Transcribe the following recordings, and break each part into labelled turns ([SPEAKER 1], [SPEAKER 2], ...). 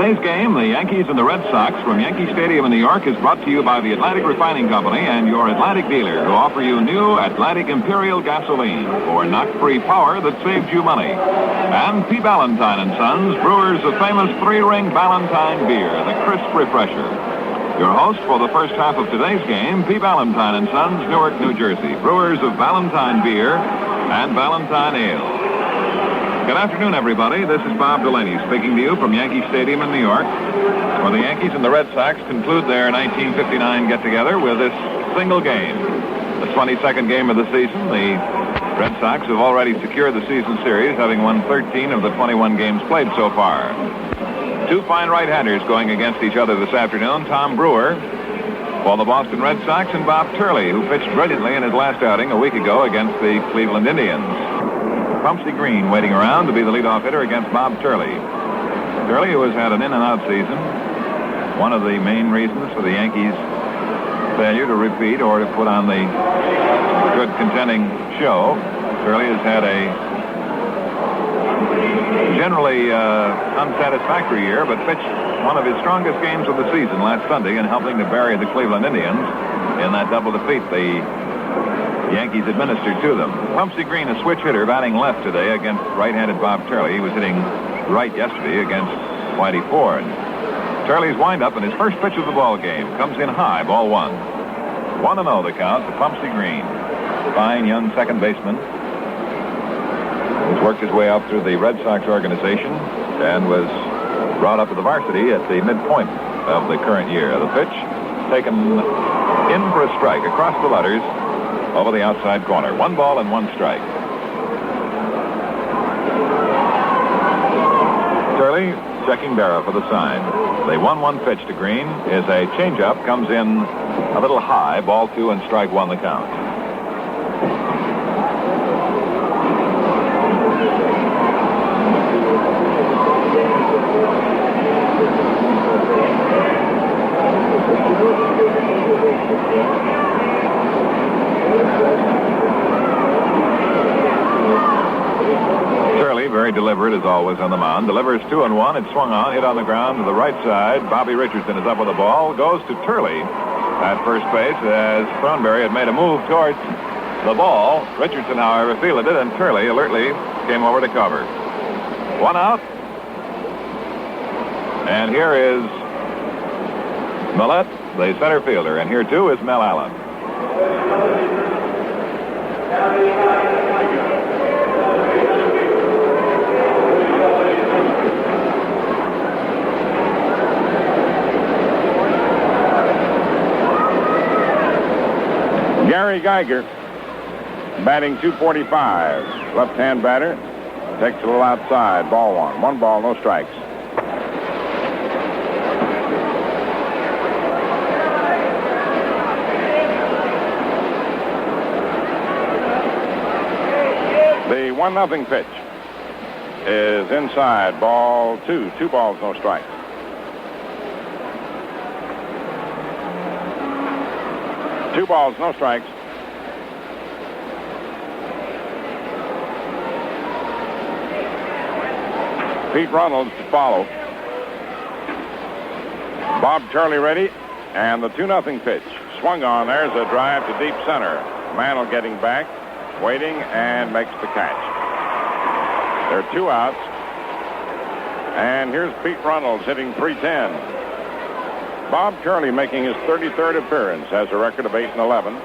[SPEAKER 1] Today's game, the Yankees and the Red Sox from Yankee Stadium in New York, is brought to you by the Atlantic Refining Company and your Atlantic dealer, who offer you new Atlantic Imperial gasoline for knock-free power that saves you money. And P. Ballantine and Sons, brewers of famous three-ring Ballantine beer, the crisp refresher. Your host for the first half of today's game, P. Ballantine and Sons, Newark, New Jersey, brewers of Ballantine beer and Ballantine ale. Good afternoon, everybody. This is Bob Delaney speaking to you from Yankee Stadium in New York, where the Yankees and the Red Sox conclude their 1959 get-together with this single game. The 22nd game of the season. The Red Sox have already secured the season series, having won 13 of the 21 games played so far. Two fine right-handers going against each other this afternoon. Tom Brewer for the Boston Red Sox and Bob Turley, who pitched brilliantly in his last outing a week ago against the Cleveland Indians. Pumpsie Green waiting around to be the leadoff hitter against Bob Turley. Turley, who has had an in-and-out season, one of the main reasons for the Yankees' failure to repeat or to put on the good contending show. Turley has had a generally unsatisfactory year, but pitched one of his strongest games of the season last Sunday in helping to bury the Cleveland Indians in that double defeat the Yankees administered to them. Pumpsie Green, a switch hitter, batting left today against right-handed Bob Turley. He was hitting right yesterday against Whitey Ford. Turley's windup in his first pitch of the ball game comes in high, ball one. 1-0 the count to Pumpsie Green. Fine young second baseman. He's worked his way up through the Red Sox organization and was brought up to the varsity at the midpoint of the current year. The pitch taken in for a strike across the letters over the outside corner. 1 ball and 1 strike. Turley checking Berra for the sign. The 1-1 pitch to Green is a changeup. Comes in a little high. Ball 2 and strike 1 the count. Turley, very deliberate as always on the mound, delivers 2-1. It's swung on, hit on the ground to the right side. Bobby Richardson is up with the ball, goes to Turley at first base as Thornberry had made a move towards the ball. Richardson, however, fielded it, and Turley alertly came over to cover. 1 out. And here is Millette, the center fielder, and here too is Mel Allen.
[SPEAKER 2] Gary Geiger, batting .245, left-hand batter, takes it a little outside, ball 1. 1 ball, no strikes. The 1-0 pitch is inside, ball 2. 2 balls, no strikes. Two balls, no strikes. Pete Reynolds to follow. Bob Turley ready, and the 2-0 pitch. Swung on, there's a drive to deep center. Mantle getting back, waiting, and makes the catch. There are 2 outs. And here's Pete Reynolds hitting .310. Bob Turley making his 33rd appearance, has a record of 8-11.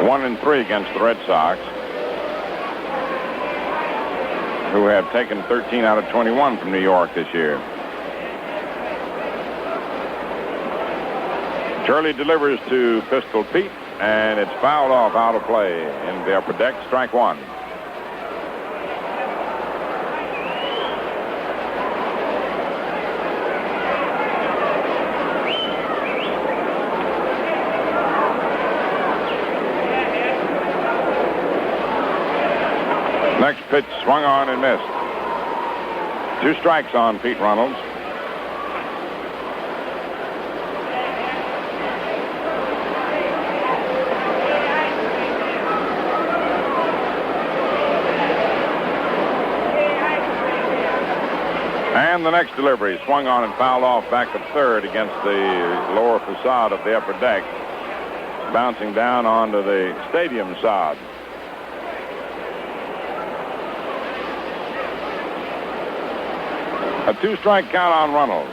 [SPEAKER 2] One and 3 against the Red Sox, who have taken 13 out of 21 from New York this year. Turley delivers to Pistol Pete, and it's fouled off out of play in the upper deck. Strike 1. Next pitch swung on and missed. 2 strikes on Pete Reynolds. And the next delivery swung on and fouled off back of third against the lower facade of the upper deck, bouncing down onto the stadium sod. A 2-strike count on Runnels.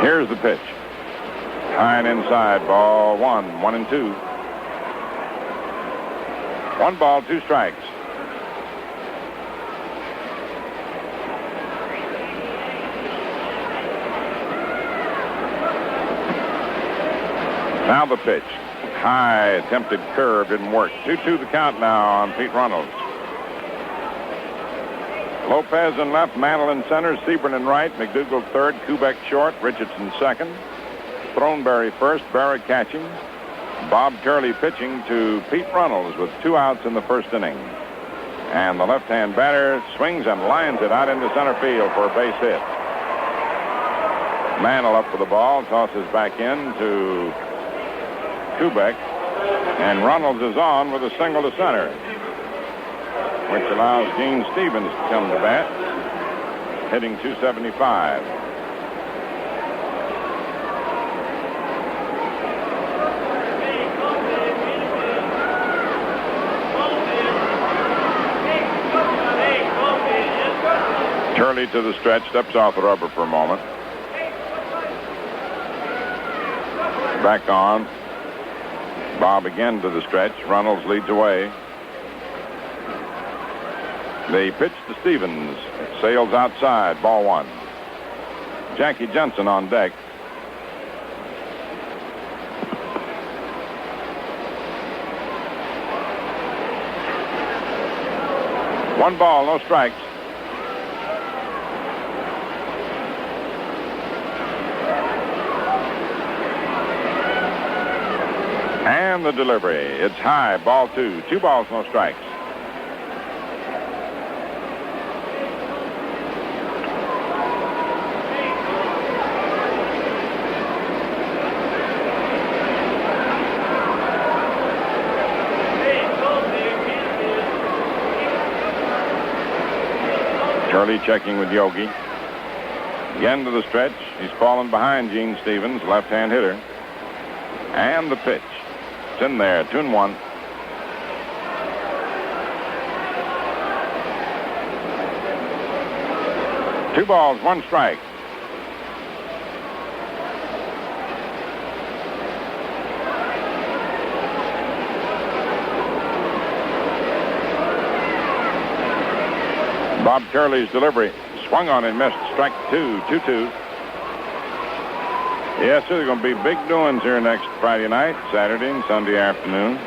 [SPEAKER 2] Here's the pitch. High and inside, ball 1, 1-2. 1 ball, 2 strikes. Now the pitch. High attempted curve didn't work. 2-2 the count now on Pete Runnels. Lopez in left, Mantle in center, Sebring in right, McDougald third, Kubek short, Richardson second, Throneberry first, Barrett catching, Bob Turley pitching to Pete Runnels with 2 outs in the first inning. And the left-hand batter swings and lines it out into center field for a base hit. Mantle up for the ball, tosses back in to Kubek, and Runnels is on with a single to center, which allows Gene Stevens to come to bat, hitting .275. Turley to the stretch, steps off the rubber for a moment. Back on. Bob again to the stretch. Runnels leads away. They pitch to Stevens. It sails outside. Ball 1. Jackie Jensen on deck. One ball, no strikes. And the delivery. It's high. Ball 2. 2 balls, no strikes. Turley checking with Yogi. Again to the stretch. He's fallen behind Gene Stevens, left-hand hitter. And the pitch. It's in there, 2-1. Two balls, 1 strike. Bob Turley's delivery swung on and missed. Strike 2, 2-2. Yes, sir, there are going to be big doings here next Friday night, Saturday, and Sunday afternoon.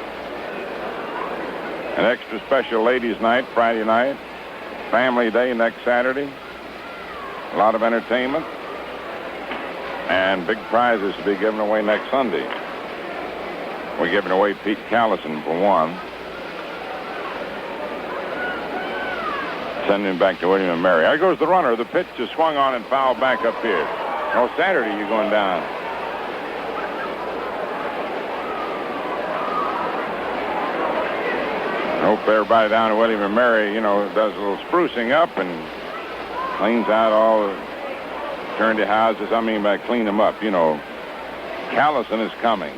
[SPEAKER 2] An extra special ladies' night Friday night. Family day next Saturday. A lot of entertainment. And big prizes to be given away next Sunday. We're giving away Pete Callison for one. Sending him back to William and Mary. There goes the runner. The pitch is swung on and fouled back up here. Oh, Saturday you're going down. I hope everybody down at William and Mary, does a little sprucing up and cleans out all the fraternity houses. I mean by clean them up, Callison is coming.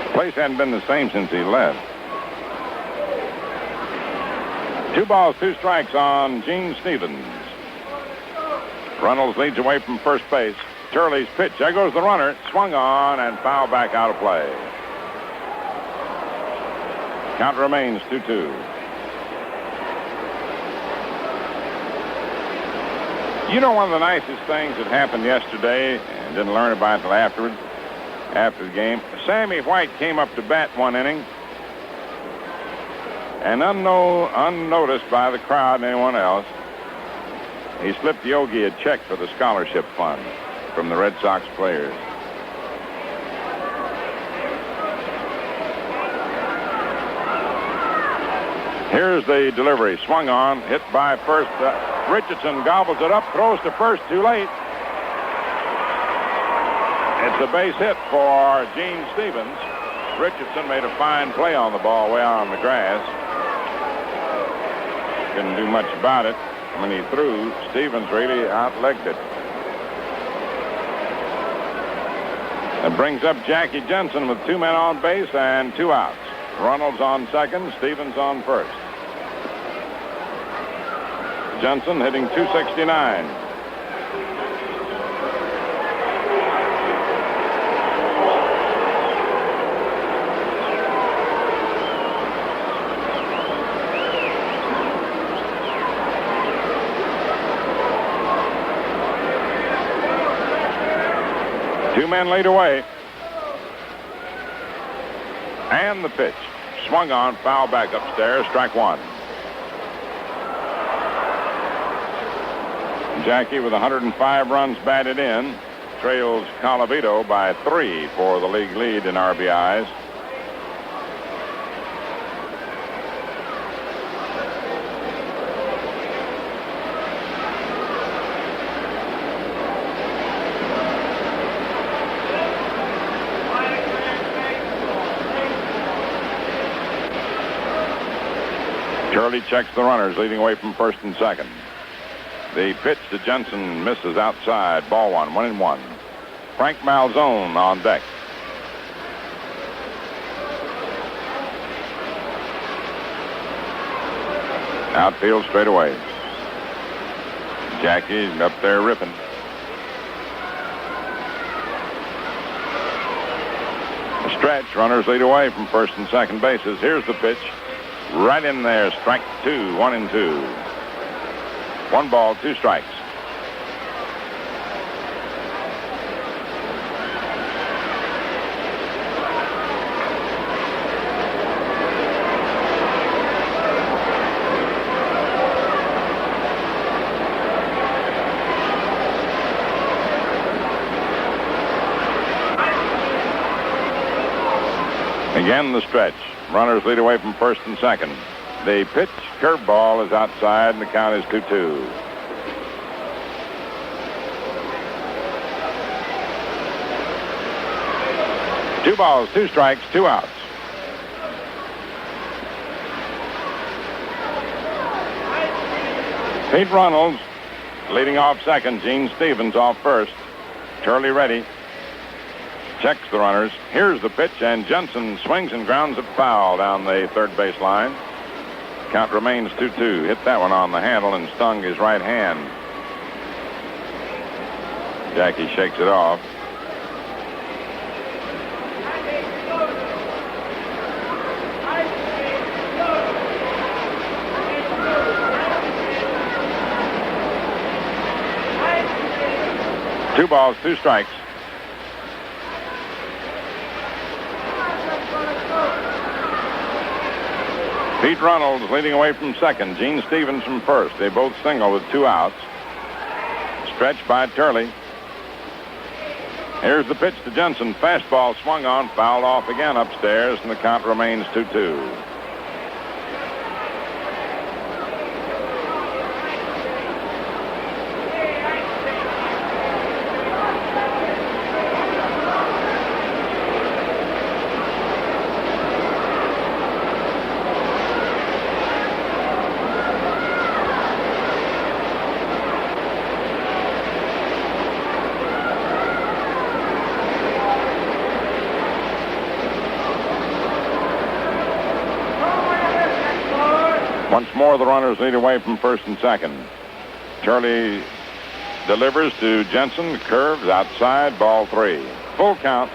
[SPEAKER 2] The place hadn't been the same since he left. 2 balls, 2 strikes on Gene Stevens. Runnels leads away from first base. Turley's pitch. There goes the runner. Swung on and fouled back out of play. Count remains 2-2. One of the nicest things that happened yesterday, and didn't learn about it until afterward, after the game, Sammy White came up to bat one inning. And unnoticed by the crowd and anyone else, he slipped Yogi a check for the scholarship fund from the Red Sox players. Here's the delivery. Swung on, hit by first. Richardson gobbles it up, throws to first, too late. It's a base hit for Gene Stevens. Richardson made a fine play on the ball way out on the grass. Couldn't do much about it. When he threw, Stevens really outlegged it. That brings up Jackie Jensen with 2 men on base and 2 outs. Runnels on second, Stevens on first. Jensen hitting .269. Two men lead away. And the pitch. Swung on, foul back upstairs, strike one. Jackie with 105 runs batted in. Trails Colavito by 3 for the league lead in RBIs. Turley checks the runners, leading away from first and second. The pitch to Jensen misses outside. Ball one, 1-1. Frank Malzone on deck. Outfield straight away. Jackie up there ripping. A stretch. Runners lead away from first and second bases. Here's the pitch. Right in there. Strike two. 1-2. 1 ball, 2 strikes. Again, the stretch. Runners lead away from first and second. The pitch, curveball, is outside, and the count is 2-2. Two balls, 2 strikes, 2 outs. Pete Runnels leading off second. Gene Stevens off first. Turley ready. Checks the runners. Here's the pitch, and Jensen swings and grounds it foul down the third base line. Count remains 2-2. Hit that one on the handle and stung his right hand. Jackie shakes it off. Two balls, 2 strikes. Pete Runnels leading away from second. Gene Stevens from first. They both single with 2 outs. Stretched by Turley. Here's the pitch to Jensen. Fastball swung on, fouled off again upstairs, and the count remains 2-2. Once more, the runners lead away from first and second. Turley delivers to Jensen. Curves outside. Ball 3. Full count.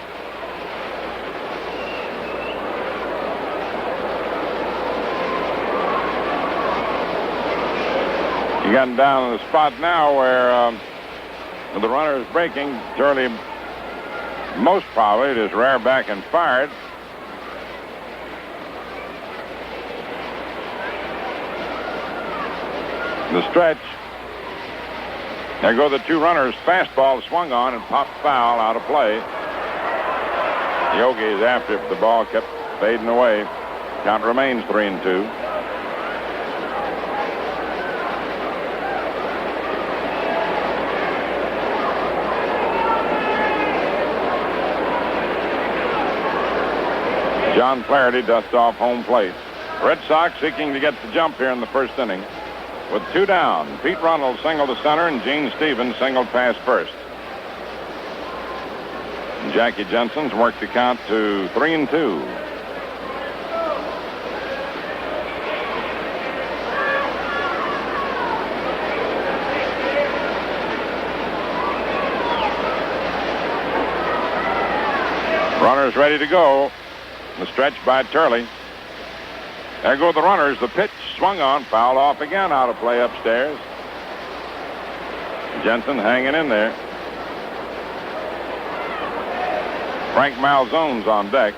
[SPEAKER 2] You got him down in the spot now where the runner is breaking. Turley most probably just rear back and fired. The stretch. There go the 2 runners. Fastball swung on and popped foul out of play. Yogi is after it, but the ball kept fading away. Count remains 3-2. John Flaherty dusts off home plate. Red Sox seeking to get the jump here in the first inning. With 2 down, Pete Runnels singled to center and Gene Stevens singled past first. Jackie Jensen's worked the count to 3-2. Runners ready to go. The stretch by Turley. There go the runners. The pitch swung on, fouled off again, out of play upstairs. Jensen hanging in there. Frank Malzone's on deck.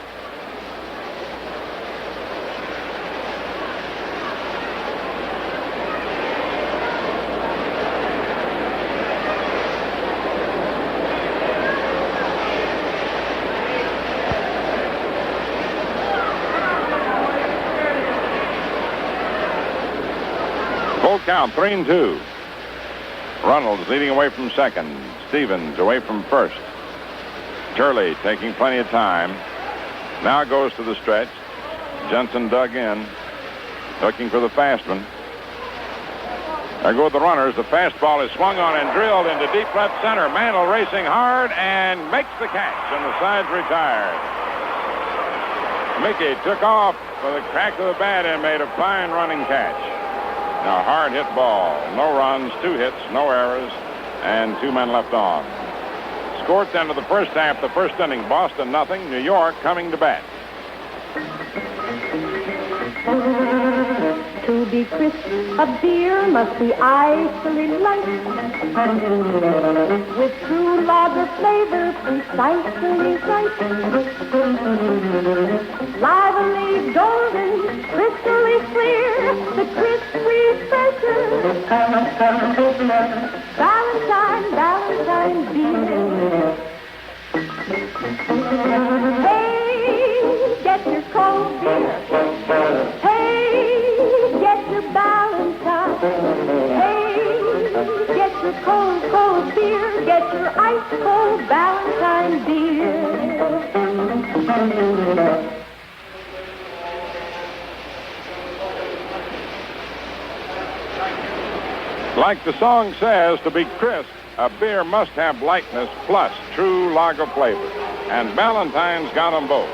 [SPEAKER 2] Full count, 3-2. Runnels leading away from second. Stevens away from first. Turley taking plenty of time. Now goes to the stretch. Jensen dug in, looking for the fast one. There go the runners. The fastball is swung on and drilled into deep left center. Mantle racing hard and makes the catch, and the side's retired. Mickey took off with a crack of the bat and made a fine running catch. Now, hard hit ball. No runs, 2 hits, no errors, and 2 men left on. Score at the end of the first half, the first inning. Boston nothing. New York coming to bat.
[SPEAKER 3] To be crisp, a beer must be icily light, with true lager flavor precisely right. Lively, golden, crystally clear, the crisp refresher. Valentine beer. Hey, get your cold beer. Hey, get your Valentine. Hey, get your cold beer. Get your ice-cold Valentine beer.
[SPEAKER 2] Like the song says, to be crisp, a beer must have lightness plus true lager flavor. And Valentine's got them both.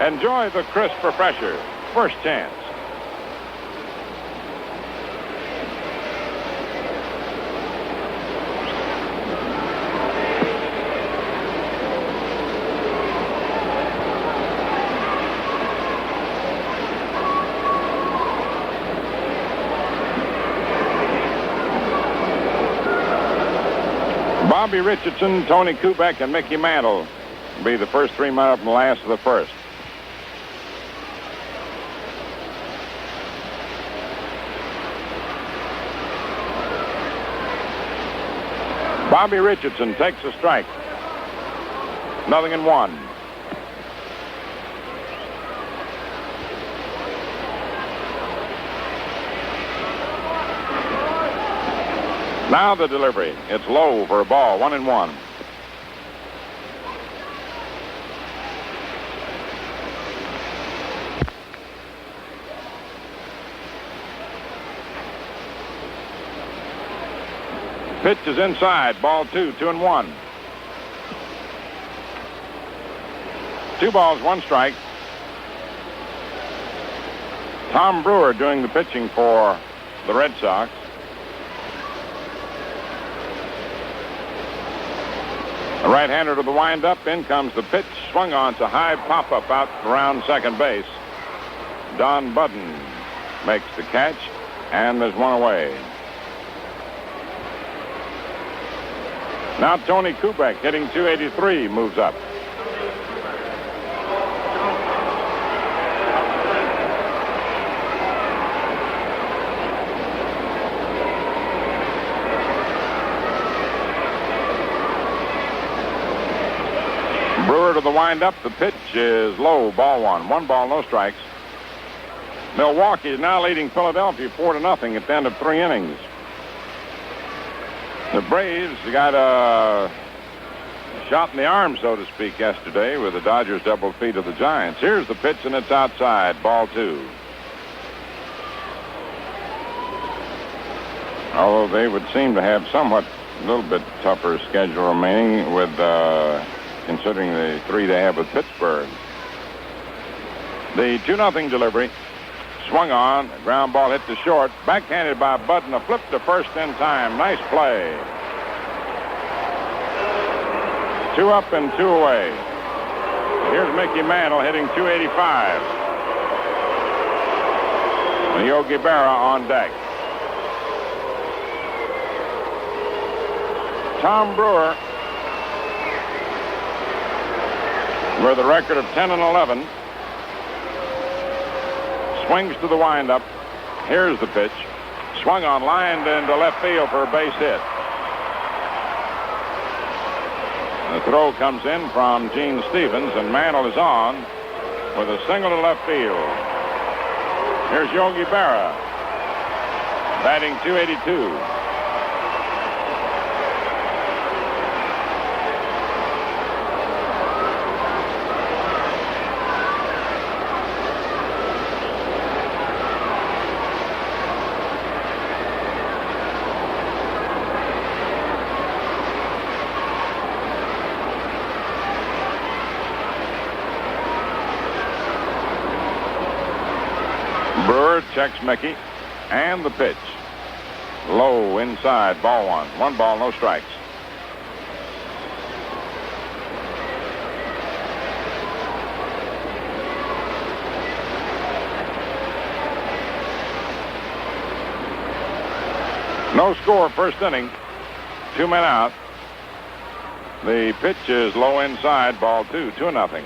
[SPEAKER 2] Enjoy the crisp refresher. First chance. Bobby Richardson, Tony Kubek, and Mickey Mantle will be the first 3 men up and the last of the first. Bobby Richardson takes a strike. 0-1. Now the delivery. It's low for a ball. 1-1. Pitch is inside. Ball 2. 2-1. 2 balls, 1 strike. Tom Brewer doing the pitching for the Red Sox. A right-hander to the windup. In comes the pitch. Swung on to high pop-up out around second base. Don Budden makes the catch, and there's 1 away. Now Tony Kubek, hitting .283, moves up. Brewer to the windup. The pitch is low. Ball 1. 1 ball, no strikes. Milwaukee is now leading Philadelphia 4-0 at the end of 3 innings. The Braves got a shot in the arm, so to speak, yesterday with the Dodgers double feed of the Giants. Here's the pitch, and it's outside. Ball 2. Although they would seem to have somewhat a little bit tougher schedule remaining with considering the 3 they have with Pittsburgh. The 2-0 delivery. Swung on. A ground ball hit to short. Backhanded by Budden. A flip to first in time. Nice play. 2 up and 2 away. Here's Mickey Mantle hitting .285. And Yogi Berra on deck. Tom Brewer with a record of 10 and 11. Swings to the windup. Here's the pitch. Swung on, lined into left field for a base hit. The throw comes in from Gene Stevens, and Mantle is on with a single to left field. Here's Yogi Berra batting .282. Checks Mickey, and the pitch. Low inside, ball 1. 1 ball, no strikes. No score, first inning. 2 men out. The pitch is low inside, ball 2, 2-0.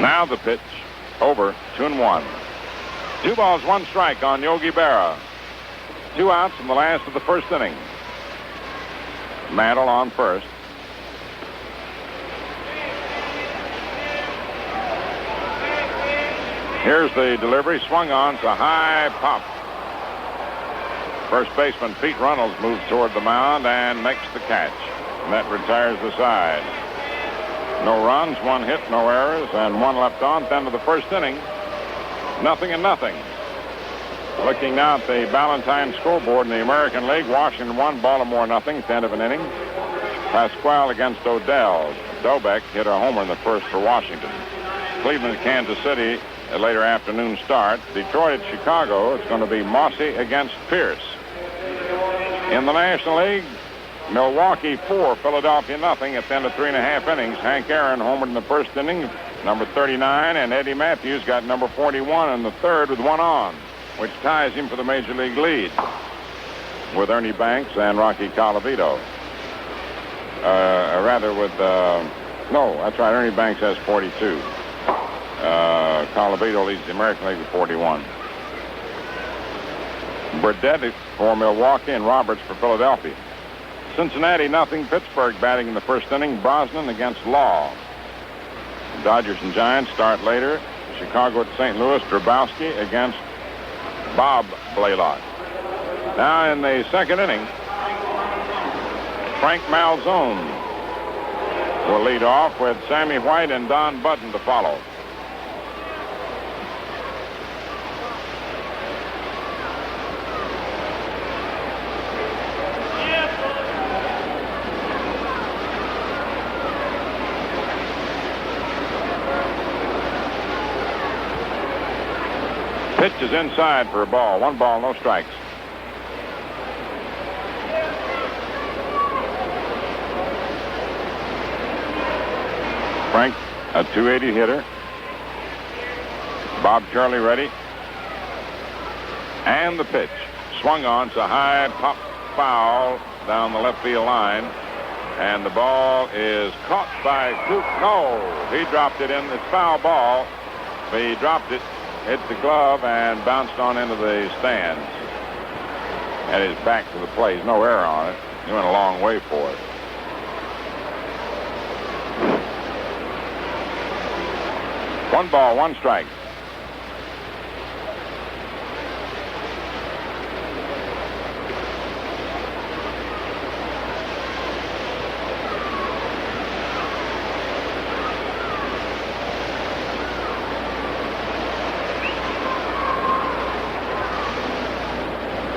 [SPEAKER 2] Now the pitch. Over. 2-1. 2 balls, 1 strike on Yogi Berra. 2 outs in the last of the first inning. Mantle on first. Here's the delivery. Swung on. It's a high pop. First baseman Pete Runnels moves toward the mound and makes the catch. And that retires the side. No runs, 1 hit, no errors, and 1 left on. At the end of the first inning, 0-0. Looking now at the Ballantyne scoreboard in the American League, Washington 1, Baltimore 0 at the end of an inning. Pasquale against Odell. Dobek hit a homer in the first for Washington. Cleveland, Kansas City, a later afternoon start. Detroit at Chicago. It's going to be Mossy against Pierce. In the National League, Milwaukee 4, Philadelphia 0 at the end of 3.5 innings. Hank Aaron homered in the first inning, number 39, and Eddie Matthews got number 41 in the third with 1 on, which ties him for the Major League lead with Ernie Banks and Rocky Colavito. No, that's right, Ernie Banks has 42. Colavito leads the American League with 41. Burdette for Milwaukee and Roberts for Philadelphia. Cincinnati 0, Pittsburgh batting in the first inning. Brosnan against Law. Dodgers and Giants start later. Chicago at St. Louis. Drabowski against Bob Blaylock. Now in the second inning, Frank Malzone will lead off with Sammy White and Don Budden to follow. Pitch is inside for a ball. 1 ball, no strikes. Frank, a .280 hitter. Bob Charlie ready. And the pitch. Swung on. It's a high pop foul down the left field line. And the ball is caught by Duke. No, he dropped it in. It's foul ball. But he dropped it. Hit the glove and bounced on into the stands. And his back to the plate. No error on it. He went a long way for it. One ball, one strike.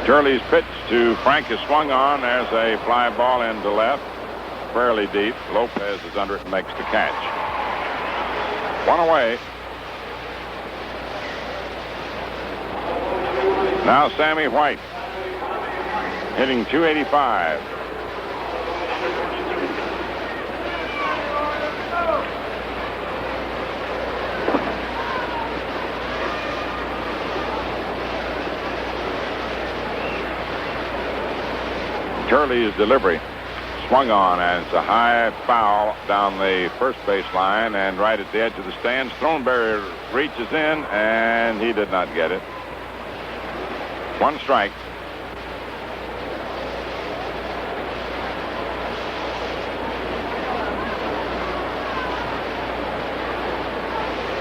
[SPEAKER 2] Turley's pitch to Frank is swung on. There's a fly ball into left, fairly deep. Lopez is under it and makes the catch. One away. Now Sammy White, hitting .285. Turley's delivery swung on, and it's a high foul down the first base line and right at the edge of the stands. Throneberry reaches in, and he did not get it. One strike.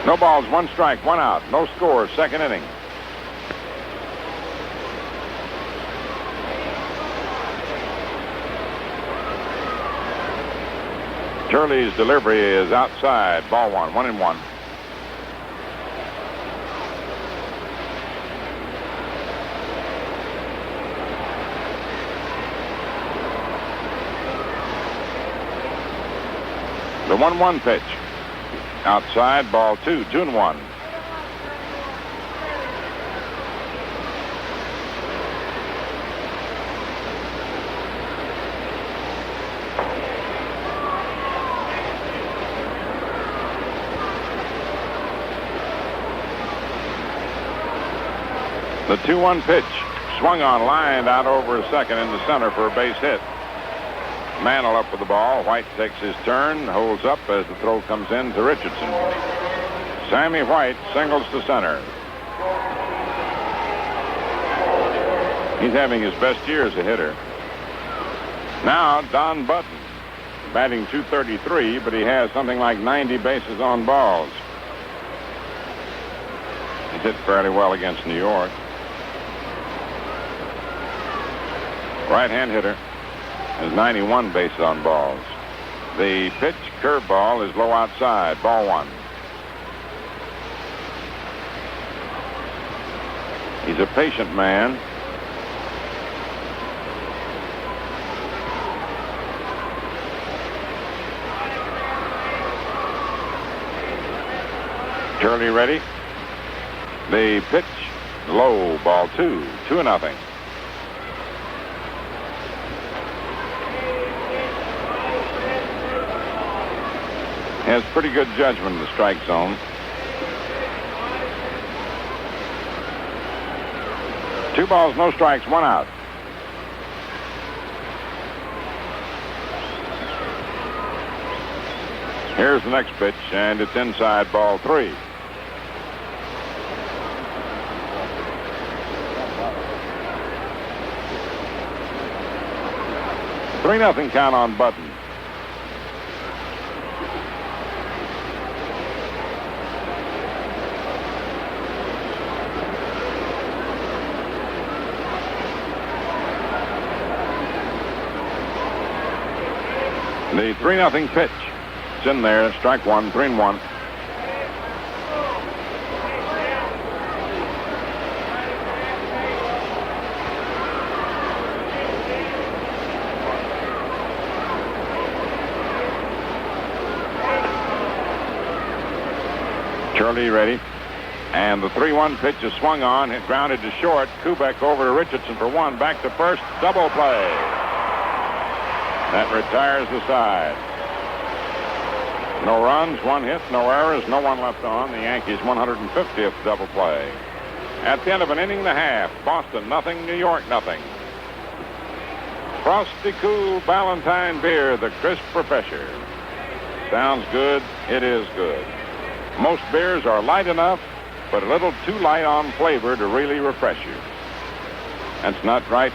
[SPEAKER 2] No balls, one strike, one out. No score, second inning. Turley's delivery is outside. Ball one, 1-1. The 1-1 pitch. Outside, ball two, 2-1. The 2-1 pitch, swung on, lined out over a second into center for a base hit. Mantle up with the ball. White takes his turn, holds up as the throw comes in to Richardson. Sammy White singles to center. He's having his best year as a hitter. Now Don Button, batting .233, but he has something like 90 bases on balls. He's hit fairly well against New York. Right-hand hitter has 91 bases on balls. The pitch, curveball, is low outside. Ball one. He's a patient man. Turley ready. The pitch, low, ball two, 2-0. Has pretty good judgment in the strike zone. Two balls, no strikes, one out. Here's the next pitch, and it's inside, ball three. Three nothing count on Button. The 3-0 pitch. It's in there. Strike one, 3-1. Turley ready. And the 3-1 pitch is swung on. It grounded to short. Kubek over to Richardson for one. Back to first. Double play. That retires the side. No runs, one hit, no errors, no one left on. The Yankees' 150th double play. At the end of an inning and a half, Boston nothing, New York nothing. Frosty Cool Ballantine beer, the crisp professor. Sounds good, it is good. Most beers are light enough, but a little too light on flavor to really refresh you. That's not right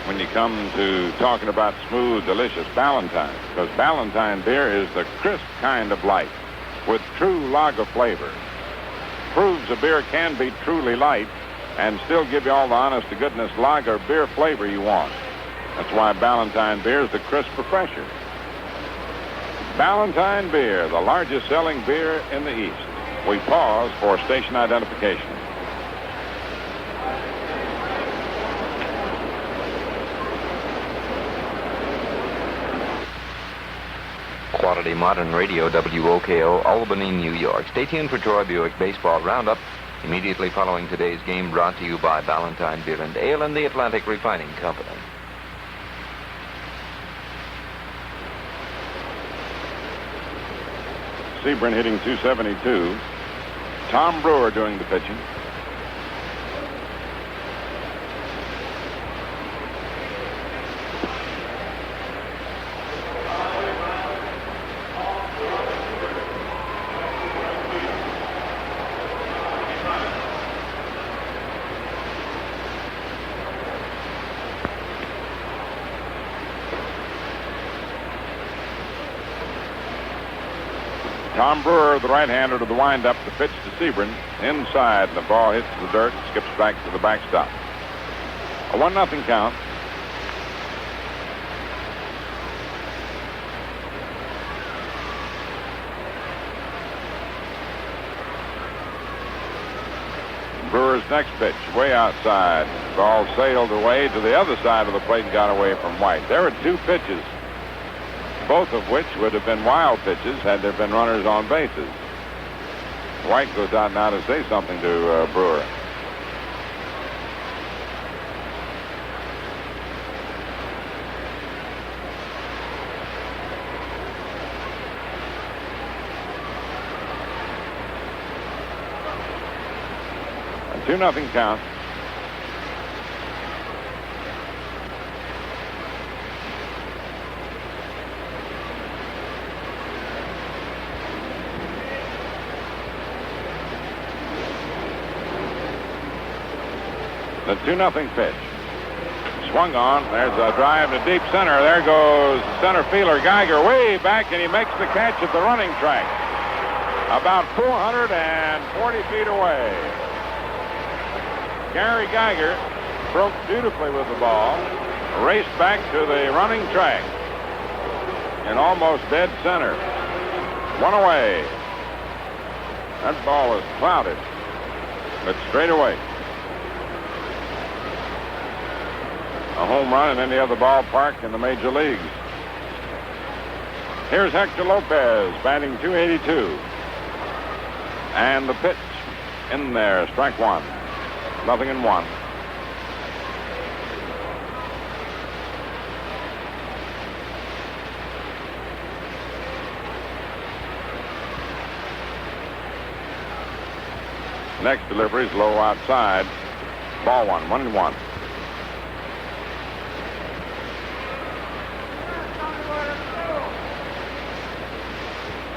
[SPEAKER 2] when you come to talking about smooth, delicious Ballantine, because Ballantine beer is the crisp kind of light with true lager flavor. Proves a beer can be truly light and still give you all the honest-to-goodness lager beer flavor you want. That's why Ballantine beer is the crisp refresher. Ballantine beer, the largest selling beer in the East. We pause for station identification.
[SPEAKER 4] Quality modern radio, WOKO, Albany, New York. Stay tuned for Troy Buick Baseball Roundup immediately following today's game, brought to you by Ballantine Beer and Ale and the Atlantic Refining Company.
[SPEAKER 2] Sebring hitting .272. Tom Brewer doing the pitching. Tom Brewer, the right-hander, to the windup. The pitch to Sebring. Inside, the ball hits the dirt, skips back to the backstop. A 1-0 count. Brewer's next pitch, way outside. Ball sailed away to the other side of the plate and got away from White. There were two pitches, both of which would have been wild pitches had there been runners on bases. White goes out now to say something to Brewer. A 2-0 count. The 2-0 pitch. Swung on. There's a drive to deep center. There goes center fielder Geiger way back, and he makes the catch at the running track. About 440 feet away. Gary Geiger broke beautifully with the ball, raced back to the running track in almost dead center. One away. That ball was clouded, but straight away. A home run in any other ballpark in the major leagues. Here's Hector Lopez batting .282. And the pitch in there, strike one. 0-1. Next delivery is low outside. Ball one, 1-1.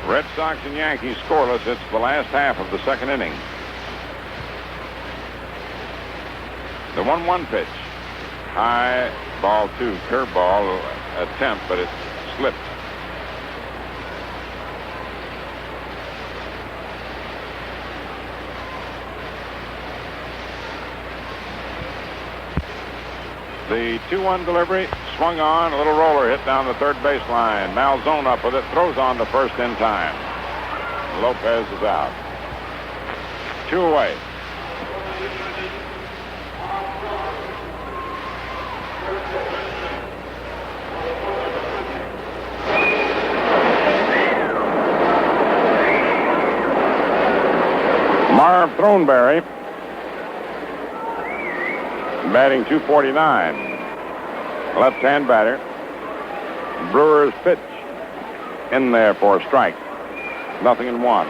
[SPEAKER 2] Red Sox and Yankees scoreless. It's the last half of the second inning. The 1-1 pitch. High, ball two, curveball attempt, but it slipped. The 2-1 delivery, swung on, a little roller hit down the third baseline. Malzone up with it, throws on to first in time. Lopez is out. 2 away. Marv Throneberry batting .249. Left-hand batter. Brewer's pitch in there for a strike. 0-1.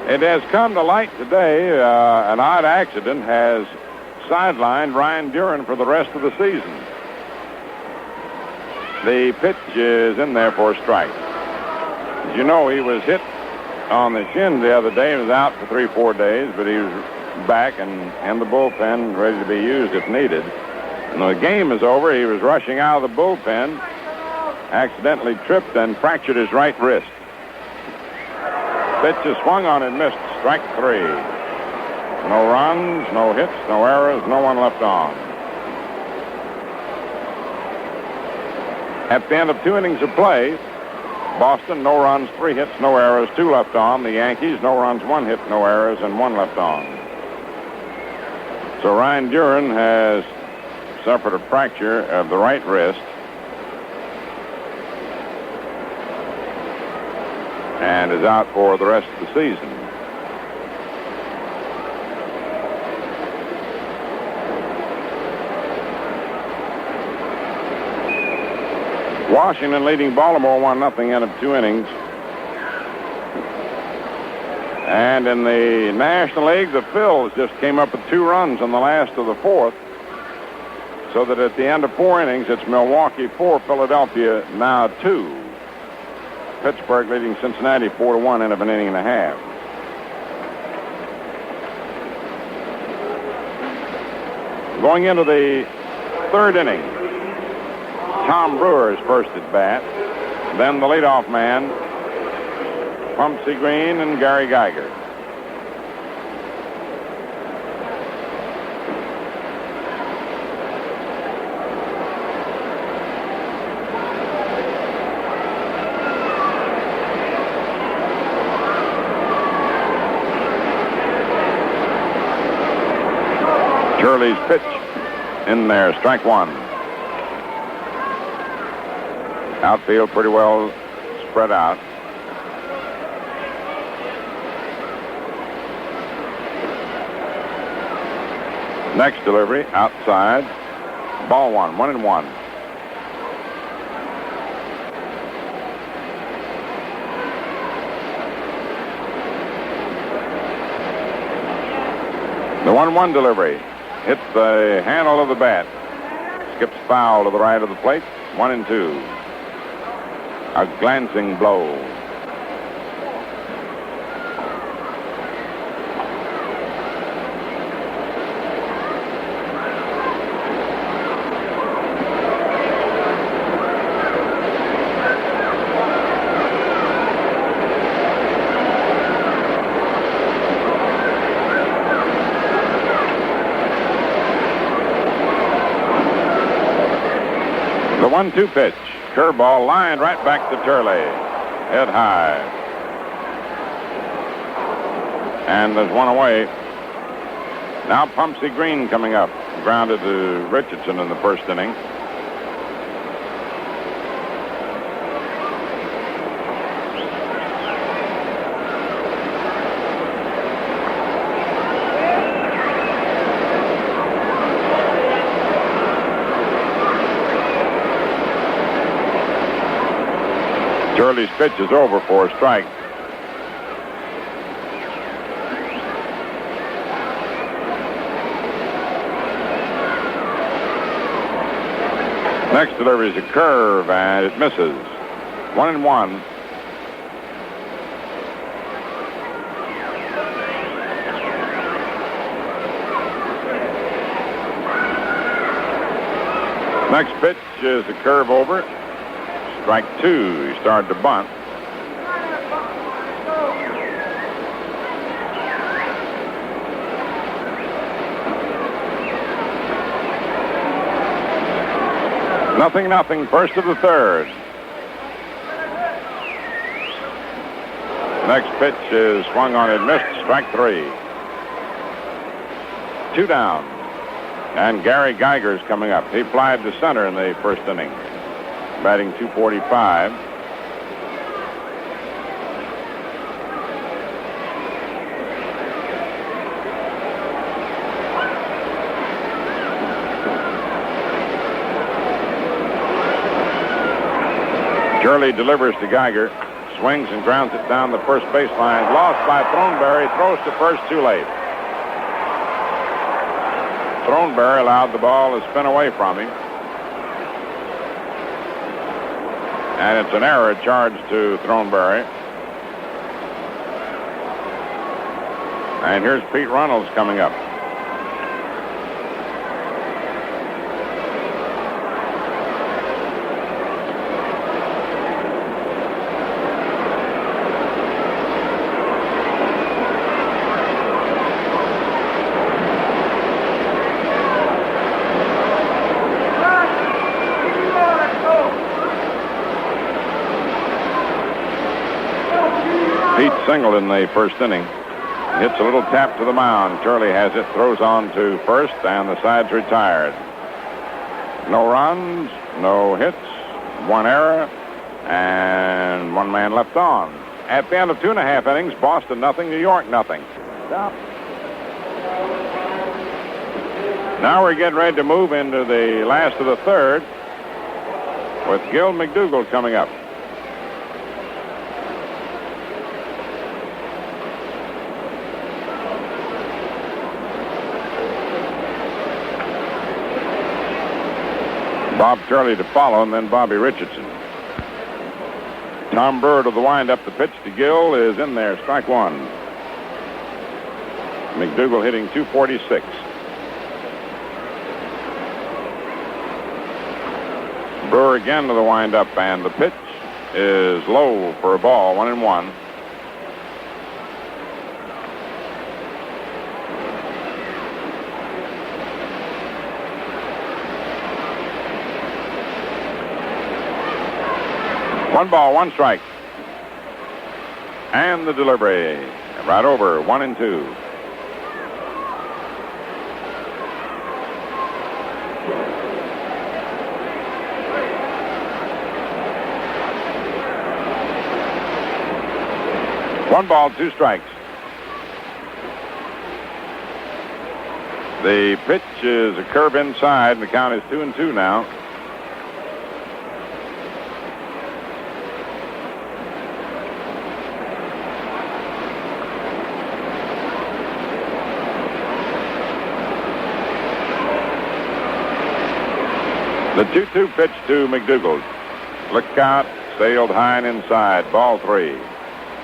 [SPEAKER 2] It has come to light today. An odd accident has sidelined Ryan Duran for the rest of the season. The pitch is in there for a strike. As you know, he was hit on the shin the other day and was out for 3-4 days, but he was back and the bullpen ready to be used if needed. When the game is over, he was rushing out of the bullpen, accidentally tripped and fractured his right wrist. Pitch is swung on and missed. Strike 3. No runs, no hits, no errors, no one left on. At the end of 2 innings of play, Boston, no runs, 3 hits, no errors, 2 left on. The Yankees, no runs, 1 hit, no errors, and 1 left on. So Ryan Duran has suffered a fracture of the right wrist and is out for the rest of the season. Washington leading Baltimore 1-0 end of 2 innings. And in the National League, the Phils just came up with 2 runs in the last of the 4th. So that at the end of 4 innings, it's Milwaukee 4, Philadelphia now 2. Pittsburgh leading Cincinnati 4-1 end of an inning and a half. Going into the 3rd inning, Tom Brewer is first at bat. Then the leadoff man, Pumpsie Green and Gary Geiger. Turley's pitch in there, strike 1. Outfield pretty well spread out. Next delivery, outside. Ball 1, 1-1. The 1-1 delivery hits the handle of the bat. Skips foul to the right of the plate. 1-2. A glancing blow. The 1-2 pitch. Curveball lined right back to Turley. Head high. And there's one away. Now Pumpsie Green coming up. Grounded to Richardson in the first inning. Turley's pitch is over for a strike. Next delivery is a curve, and it misses. 1-1. Next pitch is a curve over. Strike 2. He started to bunt. Nothing. First of the 3rd. Next pitch is swung on and missed. Strike 3. 2 down. And Gary Geiger's coming up. He flied to center in the first inning. Batting .245. Turley delivers to Geiger. Swings and grounds it down the first baseline. Lost by Throneberry. Throws to first too late. Throneberry allowed the ball to spin away from him. And it's an error charged to Throneberry. And here's Pete Runnels coming up. Pete singled in the first inning. Hits a little tap to the mound. Turley has it, throws on to first, and the side's retired. No runs, no hits, one error, and one man left on. At the end of 2.5 innings, Boston nothing, New York nothing. Now we're getting ready to move into the last of the third with Gil McDougald coming up. Bob Turley to follow, and then Bobby Richardson. Tom Bird of the windup. The pitch to Gill is in there. Strike one. McDougald hitting .246. Brewer again to the windup, and the pitch is low for a ball. 1-1. One ball, one strike. And the delivery. Right over, 1-2. One ball, two strikes. The pitch is a curve inside, and the count is 2-2 now. The 2-2 pitch to McDougald. Look out, sailed high and inside. Ball three.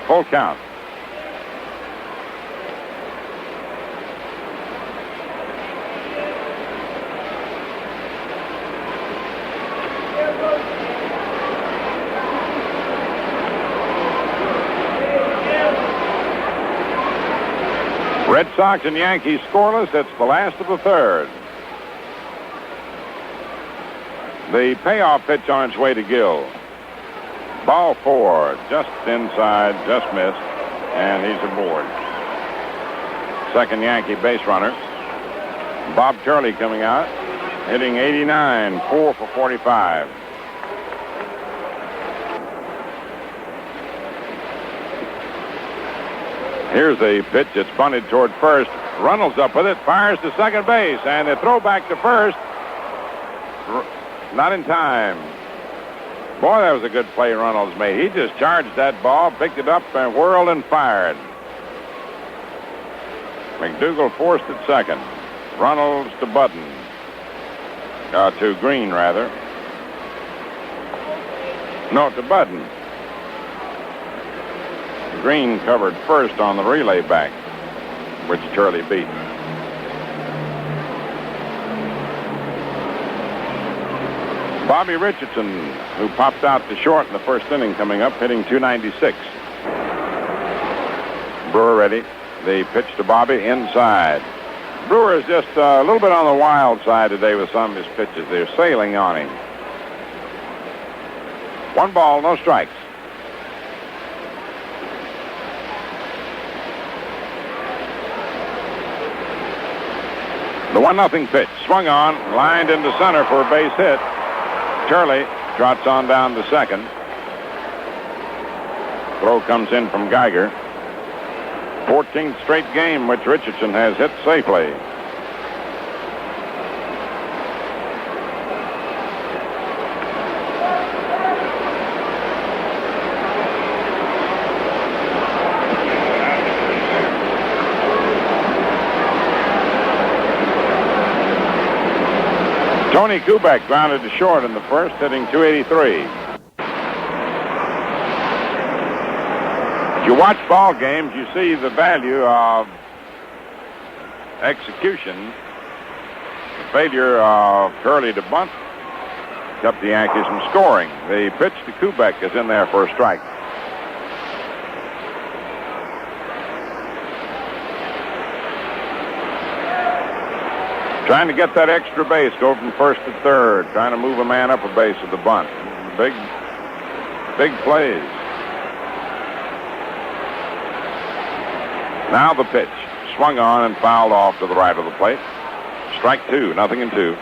[SPEAKER 2] Full count. Red Sox and Yankees scoreless. It's the last of the third. The payoff pitch on its way to Gill. Ball four, just inside, just missed, and he's aboard. Second Yankee base runner. Bob Turley coming out, hitting 89, 4 for 45. Here's a pitch. It's bunted toward first. Runnels up with it, fires to second base, and the throw back to first. Not in time. Boy, that was a good play Runnels made. He just charged that ball, picked it up, and whirled and fired. McDougald forced at second. Runnels to Button. To Green, rather. No, to Button. Green covered first on the relay back, which Turley beat. Bobby Richardson, who popped out to short in the first inning, coming up, hitting .296. Brewer ready. The pitch to Bobby inside. Brewer is just a little bit on the wild side today with some of his pitches. They're sailing on him. One ball, no strikes. The 1-0 pitch. Swung on, lined into center for a base hit. Turley trots on down to second. Throw comes in from Geiger. 14th straight game which Richardson has hit safely. Tony Kubek grounded to short in the first, hitting .283. If you watch ball games, you see the value of execution. The failure of Turley to bunt kept the Yankees from scoring. The pitch to Kubek is in there for a strike. Trying to get that extra base, go from first to third, trying to move a man up a base with the bunt. Big plays. Now the pitch. Swung on and fouled off to the right of the plate. Strike 2, 0-2.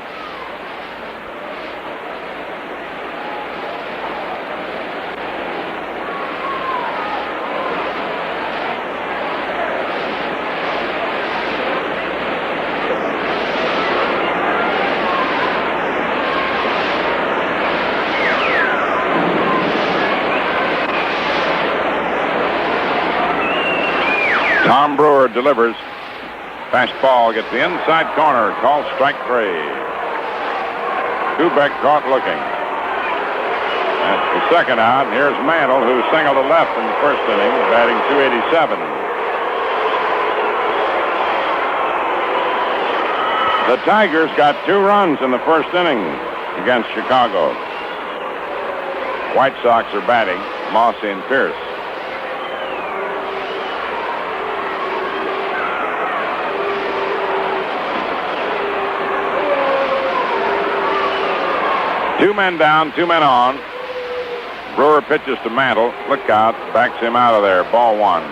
[SPEAKER 2] Tom Brewer delivers. Fastball gets the inside corner. Called strike 3. Kubek caught looking. That's the second out. And here's Mantle, who singled to left in the first inning, batting .287. The Tigers got 2 runs in the first inning against Chicago. White Sox are batting. Mossy and Pierce. Two men down, 2 men on. Brewer pitches to Mantle. Look out. Backs him out of there. Ball 1.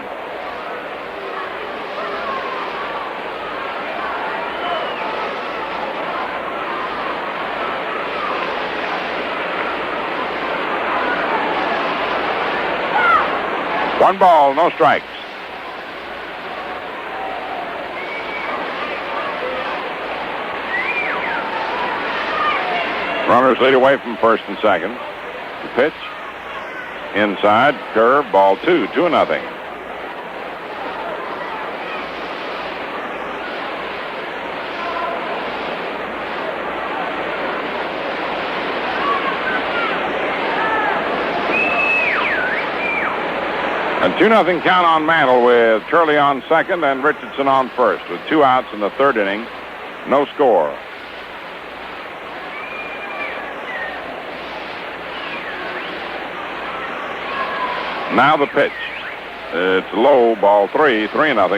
[SPEAKER 2] One ball, no strikes. Runners lead away from first and second. The pitch. Inside. Curve. Ball 2. 2-0. A 2-0 count on Mantle with Turley on second and Richardson on first with 2 outs in the third inning. No score. Now the pitch. It's low, ball 3, 3-0.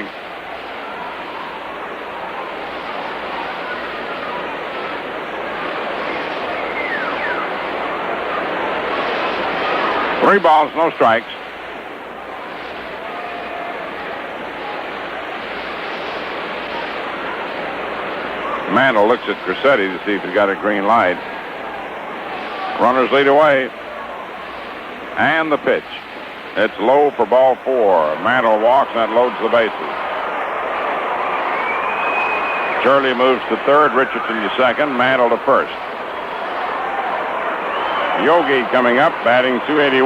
[SPEAKER 2] Three balls, no strikes. Mantle looks at Crissetti to see if he's got a green light. Runners lead away. And the pitch. It's low for ball 4. Mantle walks and that loads the bases. Turley moves to third, Richardson to second, Mantle to first. Yogi coming up, batting .281.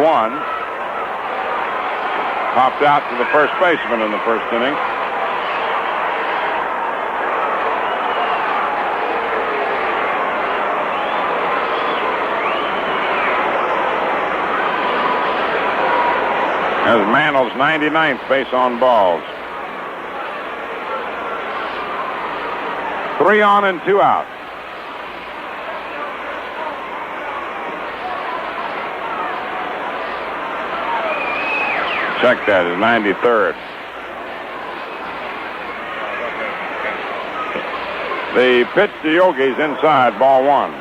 [SPEAKER 2] Popped out to the first baseman in the first inning. As Mantle's 99th base on balls. 3 on and 2 out. Check that, his 93rd. The pitch to Yogi's inside, ball 1.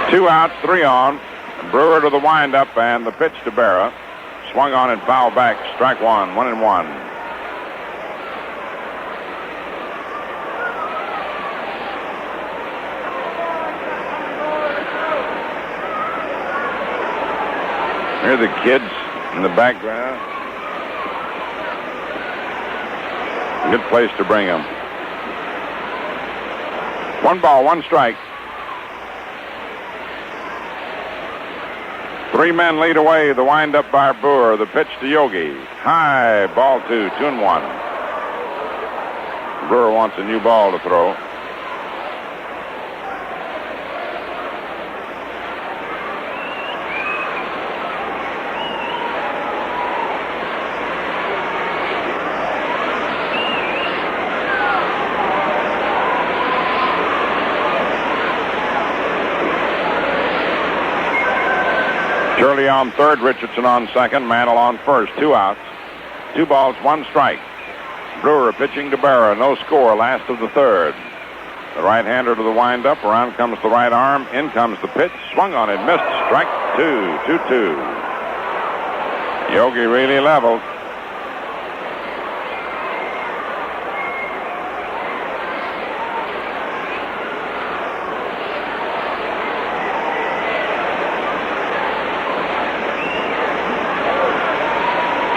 [SPEAKER 2] Two outs, 3 on. Brewer to the windup and the pitch to Berra. Swung on and fouled back. Strike 1, 1-1. Here are the kids in the background. A good place to bring them. 1 ball, 1 strike. 3 men lead away. The windup by Brewer. The pitch to Yogi. High. Ball 2. 2-1. Brewer wants a new ball to throw. Turley on third, Richardson on second, Mantle on first. 2 outs. 2 balls, 1 strike. Brewer pitching to Berra. No score. Last of the third. The right-hander to the windup. Around comes the right arm. In comes the pitch. Swung on it. Missed. Strike 2. 2-2. Yogi really leveled.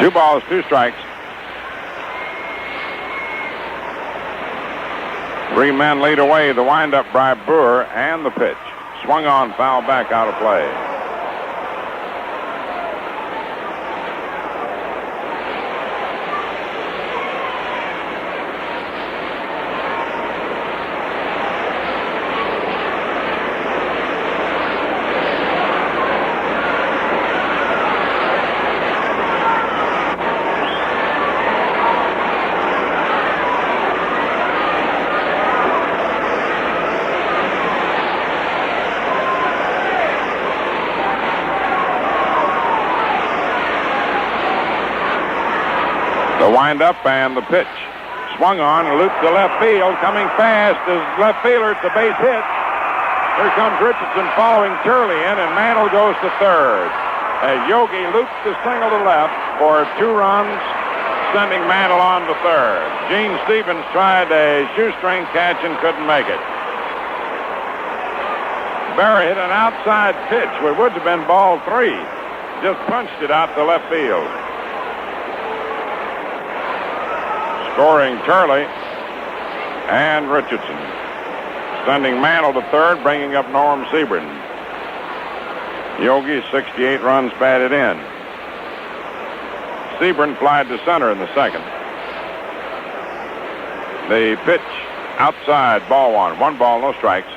[SPEAKER 2] Two balls, two strikes. Three men lead away. The windup by Brewer and the pitch. Swung on, foul back, out of play. Wind up and the pitch. Swung on and looped to left field. Coming fast is left fielder. It's a base hit. Here comes Richardson following Turley in, and Mantle goes to third. As Yogi loops the single to left for 2 runs, sending Mantle on to third. Gene Stevens tried a shoestring catch and couldn't make it. Berra hit an outside pitch, which would have been ball 3. Just punched it out to left field. Scoring Turley and Richardson. Sending Mantle to third, bringing up Norm Sebring. Yogi, 68 runs batted in. Sebring flied to center in the second. The pitch outside, ball 1. 1 ball, no strikes.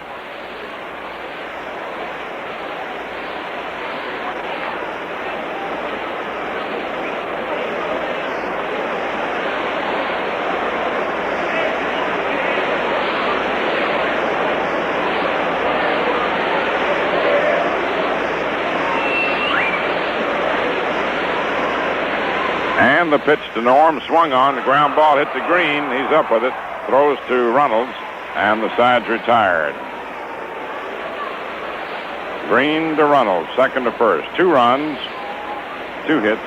[SPEAKER 2] And the pitch to Norm, swung on, the ground ball hit the green. He's up with it, throws to Reynolds, and the side's retired. Green to Reynolds, second to first. 2 runs, 2 hits,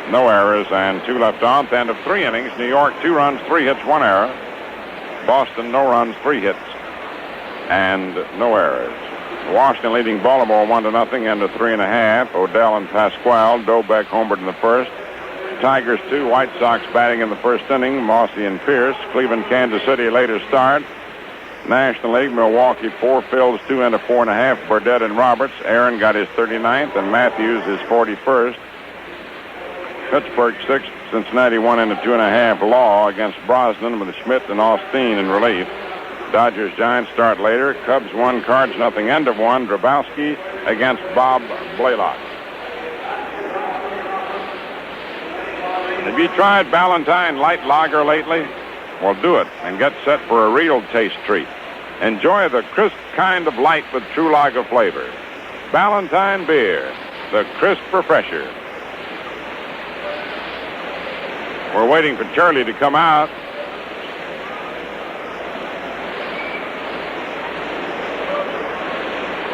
[SPEAKER 2] no errors, and 2 left on. At the end of 3 innings, New York 2 runs, 3 hits, 1 error. Boston no runs, 3 hits, and no errors. Washington leading Baltimore 1-0 into 3.5. Odell and Pasquale. Dobek homered in the first. Tigers 2, White Sox batting in the first inning. Mossy and Pierce. Cleveland, Kansas City later start. National League, Milwaukee 4, Phils 2 into 4.5. Burdett and Roberts. Aaron got his 39th and Matthews his 41st. Pittsburgh 6, Cincinnati 1 into 2.5. Law against Brosnan with Schmidt and Austin in relief. Dodgers Giants start later. Cubs 1, Cards 0, end of 1. Drabowski against Bob Blaylock. Have you tried Ballantine Light Lager lately? Well, do it and get set for a real taste treat. Enjoy the crisp kind of light with true lager flavor. Ballantine Beer, the crisp refresher. We're waiting for Turley to come out.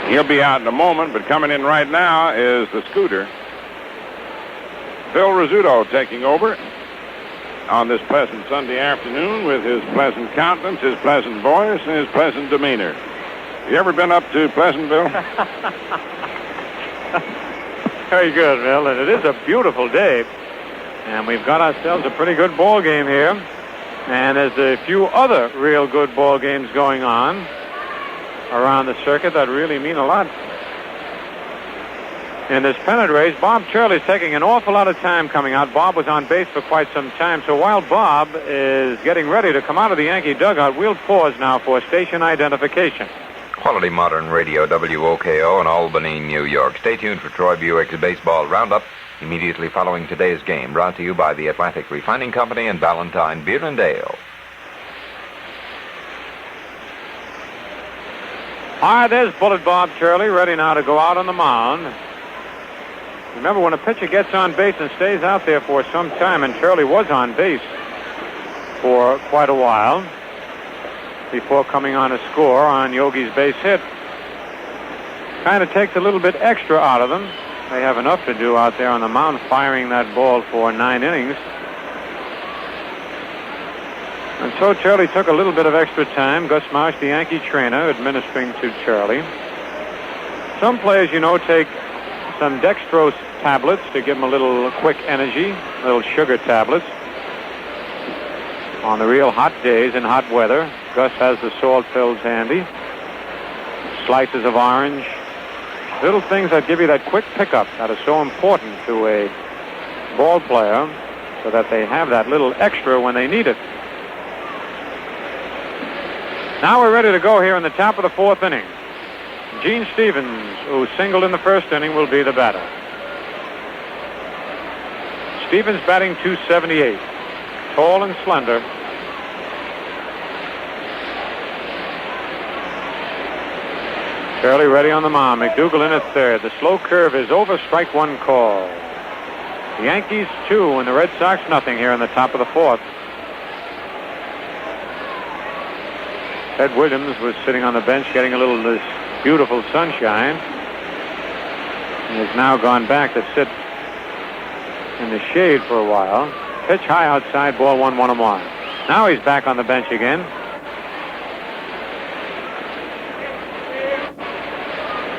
[SPEAKER 2] He'll be out in a moment, but coming in right now is the Scooter. Phil Rizzuto taking over on this pleasant Sunday afternoon with his pleasant countenance, his pleasant voice, and his pleasant demeanor. You ever been up to Pleasantville?
[SPEAKER 5] Very good, Bill, and it is a beautiful day, and we've got ourselves a pretty good ball game here, and there's a few other real good ball games going on around the circuit that really mean a lot. In this pennant race, Bob Turley's taking an awful lot of time coming out. Bob was on base for quite some time, so while Bob is getting ready to come out of the Yankee dugout, we'll pause now for station identification.
[SPEAKER 4] Quality Modern Radio, WOKO in Albany, New York. Stay tuned for Troy Buick's Baseball Roundup immediately following today's game, brought to you by the Atlantic Refining Company and Ballantine Beer and Ale.
[SPEAKER 5] All right, there's Bullet Bob Turley, ready now to go out on the mound. Remember, when a pitcher gets on base and stays out there for some time, and Turley was on base for quite a while before coming on a score on Yogi's base hit. Kind of takes a little bit extra out of them. They have enough to do out there on the mound, firing that ball for 9 innings. And so Charlie took a little bit of extra time. Gus Marsh, the Yankee trainer, administering to Charlie. Some players, you know, take some dextrose tablets to give them a little quick energy, little sugar tablets. On the real hot days in hot weather, Gus has the salt pills handy. Slices of orange. Little things that give you that quick pickup that is so important to a ball player so that they have that little extra when they need it. Now we're ready to go here in the top of the 4th inning. Gene Stevens, who singled in the 1st inning, will be the batter. Stevens batting .278. Tall and slender. Charlie ready on the mound. McDougal in at third. The slow curve is over. Strike 1 call. The Yankees 2 and the Red Sox nothing here in the top of the 4th. Ted Williams was sitting on the bench getting a little of this beautiful sunshine. He has now gone back to sit in the shade for a while. Pitch high outside, ball 1-1. Now he's back on the bench again.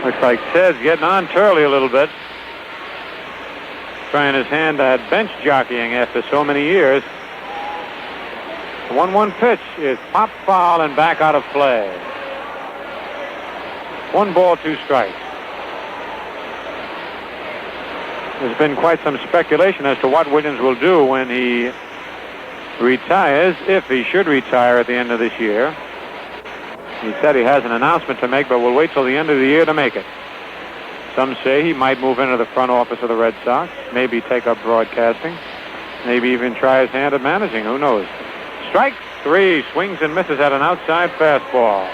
[SPEAKER 5] Looks like Ted's getting on Turley a little bit. Trying his hand at bench jockeying after so many years. The 1-1 pitch is pop foul and back out of play. 1 ball, 2 strikes. There's been quite some speculation as to what Williams will do when he retires, if he should retire at the end of this year. He said he has an announcement to make, but we'll wait till the end of the year to make it. Some say he might move into the front office of the Red Sox, maybe take up broadcasting, maybe even try his hand at managing. Who knows? Strike 3, swings and misses at an outside fastball.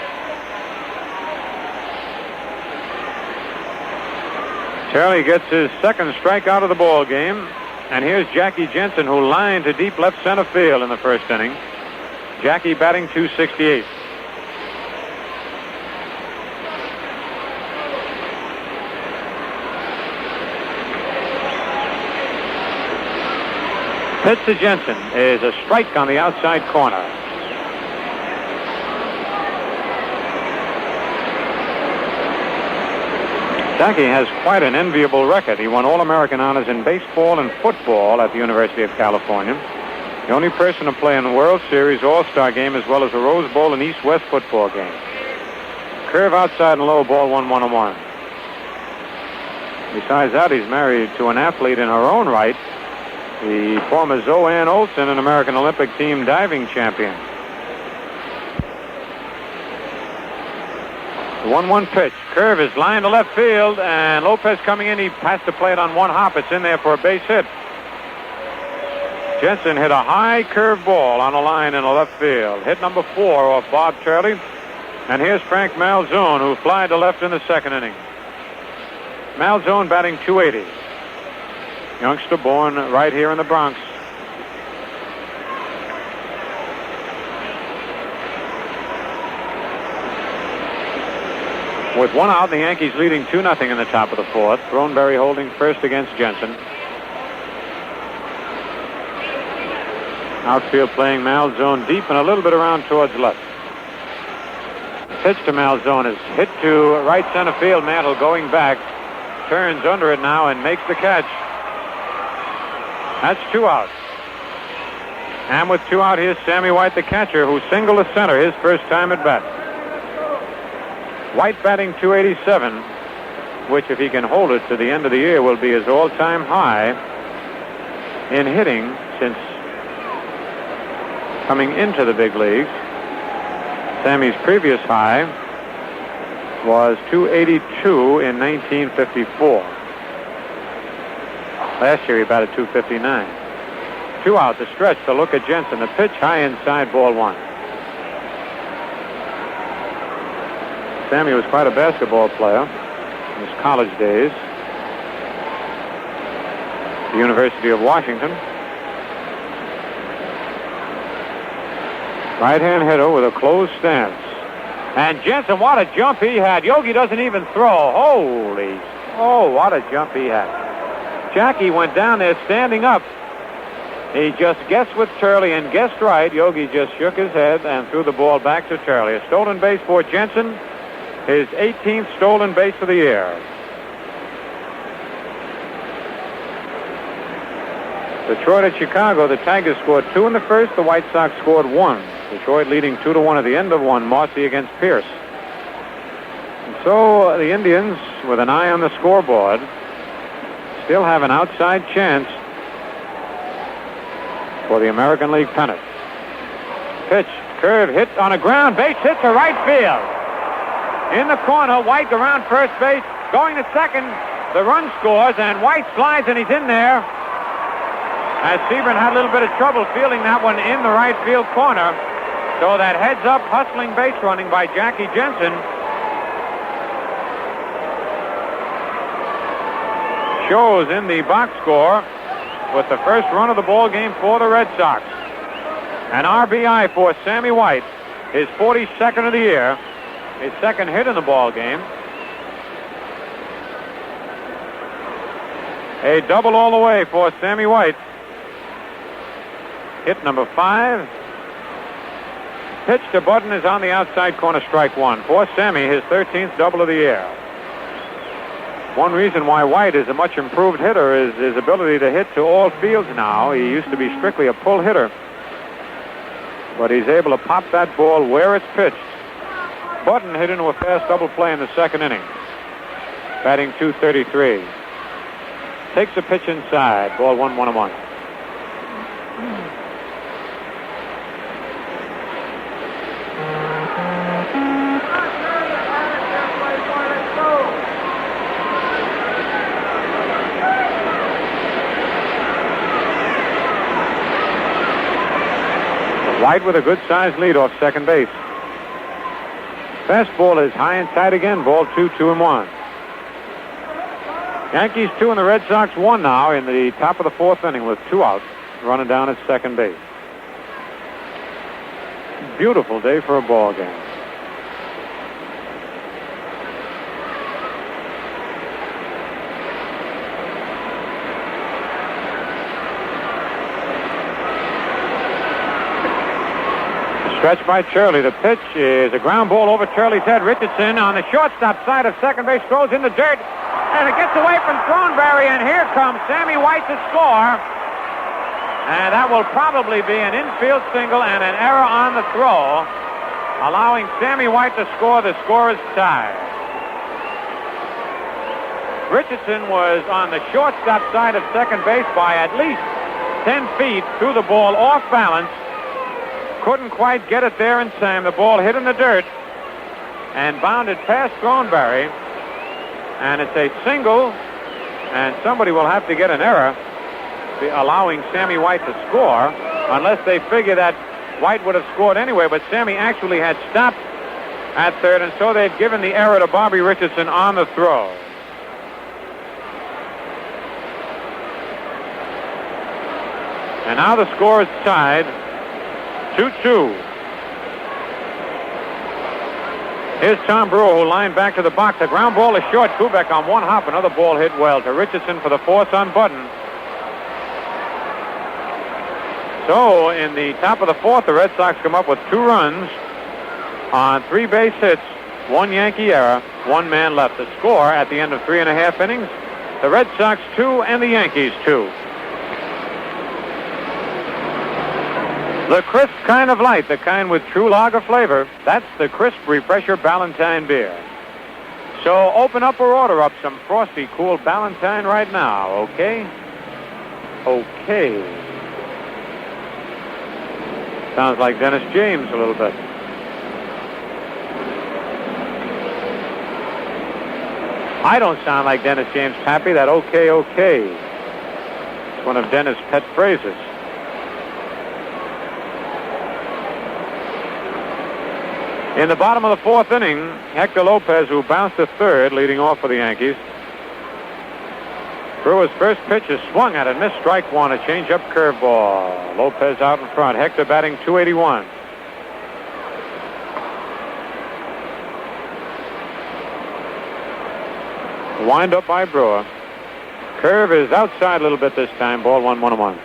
[SPEAKER 5] Charlie gets his 2nd strikeout of the ball game, and here's Jackie Jensen, who lined to deep left center field in the 1st inning. Jackie batting .268. Pitch to Jensen is a strike on the outside corner. Jackie has quite an enviable record. He won All-American honors in baseball and football at the University of California. The only person to play in the World Series All-Star game as well as a Rose Bowl and East-West football game. Curve outside and low, ball 1-1. Besides that, he's married to an athlete in her own right, the former Zoe Olsen, an American Olympic team diving champion. The 1-1 pitch. Curve is lined to left field, and Lopez coming in. He has to play it on 1 hop. It's in there for a base hit. Jensen hit a high curve ball on a line in the left field. Hit number 4 off Bob Turley. And here's Frank Malzone, who flied to left in the 2nd inning. Malzone batting .280. Youngster born right here in the Bronx. With 1 out, the Yankees leading 2-0 in the top of the 4th. Throneberry holding first against Jensen. Outfield playing Malzone deep and a little bit around towards left. Pitch to Malzone is hit to right center field. Mantle going back. Turns under it now and makes the catch. That's 2 outs. And with 2 out, here's Sammy White, the catcher, who singled to center his first time at bat. White batting .287, which, if he can hold it to the end of the year, will be his all-time high in hitting since coming into the big leagues. Sammy's previous high was .282 in 1954. Last year he batted .259. 2 out, the stretch, the look at Jensen. The pitch high inside, ball 1. Sammy was quite a basketball player in his college days. The University of Washington. Right-hand hitter with a closed stance. And Jensen, what a jump he had. Yogi doesn't even throw. What a jump he had. Jackie went down there standing up. He just guessed with Turley and guessed right. Yogi just shook his head and threw the ball back to Turley. A stolen base for Jensen. His 18th stolen base of the year. Detroit at Chicago. The Tigers scored 2 in the first. The White Sox scored 1. Detroit leading 2-1 at the end of one. Marcy against Pierce. And so the Indians, with an eye on the scoreboard, still have an outside chance for the American League pennant. Pitch, curve, hit on a ground base hit to right field. In the corner, White around first base, going to second. The run scores, and White slides, and he's in there. As Sebring had a little bit of trouble fielding that one in the right field corner. So that heads-up hustling base running by Jackie Jensen shows in the box score with the first run of the ball game for the Red Sox. An RBI for Sammy White, his 42nd of the year, his second hit in the ball game. A double all the way for Sammy White. Hit number 5. Pitch to Button is on the outside corner, strike 1. For Sammy, his 13th double of the year. One reason why White is a much improved hitter is his ability to hit to all fields now. He used to be strictly a pull hitter. But he's able to pop that ball where it's pitched. Button hit into a fast double play in the second inning. Batting .233. Takes a pitch inside. Ball 1-1-1. White with a good-sized lead off second base. Fastball is high and tight again. Ball 2, 2-1. Yankees 2 and the Red Sox 1 now in the top of the fourth inning with 2 outs, running down at second base. Beautiful day for a ball game. Stretch by Turley. The pitch is a ground ball over Turley's head. Richardson on the shortstop side of second base throws in the dirt, and it gets away from Thornberry, and here comes Sammy White to score. And that will probably be an infield single and an error on the throw, allowing Sammy White to score. The score is tied. Richardson was on the shortstop side of second base by at least 10 feet, threw the ball off balance. Couldn't quite get it there in time. The ball hit in the dirt and bounded past Thornberry. And it's a single, and somebody will have to get an error allowing Sammy White to score, unless they figure that White would have scored anyway. But Sammy actually had stopped at third, and so they've given the error to Bobby Richardson on the throw. And now the score is tied. 2-2. Here's Tom Brewer, who lined back to the box. A ground ball is short. Kubek on one hop. Another ball hit well to Richardson for the force on Button. So in the top of the fourth, the Red Sox come up with 2 runs on 3 base hits, 1 Yankee error, 1 man left. The score at the end of 3.5 innings, the Red Sox 2 and the Yankees 2. The crisp kind of light, the kind with true lager flavor, that's the crisp refresher Ballantine beer. So open up or order up some frosty, cool Ballantine right now, okay? Okay. Sounds like Dennis James a little bit. I don't sound like Dennis James, Pappy. That okay. It's one of Dennis' pet phrases. In the bottom of the fourth inning, Hector Lopez, who bounced to third, leading off for the Yankees. Brewer's first pitch is swung at and missed, strike 1, a change-up curveball. Lopez out in front. Hector batting .281. Wind up by Brewer. Curve is outside a little bit this time. Ball 1-1-1.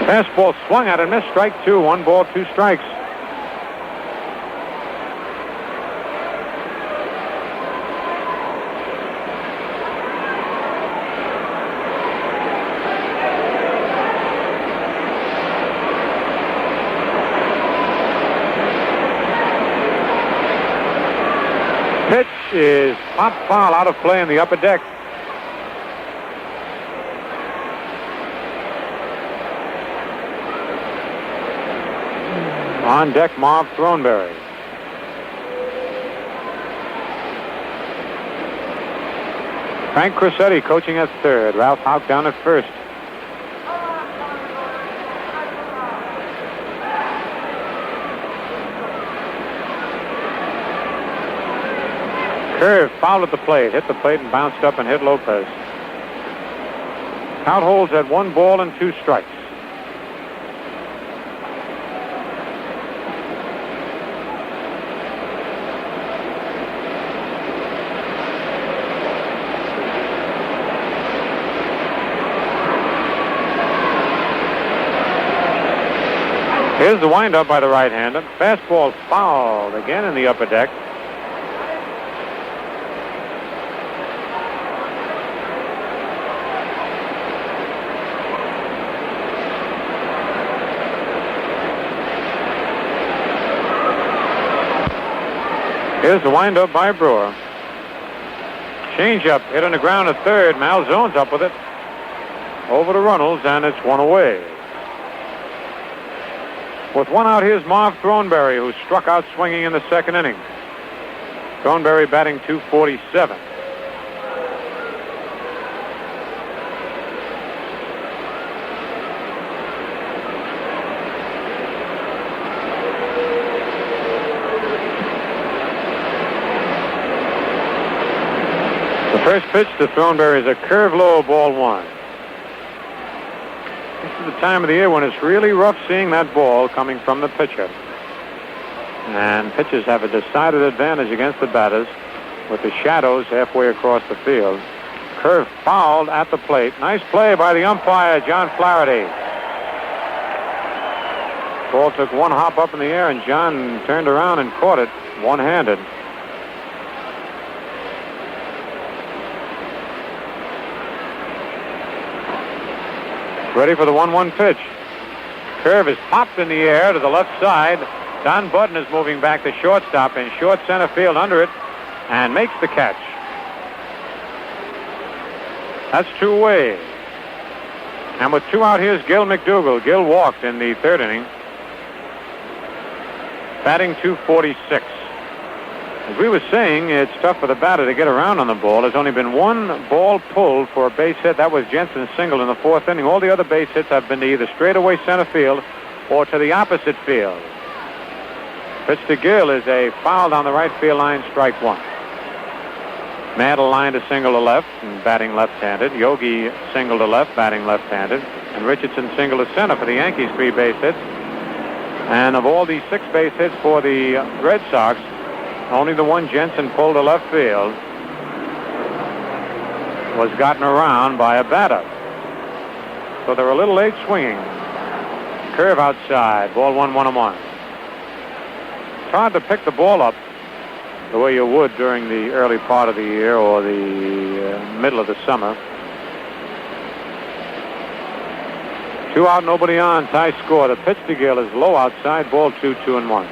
[SPEAKER 5] Fastball swung at and missed. Strike 2. 1 ball, 2 strikes. Pitch is pop foul out of play in the upper deck. On deck, Marv Throneberry. Frank Crissetti coaching at third. Ralph Houck down at first. Curve fouled at the plate. Hit the plate and bounced up and hit Lopez. Count holds at 1 ball and 2 strikes. Here's the windup by the right-hander. Fastball fouled again in the upper deck. Here's the windup by Brewer. Changeup hit on the ground at third. Malzone's up with it. Over to Runnels, and it's 1 away. With 1 out, here's Marv Throneberry, who struck out swinging in the second inning. Throneberry batting .247. The first pitch to Throneberry is a curve low, ball 1. This is the time of the year when it's really rough seeing that ball coming from the pitcher. And pitchers have a decided advantage against the batters with the shadows halfway across the field. Curve fouled at the plate. Nice play by the umpire, John Flaherty. Ball took 1 hop up in the air, and John turned around and caught it one-handed. Ready for the 1-1 pitch. Curve is popped in the air to the left side. Don Budden is moving back to shortstop in short center field under it and makes the catch. That's 2 away. And with 2 out, here's Gil McDougall. Gil walked in the third inning. Batting .246. As we were saying, it's tough for the batter to get around on the ball. There's only been 1 ball pulled for a base hit. That was Jensen's single in the 4th inning. All the other base hits have been to either straightaway center field or to the opposite field. Pitch to Gill is a foul down the right field line, strike 1. Mantle line to single to left and batting left-handed. Yogi single to left, batting left-handed. And Richardson single to center for the Yankees, 3 base hits. And of all the 6 base hits for the Red Sox, only the one Jensen pulled to left field was gotten around by a batter. So they're a little late swinging. Curve outside. Ball 1-1-1. It's hard to pick the ball up the way you would during the early part of the year or the middle of the summer. 2 out, nobody on. Tie score. The pitch to Gill is low outside. Ball 2, 2-1.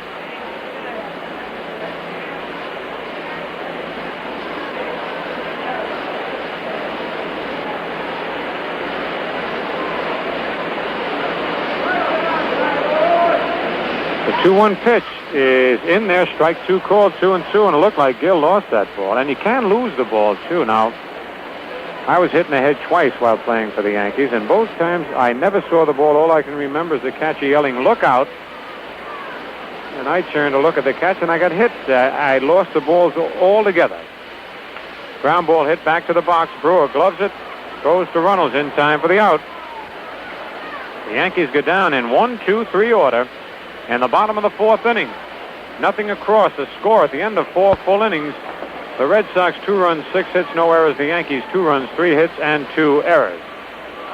[SPEAKER 5] The 2-1 pitch is in there. Strike 2 called, 2-2, and it looked like Gill lost that ball. And you can lose the ball, too. Now, I was hit in the head twice while playing for the Yankees, and both times I never saw the ball. All I can remember is the catcher yelling, "Look out!" And I turned to look at the catch, and I got hit. I lost the balls altogether. Ground ball hit back to the box. Brewer gloves it, throws to Runnels in time for the out. The Yankees go down in 1-2-3 order in the bottom of the fourth inning. Nothing across. The score at the end of 4 full innings. The Red Sox 2 runs, 6 hits, no errors. The Yankees 2 runs, 3 hits, and 2 errors.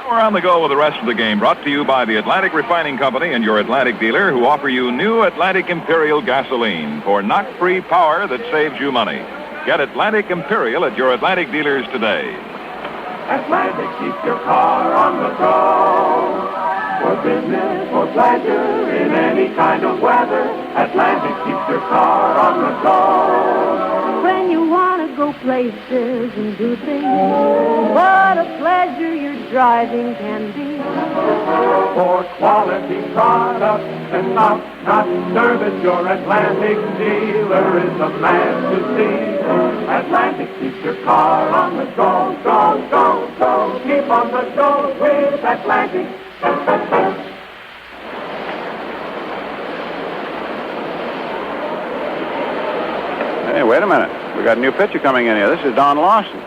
[SPEAKER 1] We're on the go with the rest of the game, brought to you by the Atlantic Refining Company and your Atlantic dealer, who offer you new Atlantic Imperial gasoline for knock-free power that saves you money. Get Atlantic Imperial at your Atlantic dealers today.
[SPEAKER 6] Atlantic keeps your car on the go. For business, for pleasure, in any kind of weather, Atlantic keeps your car on the go.
[SPEAKER 3] When you want to go places and do things, what a pleasure your driving can be.
[SPEAKER 6] For quality products and not service, your Atlantic dealer is the man to see. Atlantic keeps your car on the go, go, go, go. Keep on the go with Atlantic.
[SPEAKER 2] Hey, wait a minute. We got a new pitcher coming in here. This is Don Larsen.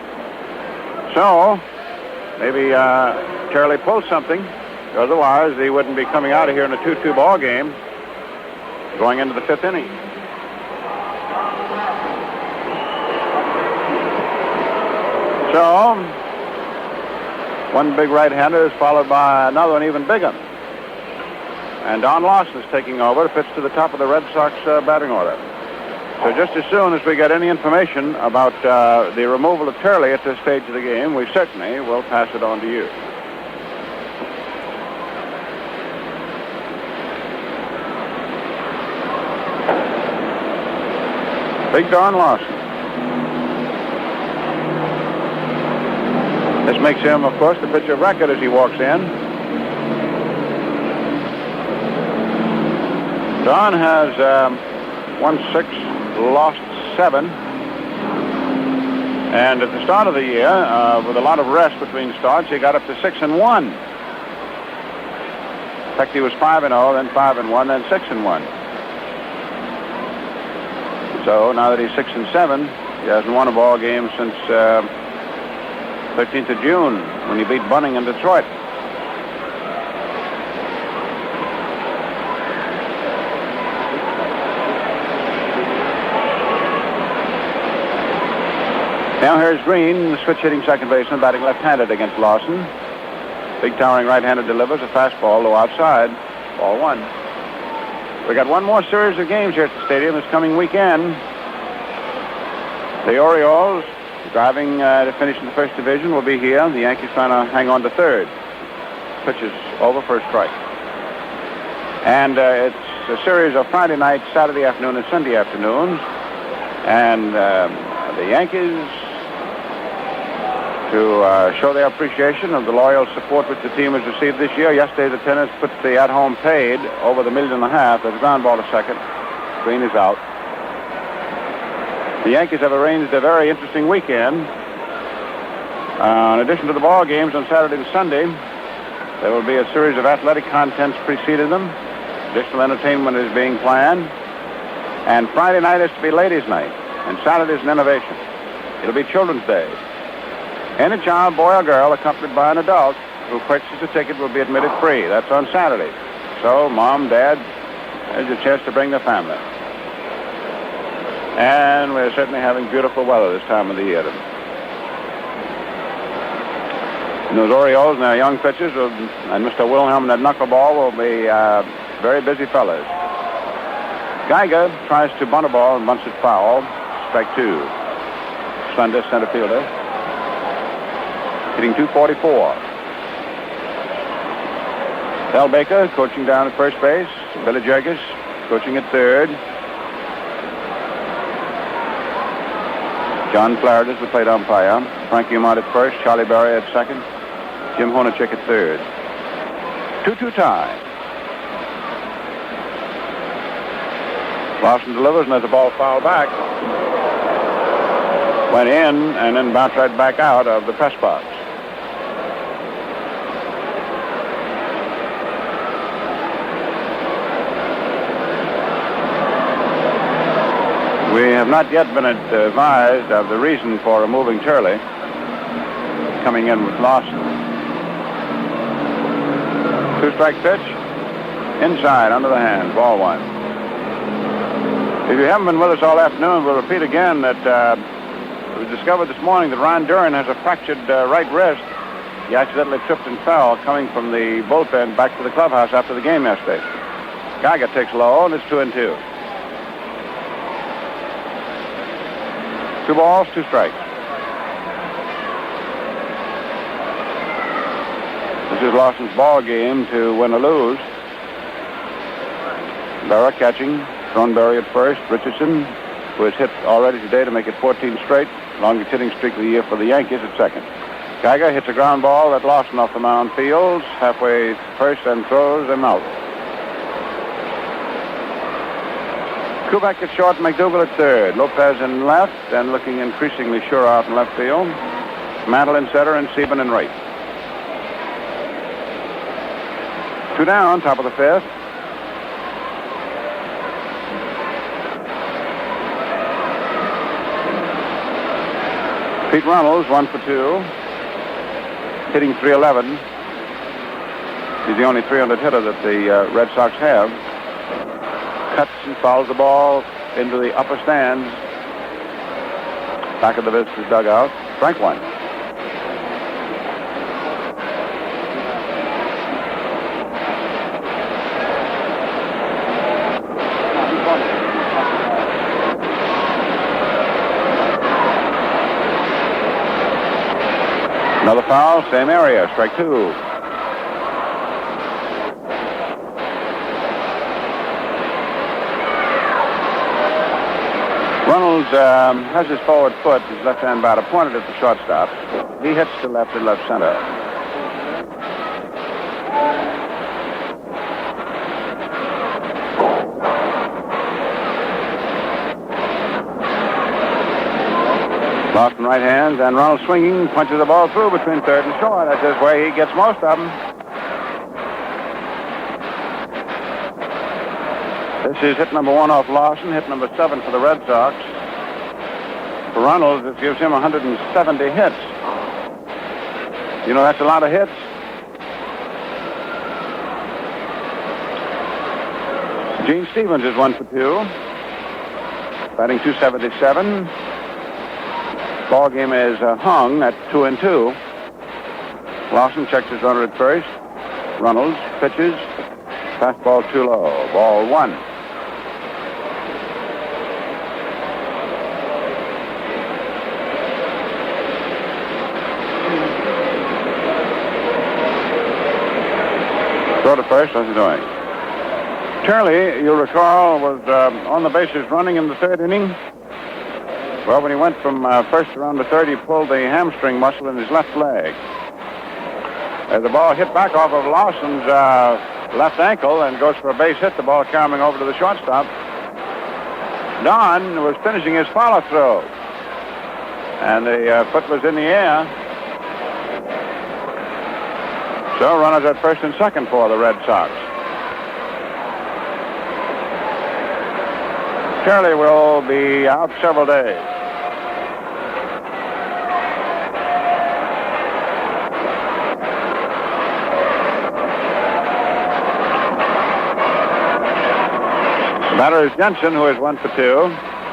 [SPEAKER 2] So, maybe Turley pulls something. Otherwise, he wouldn't be coming out of here in a 2-2 ball game going into the 5th inning. So, one big right-hander is followed by another one even bigger. And Don Larsen is taking over to pitch to the top of the Red Sox batting order. So just as soon as we get any information about the removal of Turley at this stage of the game, we certainly will pass it on to you. Big Don Larsen. This makes him, of course, the pitcher of record as he walks in. Don has won 6, lost 7. And at the start of the year, with a lot of rest between starts, he got up to 6-1. In fact, he was 5-0, then 5-1, then 6-1. So now that he's 6-7, he hasn't won a ball game since 13th of June when he beat Bunning in Detroit. Now here's Green, the switch-hitting second baseman, batting left-handed against Larsen. Big towering right-hander delivers a fastball low outside. Ball 1. We got one more series of games here at the stadium this coming weekend. The Orioles, driving to finish in the first division, will be here. The Yankees trying to hang on to third. Pitch is over for a strike. And it's a series of Friday night, Saturday afternoon, and Sunday afternoons. And the Yankees, to show their appreciation of the loyal support which the team has received this year. Yesterday, the Tenants put the at-home paid over the $1.5 million. There's a ground ball to second. Green is out. The Yankees have arranged a very interesting weekend. In addition to the ball games on Saturday and Sunday, there will be a series of athletic contests preceding them. Additional entertainment is being planned. And Friday night is to be ladies' night. And Saturday is an innovation. It'll be Children's Day. Any child, boy or girl, accompanied by an adult who purchases a ticket will be admitted free. That's on Saturday. So, Mom, Dad, there's your chance to bring the family. And we're certainly having beautiful weather this time of the year. And those Orioles and their young pitchers and Mr. Wilhelm and that knuckleball will be very busy fellas. Geiger tries to bunt a ball and bunts it foul. Strike 2. Slender center fielder. Hitting .244. Hal Baker coaching down at first base. Billy Jergis coaching at third. John Flaherty is the plate umpire. Frankie Umont at first. Charlie Berry at second. Jim Honachek at third. 2-2 tie. Larsen delivers and there's a ball fouled back. Went in and then bounced right back out of the press box. We have not yet been advised of the reason for removing Turley.
[SPEAKER 7] coming in with Larsen. 2-strike pitch. Inside, under the hand, ball 1. If you haven't been with us all afternoon, we'll repeat again that we discovered this morning that Ron Duran has a fractured right wrist. He accidentally tripped and fell coming from the bullpen back to the clubhouse after the game yesterday. Geiger takes low, and it's 2-2. 2 balls, 2 strikes. This is Larsen's ball game to win or lose. Berra catching. Thornberry at first. Richardson, who has hit already today to make it 14 straight. Longest hitting streak of the year for the Yankees at second. Geiger hits a ground ball that Larsen off the mound fields. Halfway first and throws him out. Kubek at short, McDougal at third. Lopez in left and looking increasingly sure out in left field. Mantle in center and Sieben in right. 2 down, top of the 5th. Pete Runnels, 1 for 2. Hitting .311. He's the only 300 hitter that the Red Sox have. Cuts and fouls the ball into the upper stands. Back of the visitor's dugout. Strike 1. Another foul, same area, strike 2. Runnels has his forward foot, his left-hand batter pointed at the shortstop. He hits to left and left center. Larsen right hand, and Ronald swinging, punches the ball through between third and short. That's his way. He gets most of them. This is hit number 1 off Larsen, hit number 7 for the Red Sox. For Ronald, it gives him 170 hits. You know, that's a lot of hits. Gene Stevens is 1 for 2. Batting .277. Ball game is hung at 2-2. Larsen checks his runner at first. Runnels pitches. Fastball too low. Ball 1. Throw to first. What's he doing? Turley, you'll recall, was on the bases running in the 3rd inning. Well, when he went from first around the 3rd, he pulled the hamstring muscle in his left leg. As the ball hit back off of Larsen's left ankle and goes for a base hit, the ball carrying over to the shortstop. Don was finishing his follow throw, and the foot was in the air. So runners at first and second for the Red Sox. Turley will be out several days. The batter is Jensen, who is 1 for 2.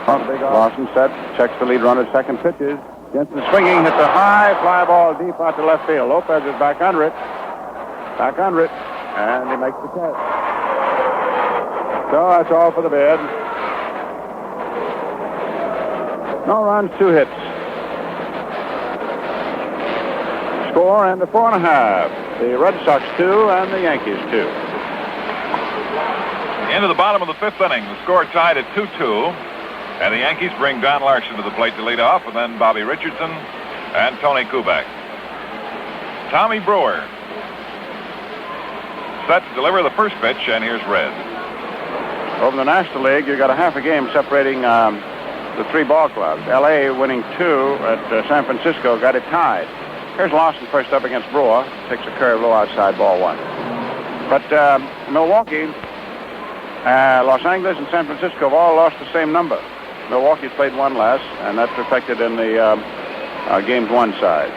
[SPEAKER 7] Larsen set, checks the lead runner, second pitches. Jensen swinging, hits a high fly ball deep out to left field. Lopez is back under it, and he makes the catch. So that's all for the bid. No runs, 2 hits. Score and a 4.5. The Red Sox 2 and the Yankees 2.
[SPEAKER 1] Into the bottom of the 5th inning. The score tied at 2-2. And the Yankees bring Don Larsen to the plate to lead off, and then Bobby Richardson and Tony Kubek. Tommy Brewer set to deliver the first pitch, and here's Red.
[SPEAKER 7] Over in the National League, you got a half a game separating the 3 ball clubs. L.A. winning 2 at San Francisco, got it tied. Here's Larsen first up against Brewer. Takes a curve low outside, ball 1. But Milwaukee, Los Angeles, and San Francisco have all lost the same number. Milwaukee's played 1 less, and that's reflected in the games 1 side.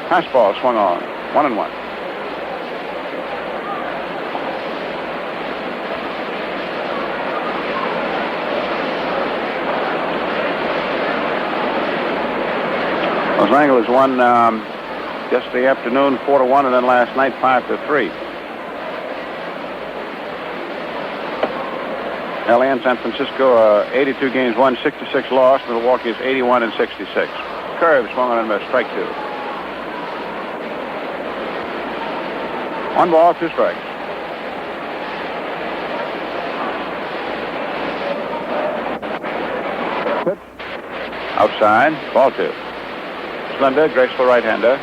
[SPEAKER 7] Fastball swung on. 1-1. Los Angeles won yesterday afternoon 4-1, and then last night 5-3. LA and San Francisco 82 games won, 66 lost. Milwaukee is 81 and 66. Curve swung on and missed. Strike 2. 1 ball, 2 strikes. Pitch. Outside. Ball 2. Slender, graceful right-hander.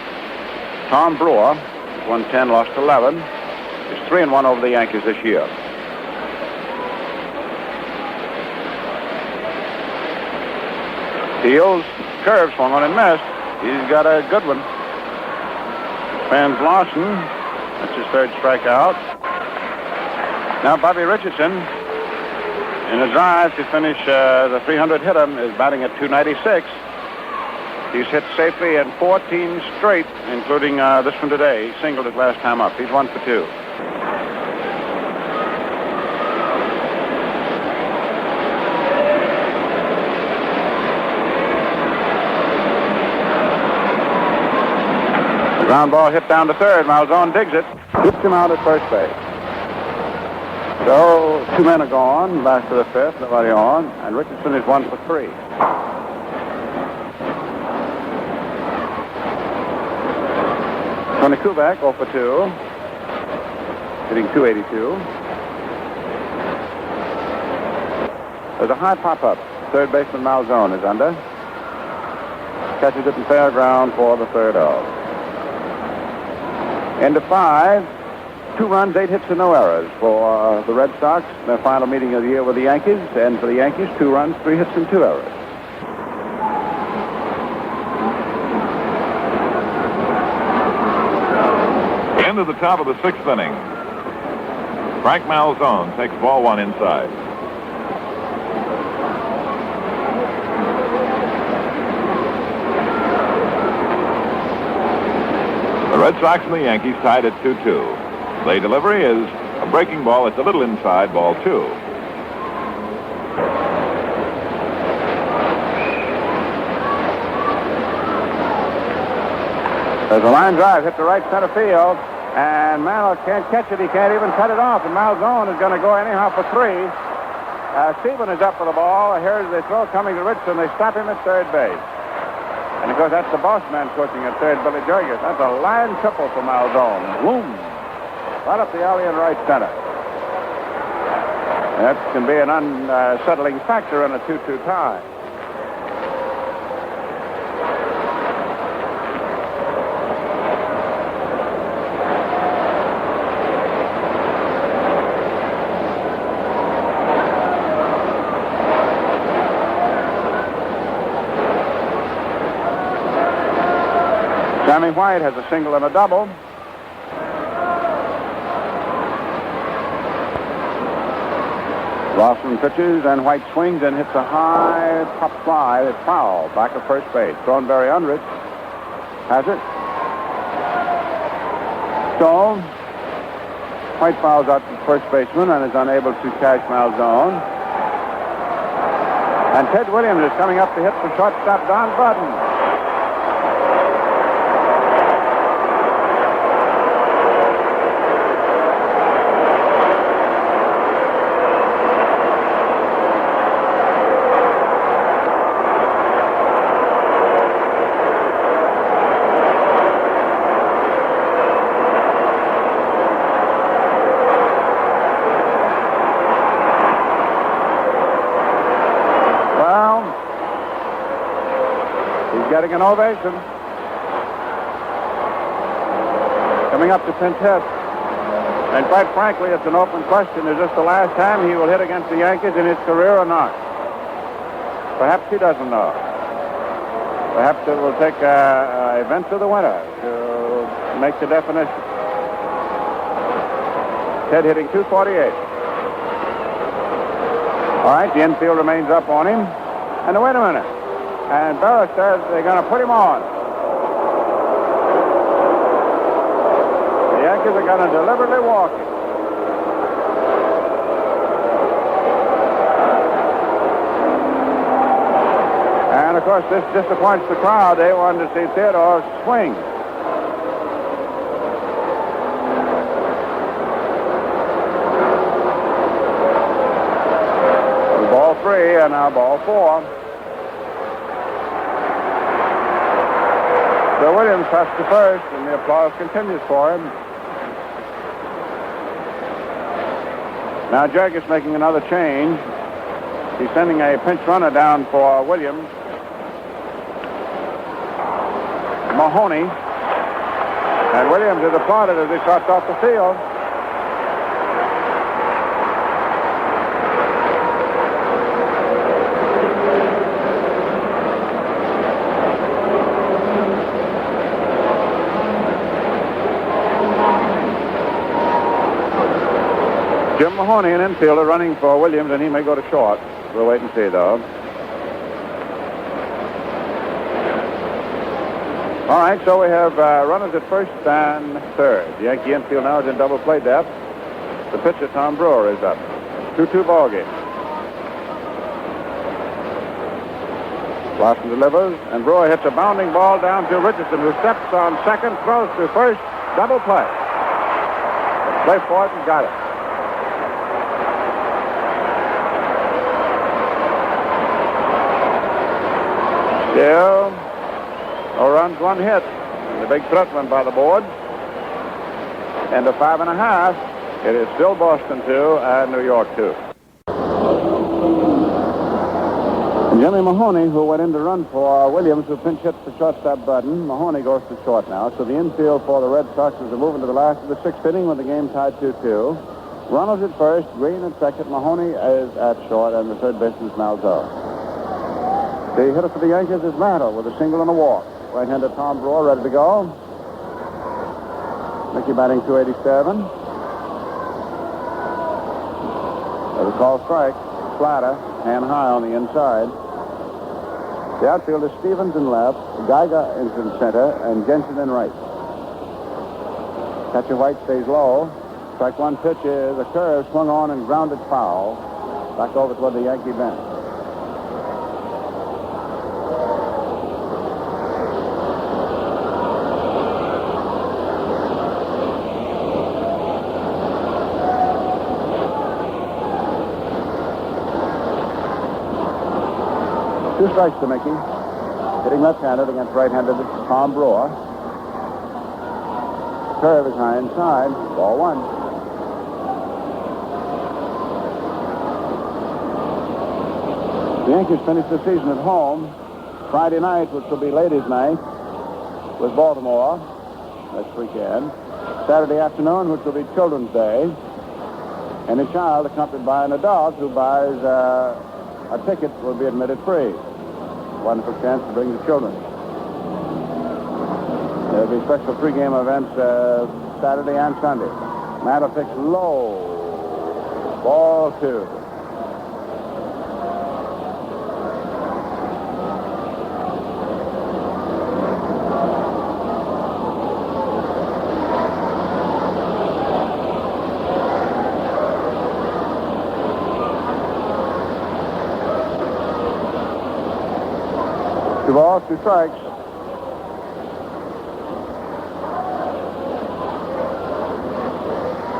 [SPEAKER 7] Tom Brewer, 110, lost 11. Is 3-1 over the Yankees this year. Deals, curve, swung on and missed. He's got a good one. Fans Larsen. That's his 3rd strikeout. Now Bobby Richardson, in a drive to finish the 300 hitter, is batting at 296. He's hit safely in 14 straight, including this one today. He singled it last time up. He's 1 for 2. The ground ball hit down to third. Malzone digs it. Hits him out at first base. So 2 men are gone. Last of the 5th. Nobody on. And Richardson is 1 for 3. Tony Kubek, 0 for 2, hitting 282. There's a high pop-up. 3rd baseman Malzone is under. Catches it in fair ground for the 3rd out. End of 5. 2 runs, 8 hits, and no errors for the Red Sox. Their final meeting of the year with the Yankees. And for the Yankees, 2 runs, 3 hits, and 2 errors.
[SPEAKER 1] Into the top of the 6th inning. Frank Malzone takes ball 1 inside. The Red Sox and the Yankees tied at 2-2. The delivery is a breaking ball. It's a little inside, ball 2.
[SPEAKER 7] There's a line drive hit to right center field. And Mantle can't catch it. He can't even cut it off. And Malzone is going to go anyhow for 3. Stephen is up for the ball. Here's the throw coming to Richardson. They stop him at 3rd base. And of course, that's the boss man coaching at 3rd, Billy Jurgis. That's a line triple for Malzone. Boom! Right up the alley in right center. That can be an unsettling factor in a 2-2 tie. Sammy White has a single and a double. Larsen pitches, and White swings and hits a high pop fly that's foul back of first base. Thornberry under it. Has it. So, White fouls out to first baseman and is unable to catch Malzone. And Ted Williams is coming up to hit for shortstop Don Button. Getting an ovation. Coming up to pinch hit. And quite frankly, it's an open question. Is this the last time he will hit against the Yankees in his career or not? Perhaps he doesn't know. Perhaps it will take events of the winter to make the definition. Ted hitting 248. All right, the infield remains up on him. And wait a minute. And Barra says they're going to put him on. Yankees are going to deliberately walk him. And, of course, this disappoints the crowd. They wanted to see Theodore swing. Ball 3 and now ball 4. So Williams has to first, and the applause continues for him. Now Jerkis making another change. He's sending a pinch runner down for Williams. Mahoney. And Williams is applauded as he trots off the field. Jim Mahoney, an infielder, running for Williams, and he may go to short. We'll wait and see, though. All right, so we have runners at first and third. The Yankee infield now is in double play depth. The pitcher, Tom Brewer, is up. 2-2 ball game. Larsen delivers, and Brewer hits a bounding ball down to Richardson, who steps on second, throws to first, double play. Play for it and got it. Still, no runs, 1 hit. The big threat went by the board. And a 5.5. It is still Boston 2 and New York 2. And Jimmy Mahoney, who went in to run for Williams, who pinch hit the shortstop Budden. Mahoney goes to short now. So the infield for the Red Sox is moving to the last of the 6th inning with the game tied 2-2. Runnels at first, Green at second. Mahoney is at short, and the third baseman is Malzone. The hitter for the Yankees is Mantle with a single and a walk. Right-hander Tom Brewer ready to go. Mickey batting 287. There's a call strike. Flatter, hand high on the inside. The outfield is Stevens in left, Geiger is in center, and Jensen in right. Catcher White stays low. Strike 1 pitch is a curve swung on and grounded foul. Back over toward the Yankee bench. Two strikes to Mickey. Hitting left-handed against right-handed Tom Brewer. Curve is high inside. Ball 1. The Yankees finished the season at home. Friday night, which will be ladies' night, with Baltimore next weekend. Saturday afternoon, which will be Children's Day. And a child accompanied by an adult who buys a ticket will be admitted free. Wonderful chance to bring the children. There'll be special pregame events Saturday and Sunday. Mantle pitch low. Ball 2. Two balls, 2 strikes.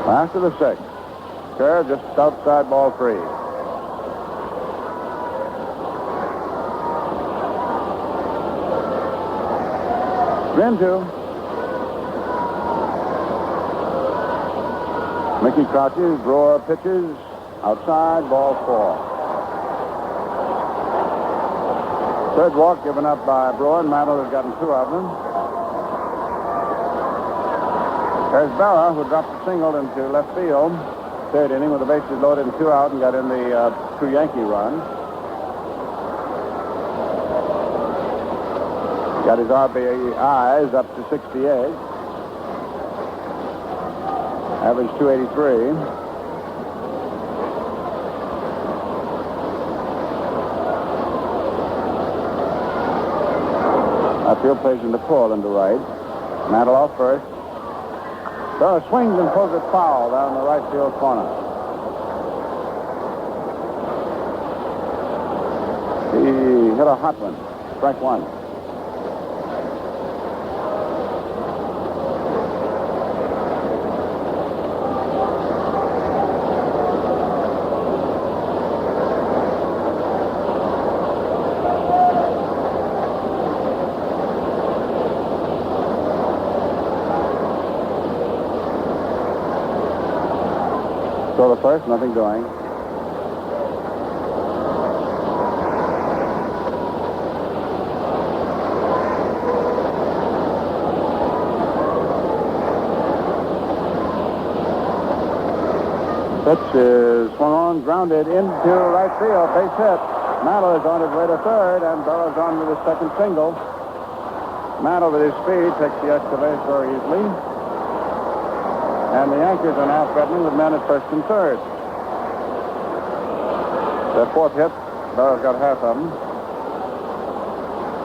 [SPEAKER 7] Last of the 6th. Curve just outside ball 3. Grin 2. Mickey crouches, Brewer pitches, outside ball 4. Third walk given up by Brewer, and Mantle has gotten 2 of them. There's Berra, who dropped a single into left field. Third inning with the bases loaded and 2 out, and got in the 2 Yankee runs. Got his RBIs up to 68. Average 283. Outfield plays into pull into right. Mantle off first. Burrow swings and pulls it foul down the right field corner. He hit a hot one. Strike one. So the first, nothing doing. Pitch is swung on, grounded into right field. Base hit. Mantle is on his way to third, and Burrow's on with his second single. Mantle, with his speed, takes the extra base very easily. And the Yankees are now threatening with men at first and third. Their fourth hit, Burrow's got half of them.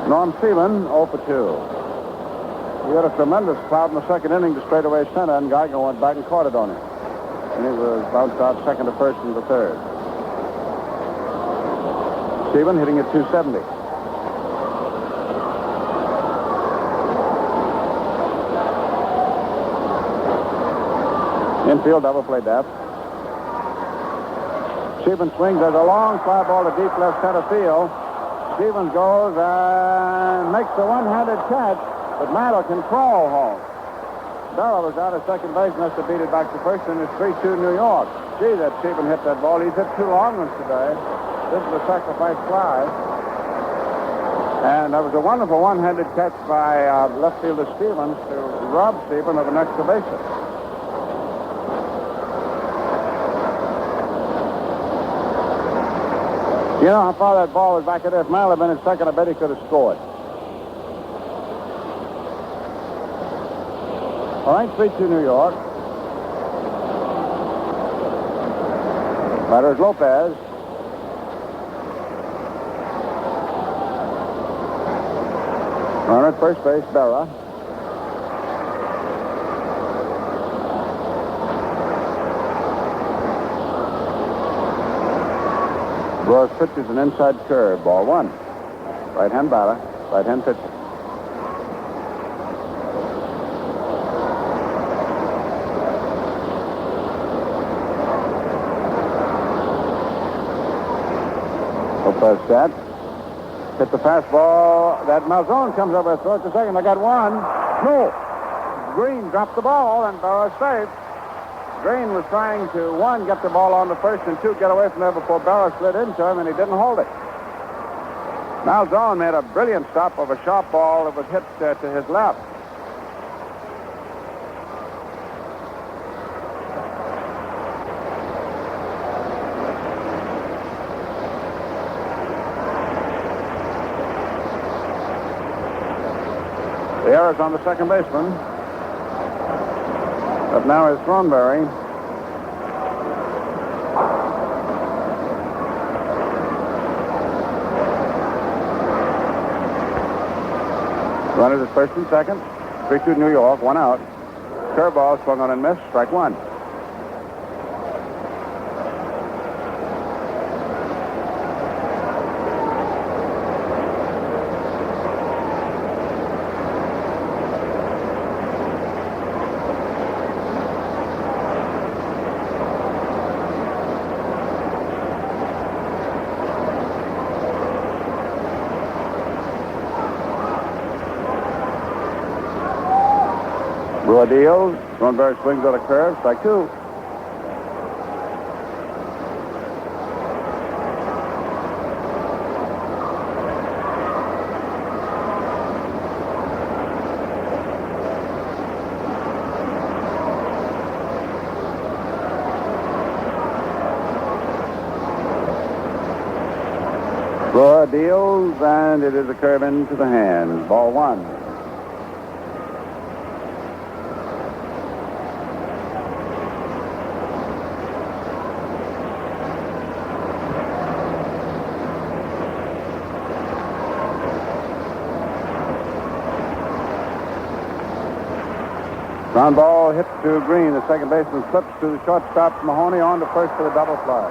[SPEAKER 7] Norm Seaman, 0 for 2. He had a tremendous cloud in the second inning to straightaway center, and Geiger went back and caught it on him. And he was bounced out second to first and to third. Seaman hitting at 270. Infield double play depth. Stevens swings. There's a long fly ball to deep left center field. Stevens goes and makes the one-handed catch, but Mantle can crawl home. Burrow was out at second base and has to beat it back to first, and it's 3-2 New York. Gee, that Stevens hit that ball. He's hit 2 long ones today. This is a sacrifice fly. And that was a wonderful one-handed catch by left fielder Stevens to rob Stevens of an extra base hit. You know how far that ball was back at there? If Mantle had been in second, I bet he could have scored. All right, 3-2 New York. Batter is Lopez. Runner at first base, Berra. Brewer's pitch is an inside curve. Ball one. Right-hand batter. Right-hand pitcher. Lopez set. Hit the fastball. That Malzone comes up with throw to second. I got one. No. Green dropped the ball, and Burrow safe. Green was trying to, one, get the ball on the first, and two, get away from there before Burrow slid into him, and he didn't hold it. Malzone made a brilliant stop of a sharp ball that was hit to his left. The error is on the second baseman. But now is Thornberry. Runners at first and second. 3-2 New York, one out. Curveball swung on and missed. Strike one. Brewer deals. Thornberry swings at a curve. Strike two. Brewer deals, and it is a curve into the hand. Ball one. Ground ball hit to Green. The second baseman slips to the shortstop Mahoney on to first for the double play.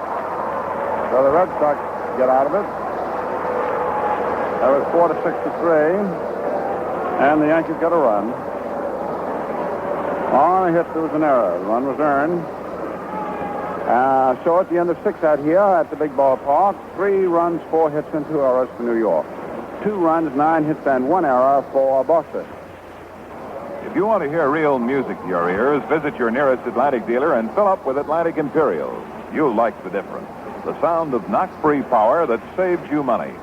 [SPEAKER 7] So the Red Sox get out of it. That was 4-6 to 3. And the Yankees got a run. On a hit, there was an error. The run was earned. So at the end of 6 out here at the big ballpark, 3 runs, 4 hits, and 2 errors for New York. 2 runs, 9 hits, and 1 error for Boston.
[SPEAKER 1] If you want to hear real music to your ears, visit your nearest Atlantic dealer and fill up with Atlantic Imperial. You'll like the difference. The sound of knock-free power that saves you money.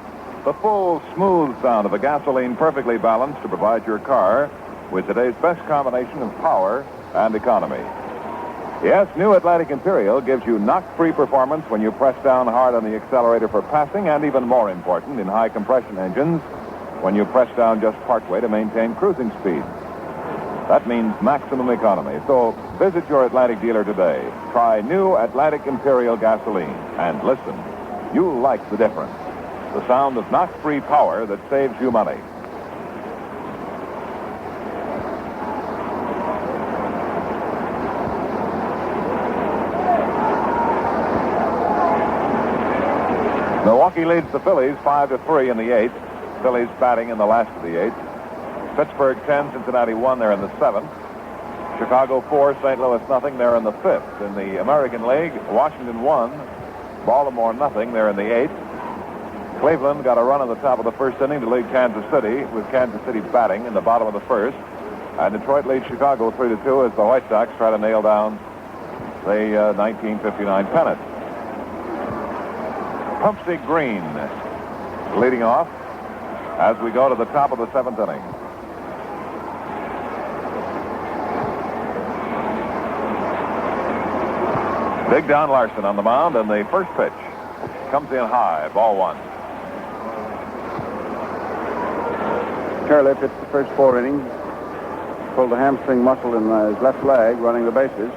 [SPEAKER 1] The full, smooth sound of a gasoline perfectly balanced to provide your car with today's best combination of power and economy. Yes, new Atlantic Imperial gives you knock-free performance when you press down hard on the accelerator for passing, and even more important in high-compression engines, when you press down just partway to maintain cruising speed. That means maximum economy. So visit your Atlantic dealer today. Try new Atlantic Imperial gasoline. And listen, you'll like the difference. The sound of knock-free power that saves you money. Milwaukee leads the Phillies 5-3 in the 8th. Phillies batting in the last of the 8th. Pittsburgh 10, Cincinnati 1, they're in the 7th. Chicago 4, St. Louis nothing, they're in the 5th. In the American League, Washington 1, Baltimore nothing, they're in the 8th. Cleveland got a run in the top of the first inning to lead Kansas City, with Kansas City batting in the bottom of the first. And Detroit leads Chicago 3-2 as the White Sox try to nail down the 1959 pennant. Pumpsie Green leading off as we go to the top of the 7th inning. Big Don Larsen on the mound, and the first pitch comes in high, ball 1.
[SPEAKER 7] Curley pitched the first 4 innings, pulled the hamstring muscle in his left leg running the bases,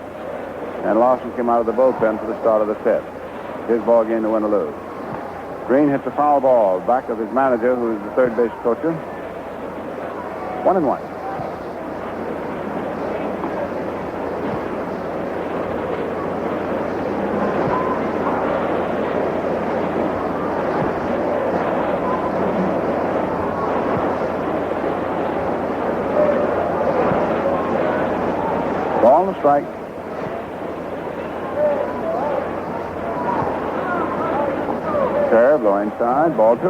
[SPEAKER 7] and Larsen came out of the bullpen for the start of the 5th. His ball game to win or lose. Green hits a foul ball back of his manager, who is the third base coacher. 1-1. Ball and a strike. Curve, low inside, ball 2.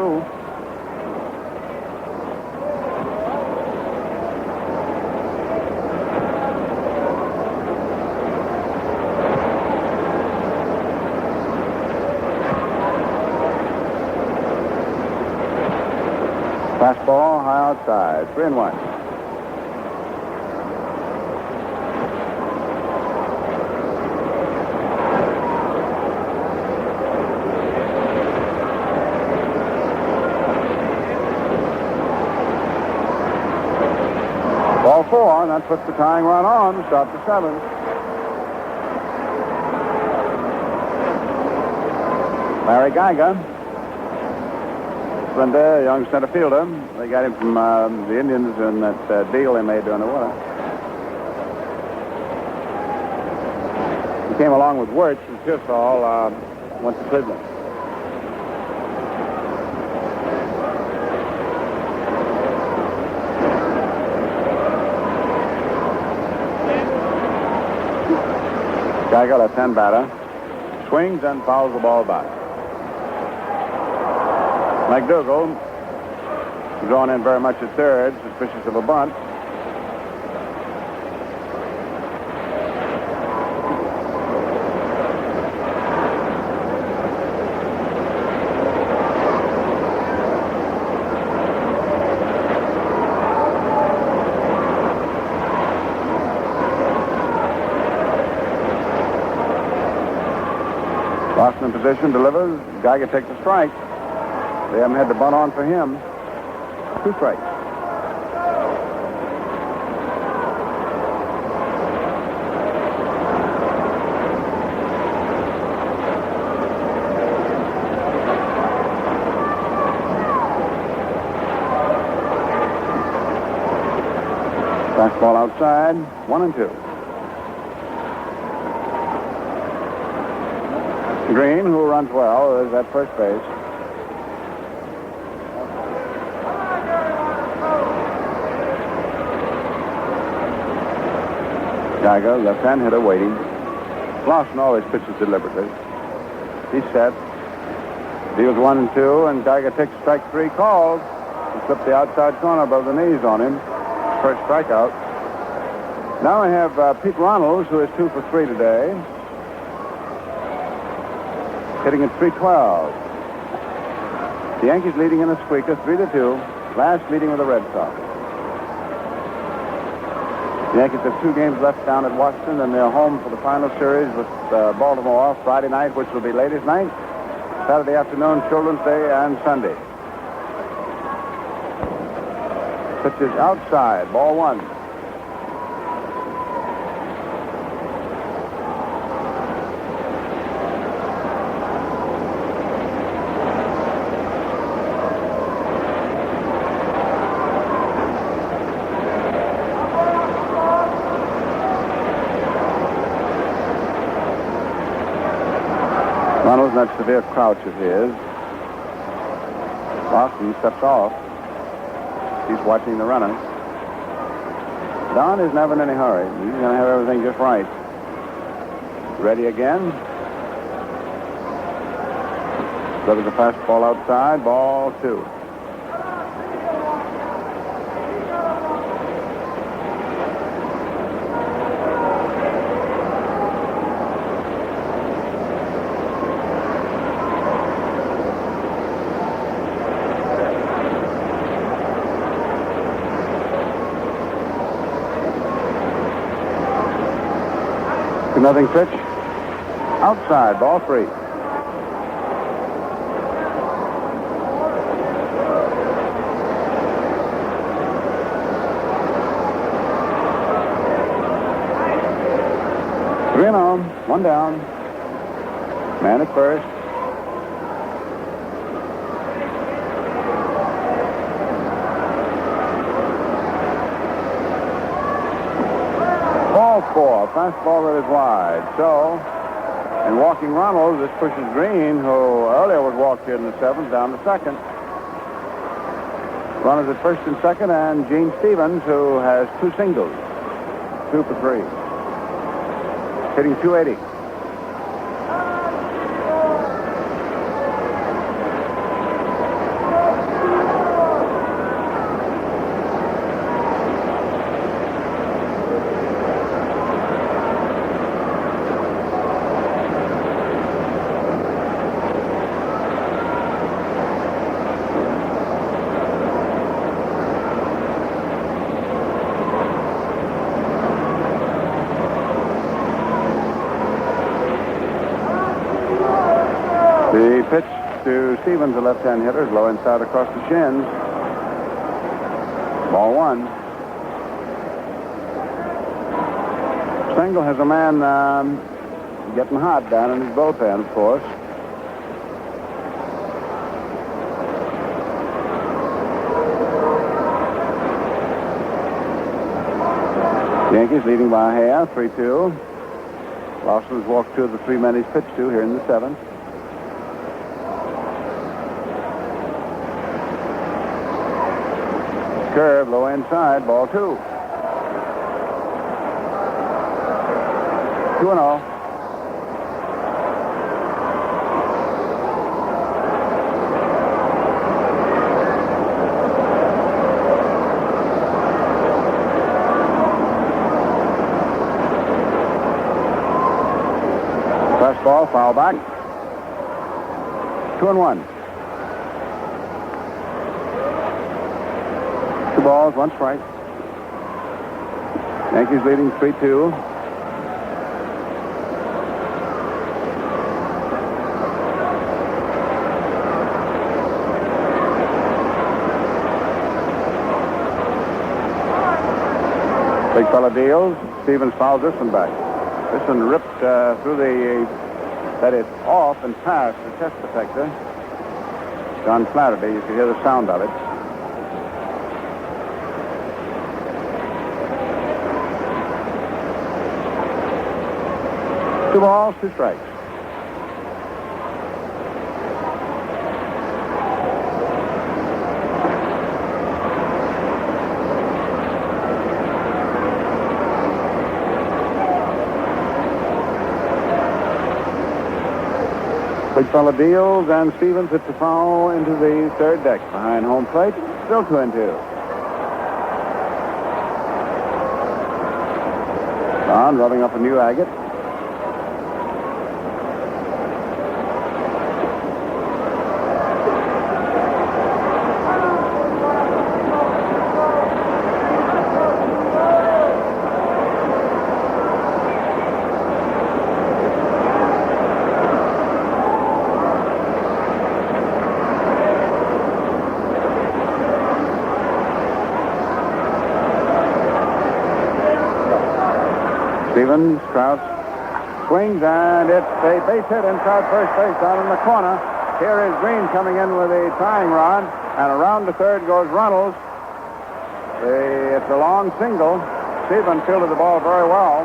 [SPEAKER 7] Fastball, high outside, 3-1. Ball 4, and that puts the tying run on to start the 7th. Larry Geiger, slender young center fielder. They got him from the Indians in that deal they made during the war. He came along with Wirtz and Pearsall, went to Cleveland. Geiger, left-hand batter, swings and fouls the ball back. McDougal, drawn in very much at third, suspicious of a bunt. Larsen in position, delivers. Geiger takes a strike. They haven't had to bunt on for him. 2 strikes. Ball outside, 1-2. Green, who runs well, is at first base. Geiger, left-hand hitter, waiting. Larsen always pitches deliberately. He's set. Deals 1-2, and Geiger takes strike 3 called. He slipped the outside corner above the knees on him. First strikeout. Now we have Pete Ronalds, who is 2 for 3 today. Hitting at .312. The Yankees leading in a squeaker, 3-2. Last meeting with the Red Sox. The Yankees have 2 games left down at Washington, and they're home for the final series with Baltimore Friday night, which will be ladies' night, Saturday afternoon, Children's Day, and Sunday. Pitch is outside, ball 1. Ronald's not severe crouch as he is. Larsen steps off. He's watching the runner. Don is never in any hurry. He's going to have everything just right. Ready again. Look at the fastball outside. Ball 2. Nothing pitch. Outside, ball 3. Three and on, 1 down. Man at first. Ball 4, fastball that is wide. So, in walking Ronald, this pushes Green, who earlier was walked here in the 7th, down to 2nd. Runners at first and second, and Gene Stevens, who has 2 singles, 2 for 3. Hitting .280. The pitch to Stevens, the left-hand hitter, is low inside across the shins. Ball 1. Stengel has a man getting hot down in his bullpen, of course. The Yankees leading by a half, 3-2. Larsen has walked 2 of the 3 men he's pitched to here in the 7th. Curve, low inside, ball 2. 2-0. Fastball, foul back. 2-1. 2 balls, 1 strike. Yankees leading 3-2. Big fella deals. Stevens fouls this one back. This one ripped through the, that is off and past the chest protector. John Flaherty, you can hear the sound of it. 2 balls, 2 strikes. Big fella deals, and Stevens hits a foul into the third deck behind home plate. Still 2-2. Don rubbing up a new agate. Stevens, Krause swings, and it's a base hit inside first base down in the corner. Here is Green coming in with a tying rod, and around the third goes Runnels. It's a long single. Stevens fielded the ball very well.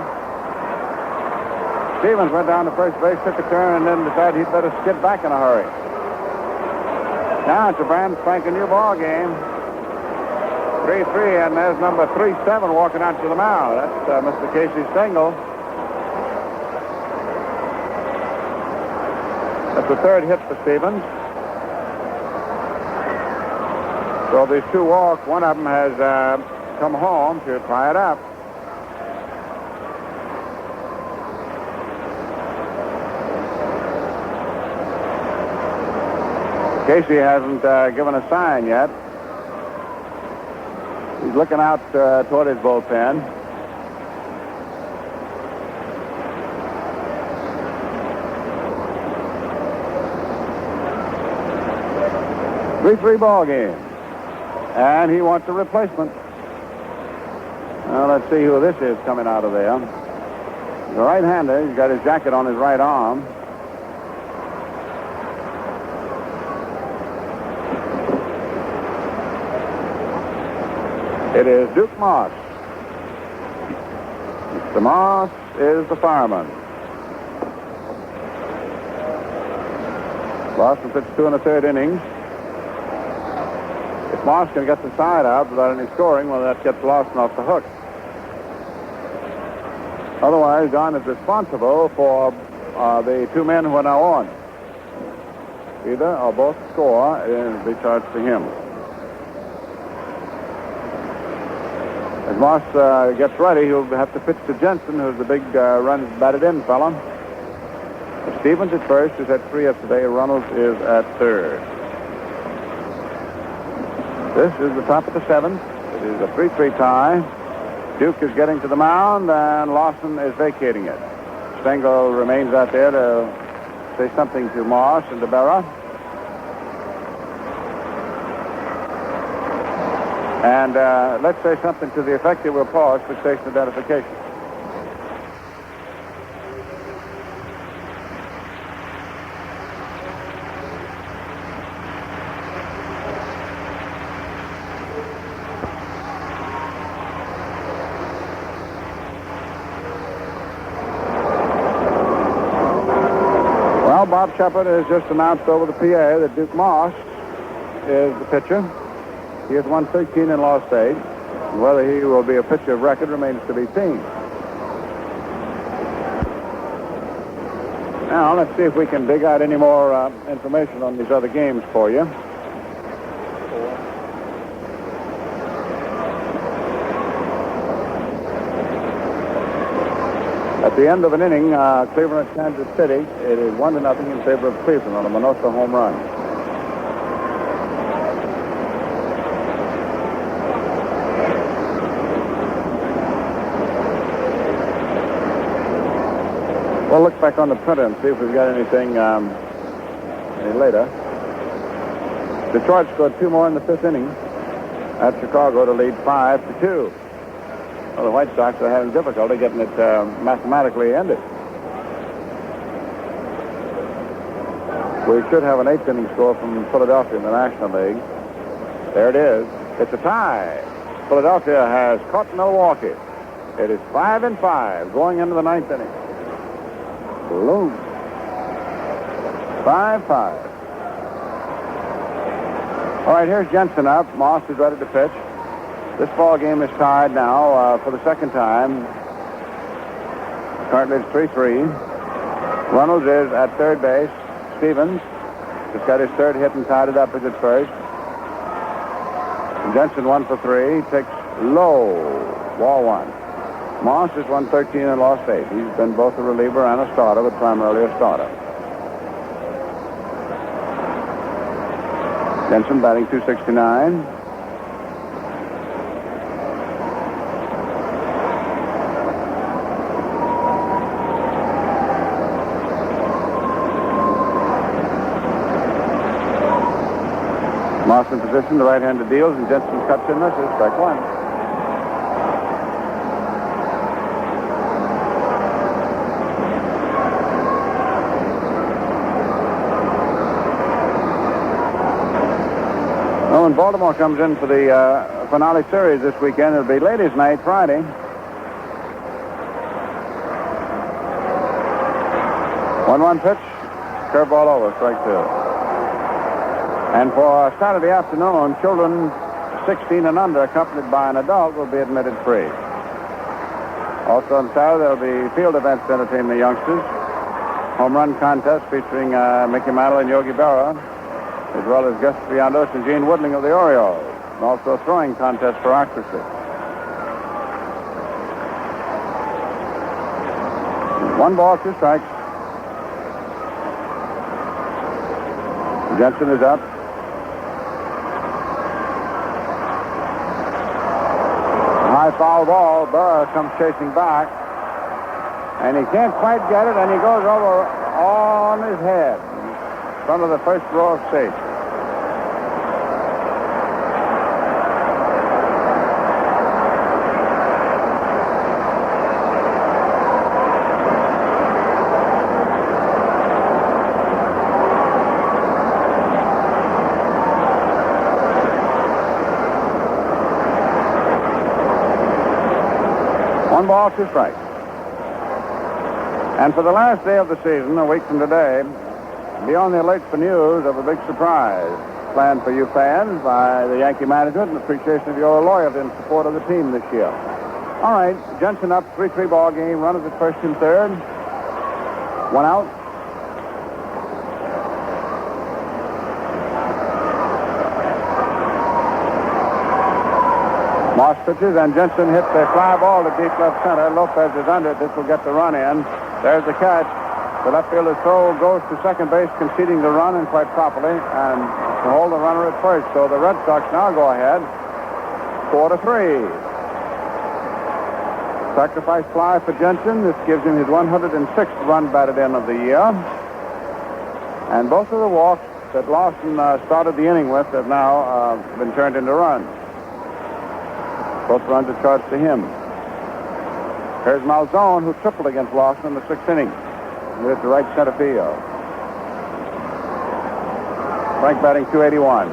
[SPEAKER 7] Stevens went down to first base, took a turn, and then decided he'd better skid back in a hurry. Now it's a brand spanking new ball game. 3-3, and there's number 3-7 walking out to the mound. That's Mr. Casey Stengel. That's the third hit for Stevens. So these 2 walks, one of them has come home to tie it up. Casey hasn't given a sign yet. He's looking out toward his bullpen. Three ball game. And he wants a replacement. Well, let's see who this is coming out of there. The right-hander. He's got his jacket on his right arm. It is Duke Moss. Mr. Moss is the fireman. Larsen pitched 2 1/3 innings. If Moss can get the side out without any scoring, well, that gets Larsen off the hook. Otherwise, Don is responsible for the 2 men who are now on. Either or both score is be charged to him. As Moss gets ready, he'll have to pitch to Jensen, who's the big run batted in fella. Stevens at first is at 3 yesterday. Runnels is at 3rd. This is the top of the 7th. It is a 3-3 tie. Duke is getting to the mound, and Larsen is vacating it. Stengel remains out there to say something to Moss and to Berra. And let's say something to the effect that we'll pause for station identification. Well, Bob Shepard has just announced over the PA that Duke Moss is the pitcher. He has won 13 and lost 8. Whether he will be a pitcher of record remains to be seen. Now, let's see if we can dig out any more information on these other games for you. At the end of an inning, Cleveland at Kansas City, it is 1-0 in favor of Cleveland on a Minoso home run. We'll look back on the printer and see if we've got anything any later. Detroit scored 2 more in the 5th inning at Chicago to lead 5-2. Well, the White Sox are having difficulty getting it mathematically ended. We should have an 8th inning score from Philadelphia in the National League. There it is. It's a tie. Philadelphia has caught Milwaukee. It is 5-5 going into the 9th inning. Loose. 5-5. All right, here's Jensen up. Moss is ready to pitch. This ball game is tied now for the second time. Currently it's 3-3. Reynolds is at third base. Stevens just got his third hit and tied it up as at first. Jensen 1 for 3. Takes low. Ball 1. Moss is 113 and lost 8. He's been both a reliever and a starter, but primarily a starter. Jensen batting .269. Moss in position, the right-handed deals, and Jensen cuts in misses. Strike 1. When Baltimore comes in for the finale series this weekend, it'll be ladies' night Friday. One pitch, curveball over, strike 2. And for Saturday afternoon, children 16 and under, accompanied by an adult, will be admitted free. Also on Saturday, there'll be field events to entertain the youngsters. Home run contest featuring Mickey Mantle and Yogi Berra, as well as Gus Triandos and Gene Woodling of the Orioles, and also a throwing contest for accuracy. 1 ball, 2 strikes. Jensen is up. High foul ball. Berra comes chasing back, and he can't quite get it, and he goes over on his head in front of the first row of seats. One ball, 2 strikes. And for the last day of the season, a week from today, be on the alert for news of a big surprise planned for you fans by the Yankee management in appreciation of your loyalty and support of the team this year. All right, Jensen up, 3-3 ball game, runners at first and third. 1 out. Moss pitches, and Jensen hits a fly ball to deep left center. Lopez is under it. This will get the run in. There's the catch. The left fielder's throw goes to second base, conceding the run, and quite properly, and to hold the runner at first. So the Red Sox now go ahead, 4-3. Sacrifice fly for Jensen. This gives him his 106th run batted in of the year. And both of the walks that Larsen started the inning with have now been turned into runs. Both runs are charged to him. Here's Malzone, who tripled against Larsen in the 6th inning. With the right center field. Frank batting .281.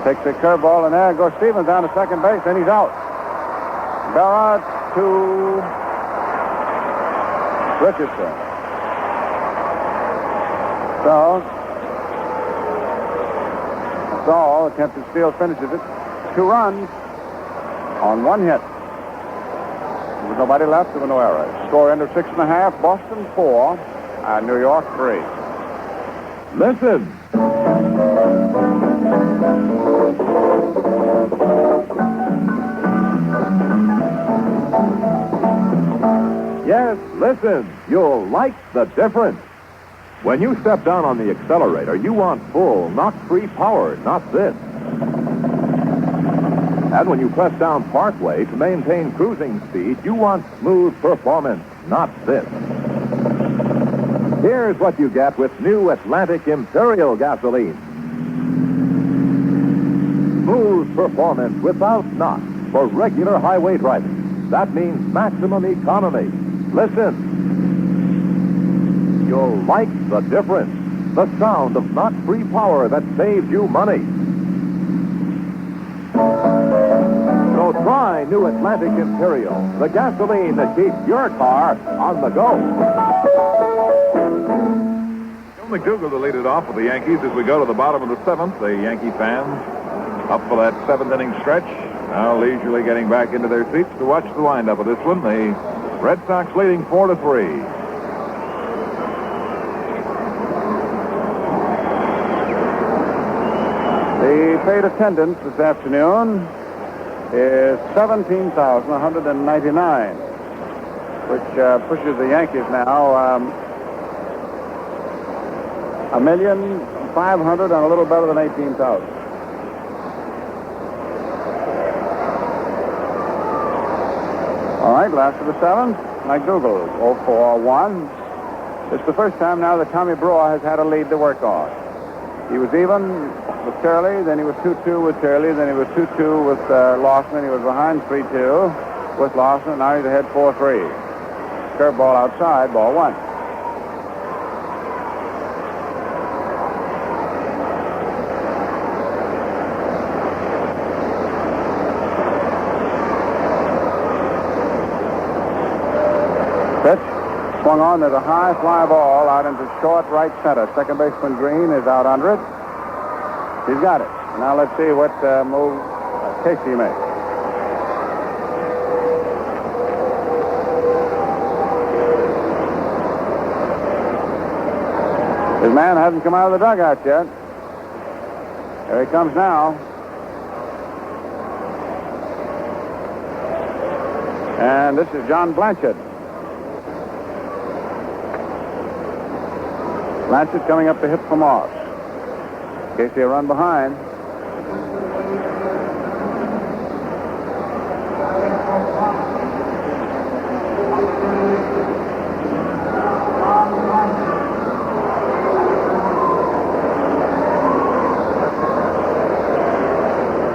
[SPEAKER 7] Takes a curveball, and there goes Stevens down to second base, and he's out. Berra to Richardson. So, that's all. Attempted steal finishes it. 2 runs on 1 hit. With nobody left, there were no errors. Score end of 6.5. Boston 4 and New York 3.
[SPEAKER 1] Listen. Yes, listen. You'll like the difference. When you step down on the accelerator, you want full, knock-free power, not this. And when you press down partway to maintain cruising speed, you want smooth performance, not this. Here's what you get with new Atlantic Imperial gasoline. Smooth performance without knock for regular highway driving. That means maximum economy. Listen. You'll like the difference. The sound of knock-free power that saves you money. So try Try new Atlantic Imperial, the gasoline that keeps your car on the go. Joe McDougal to lead it off with the Yankees as we go to the bottom of the seventh. The Yankee fans up for that seventh inning stretch. Now leisurely getting back into their seats to watch the windup of this one. The Red Sox leading 4-3.
[SPEAKER 7] The paid attendance this afternoon is 17,199, which pushes the Yankees now 1,500,000 and a little better than 18,000. All right, last of the seventh, McDougal, 0-4-1. It's the first time now that Tommy Brewer has had a lead to work on. He was even with Turley, then he was 2-2 with Turley, then he was 2-2 with Larsen, and he was behind 3-2 with Larsen, and now he's ahead 4-3. Curveball outside, ball one. Pitch swung on. There's a high fly ball out into short right center. Second baseman Green is out under it. He's got it. Now let's see what move Casey makes. His man hasn't come out of the dugout yet. Here he comes now. And this is John Blanchard. Blanchard coming up to hit for Moss. Casey a run behind.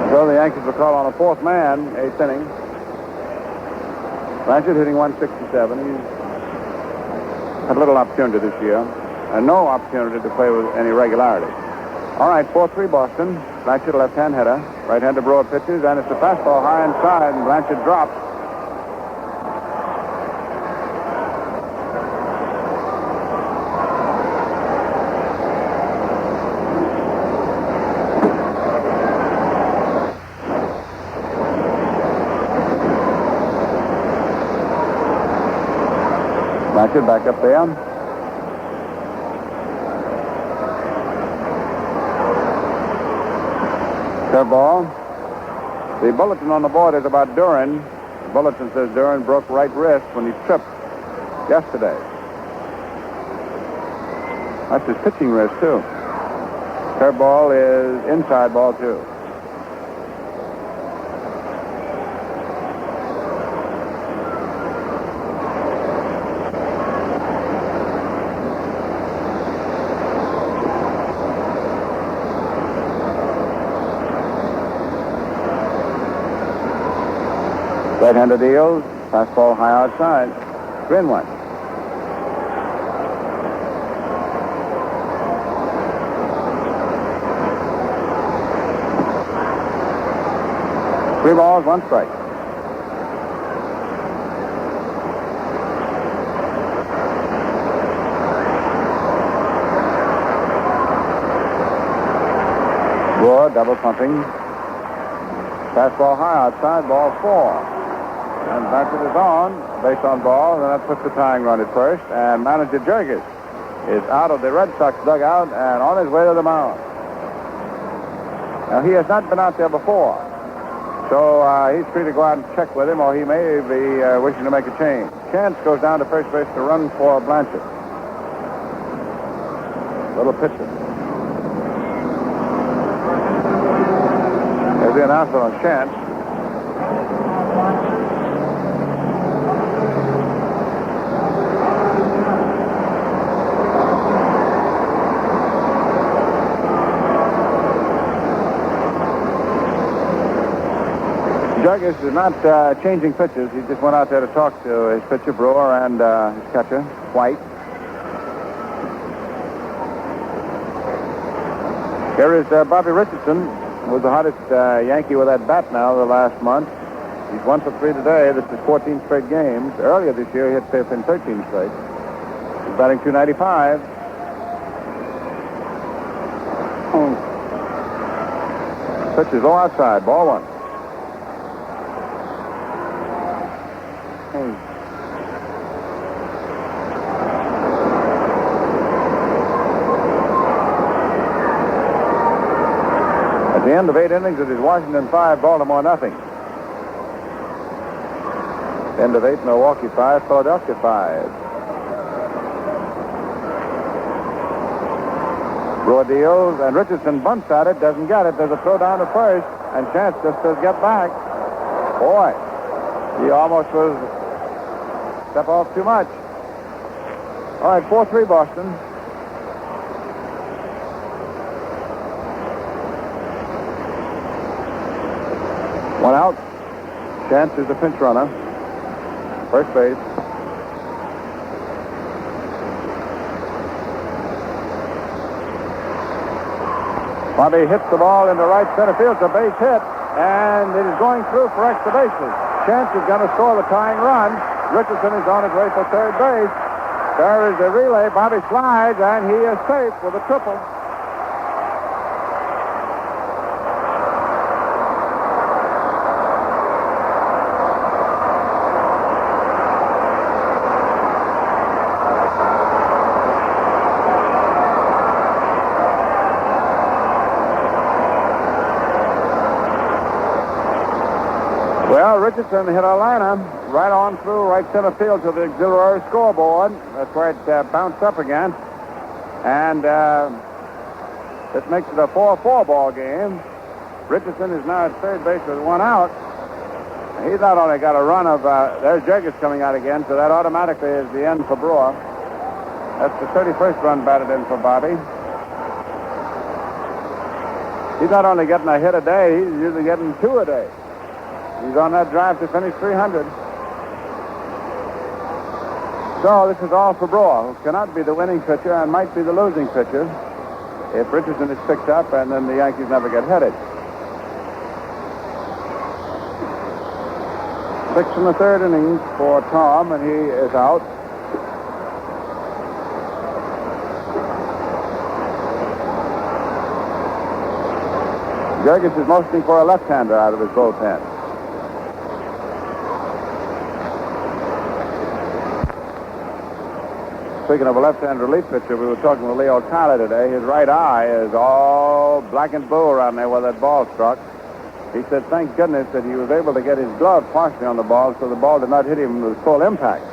[SPEAKER 7] So the Yankees will call on a fourth man, eighth inning. Blanchard hitting 167. He's had little opportunity this year. And no opportunity to play with any regularity. All right, 4-3 Boston. Blanchard, a left-hand hitter. Right-hander Brewer pitches, and it's a fastball high inside, and Blanchard drops. Blanchard back up there. Curveball. The bulletin on the board is about Duran. The bulletin says Duran broke right wrist when he tripped yesterday. That's his pitching wrist, too. Curveball is inside, ball two. Right-hander deals. Fastball high outside. 3-1. Three balls, one strike. Brewer, double pumping. Fastball high outside, ball four. And Blanchard is on, base on ball, and that puts the tying run at first. And manager Jurgis is out of the Red Sox dugout and on his way to the mound. Now, he has not been out there before, so he's free to go out and check with him, or he may be wishing to make a change. Chance goes down to first base to run for Blanchard. Little pitcher. There's the announcement on Chance. Jurgis is not changing pitches. He just went out there to talk to his pitcher, Brewer, and his catcher, White. Here is Bobby Richardson, who's the hottest Yankee with that bat now the last month. He's 1 for 3 today. This is 14 straight games. Earlier this year, he had fifth in 13 straight. He's batting .295. Pitch is low outside. Ball 1. At the end of 8 innings, it is Washington 5, Baltimore nothing. End of 8, Milwaukee 5, Philadelphia 5. Brewer deals, and Richardson bunts at it, doesn't get it. There's a throw down to first, and Chance just says get back. Boy, he almost was step off too much. All right, 4-3 Boston. One out. Chance is the pinch runner. First base. Bobby hits the ball into right center field. It's a base hit, and it is going through for extra bases. Chance is going to score the tying run. Richardson is on his way for third base. There is a relay. Bobby slides, and he is safe with a triple. Well, Richardson hit a liner right on through right center field to the auxiliary scoreboard. That's where it bounced up again. And this makes it a 4-4 ball game. Richardson is now at third base with one out. He's not only got a run of... there's Jurgens coming out again, so that automatically is the end for Brewer. That's the 31st run batted in for Bobby. He's not only getting a hit a day, he's usually getting 2 a day. He's on that drive to finish 300. So this is all for Brewer, who cannot be the winning pitcher and might be the losing pitcher if Richardson is picked up and then the Yankees never get headed. 6 in the third inning for Tom, and he is out. Jurgens is motioning for a left-hander out of his bullpen. Speaking of a left-hand relief pitcher, we were talking with Leo Tyler today. His right eye is all black and blue around there where that ball struck. He said, thank goodness that he was able to get his glove partially on the ball so the ball did not hit him with full impact.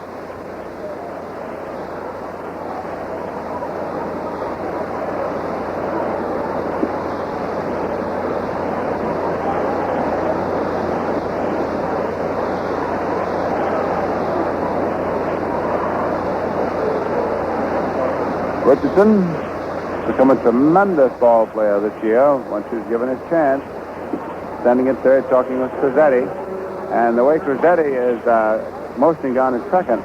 [SPEAKER 7] Richardson has become a tremendous ball player this year once he's given his chance. Standing at third, talking with Crizzetti. And the way Crizzetti is motioning down at second,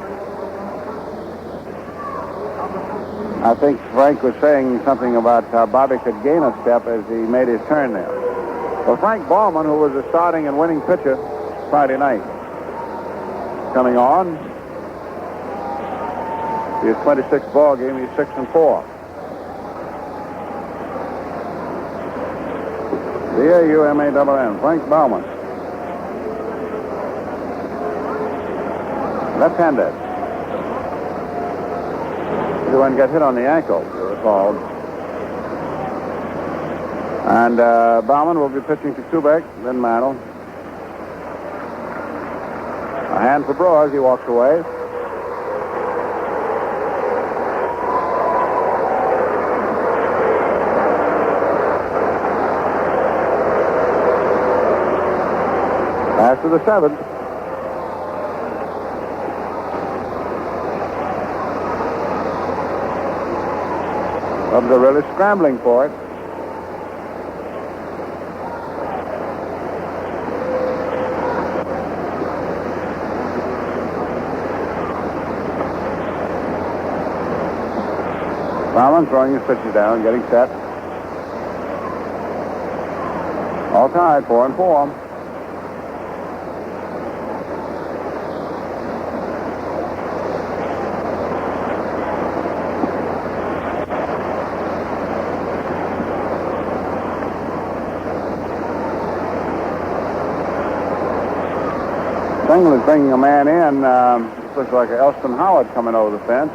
[SPEAKER 7] I think Frank was saying something about how Bobby could gain a step as he made his turn there. Well, Frank Ballman, who was the starting and winning pitcher Friday night, coming on. His 26th ball game, he's 6-4. B-A-U-M-A-N-N, Frank Baumann. Left-handed. He one got hit on the ankle, you recall. And Baumann will be pitching to Kubek, then Mantle. A hand for Brewer as he walks away. After the 7th. Cubs are really scrambling for it. Baumann throwing his pitches down, getting set. All tied, 4-4. Stengel is bringing a man in. Looks like Elston Howard coming over the fence.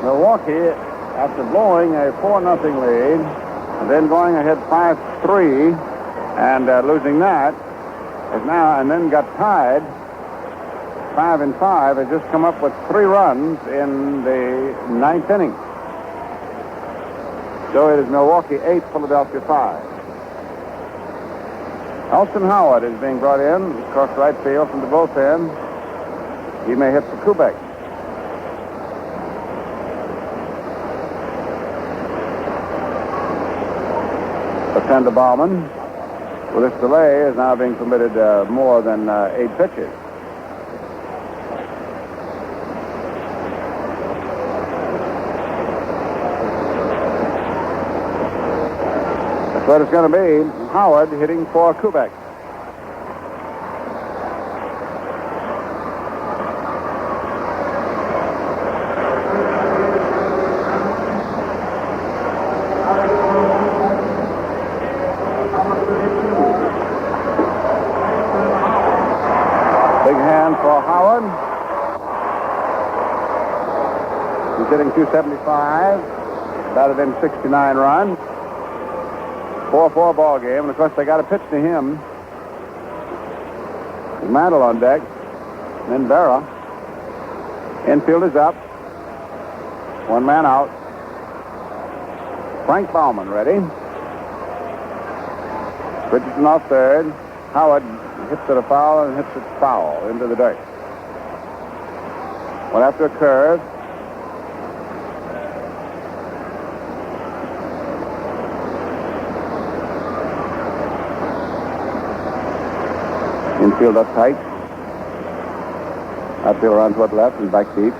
[SPEAKER 7] Milwaukee, after blowing a 4-0 lead, and then going ahead 5-3, and losing that, is now and then got tied 5-5. Has just come up with 3 runs in the 9th inning. So it is Milwaukee 8, Philadelphia 5. Elston Howard is being brought in across right field from the bullpen. He may hit for Kubek. Tender Bauman, with this delay, is now being permitted more than 8 pitches. That's what it's going to be. Howard hitting for Kubek. He's hitting 275, batted in 69 runs. 4-4 ball game, and of course they got to pitch to him. Mantle on deck, and then Berra. Infield is up. 1 man out. Frank Bauman ready. Richardson off third. Howard hits it a foul and hits it foul into the dirt. Went after a curve. Infield up tight. Outfield around toward left and back deep.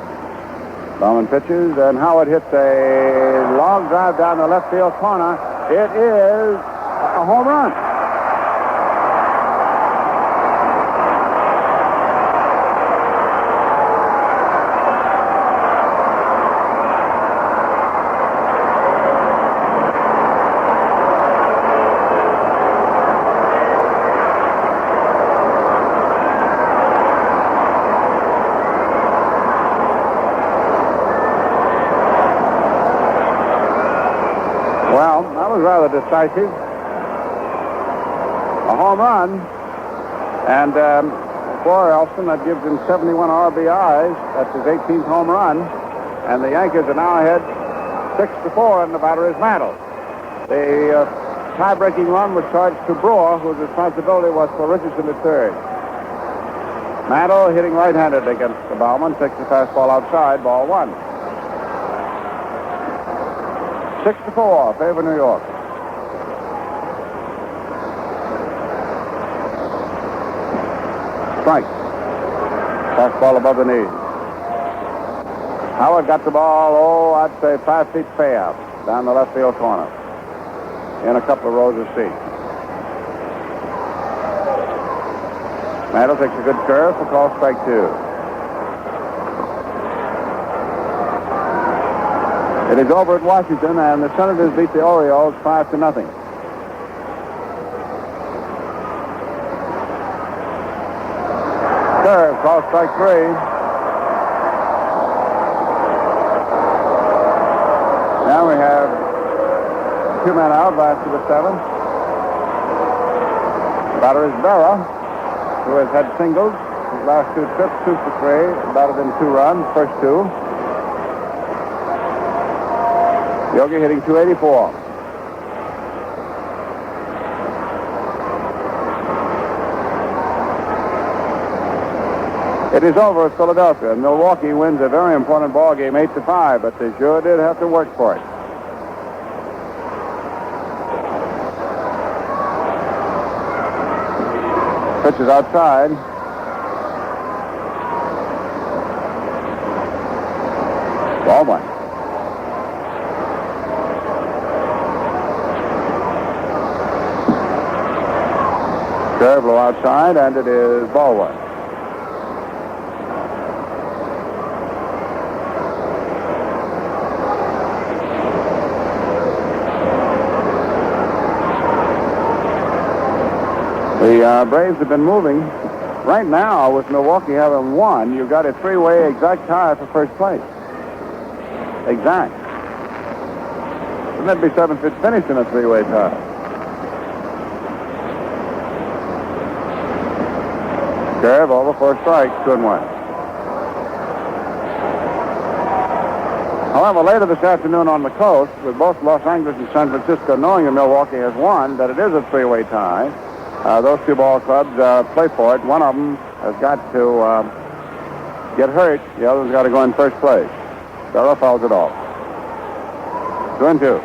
[SPEAKER 7] Bauman pitches, and Howard hits a long drive down the left field corner. It is a home run. Rather decisive. A home run. And for Elston, that gives him 71 RBIs. That's his 18th home run. And the Yankees are now ahead 6-4, and the batter is Mantle. The tie-breaking run was charged to Brewer, whose responsibility was for Richardson at third. Mantle hitting right-handed against the Bauman. Takes the fastball outside, ball 1. 6-4, favor New York. Strike. Fastball above the knees. Howard got the ball, I'd say 5 feet fair, down the left field corner, in a couple of rows of seats. Mantle takes a good curve for call strike 2. It is over at Washington, and the Senators beat the Orioles 5-0. Curve, call strike 3. Now we have 2 men out, last to the 7th. Batter is Berra, who has had singles. His last 2 trips, 2 for 3, batted in 2 runs, first 2. Yogi hitting 284. It is over at Philadelphia. Milwaukee wins a very important ball game, 8-5, but they sure did have to work for it. Pitch is outside. Ball 1. Curve low outside, and it is ball 1. The Braves have been moving Right now, with Milwaukee having won, you've got a three-way exact tie for first place. Exact. Wouldn't that be 7-5 finish in a three-way tie? Curve over for a strike, 2-1. However, later this afternoon on the coast, with both Los Angeles and San Francisco knowing that Milwaukee has won, that it is a three-way tie, those two ball clubs play for it. One of them has got to get hurt. The other's got to go in first place. Barrow fouls it off. 2-2.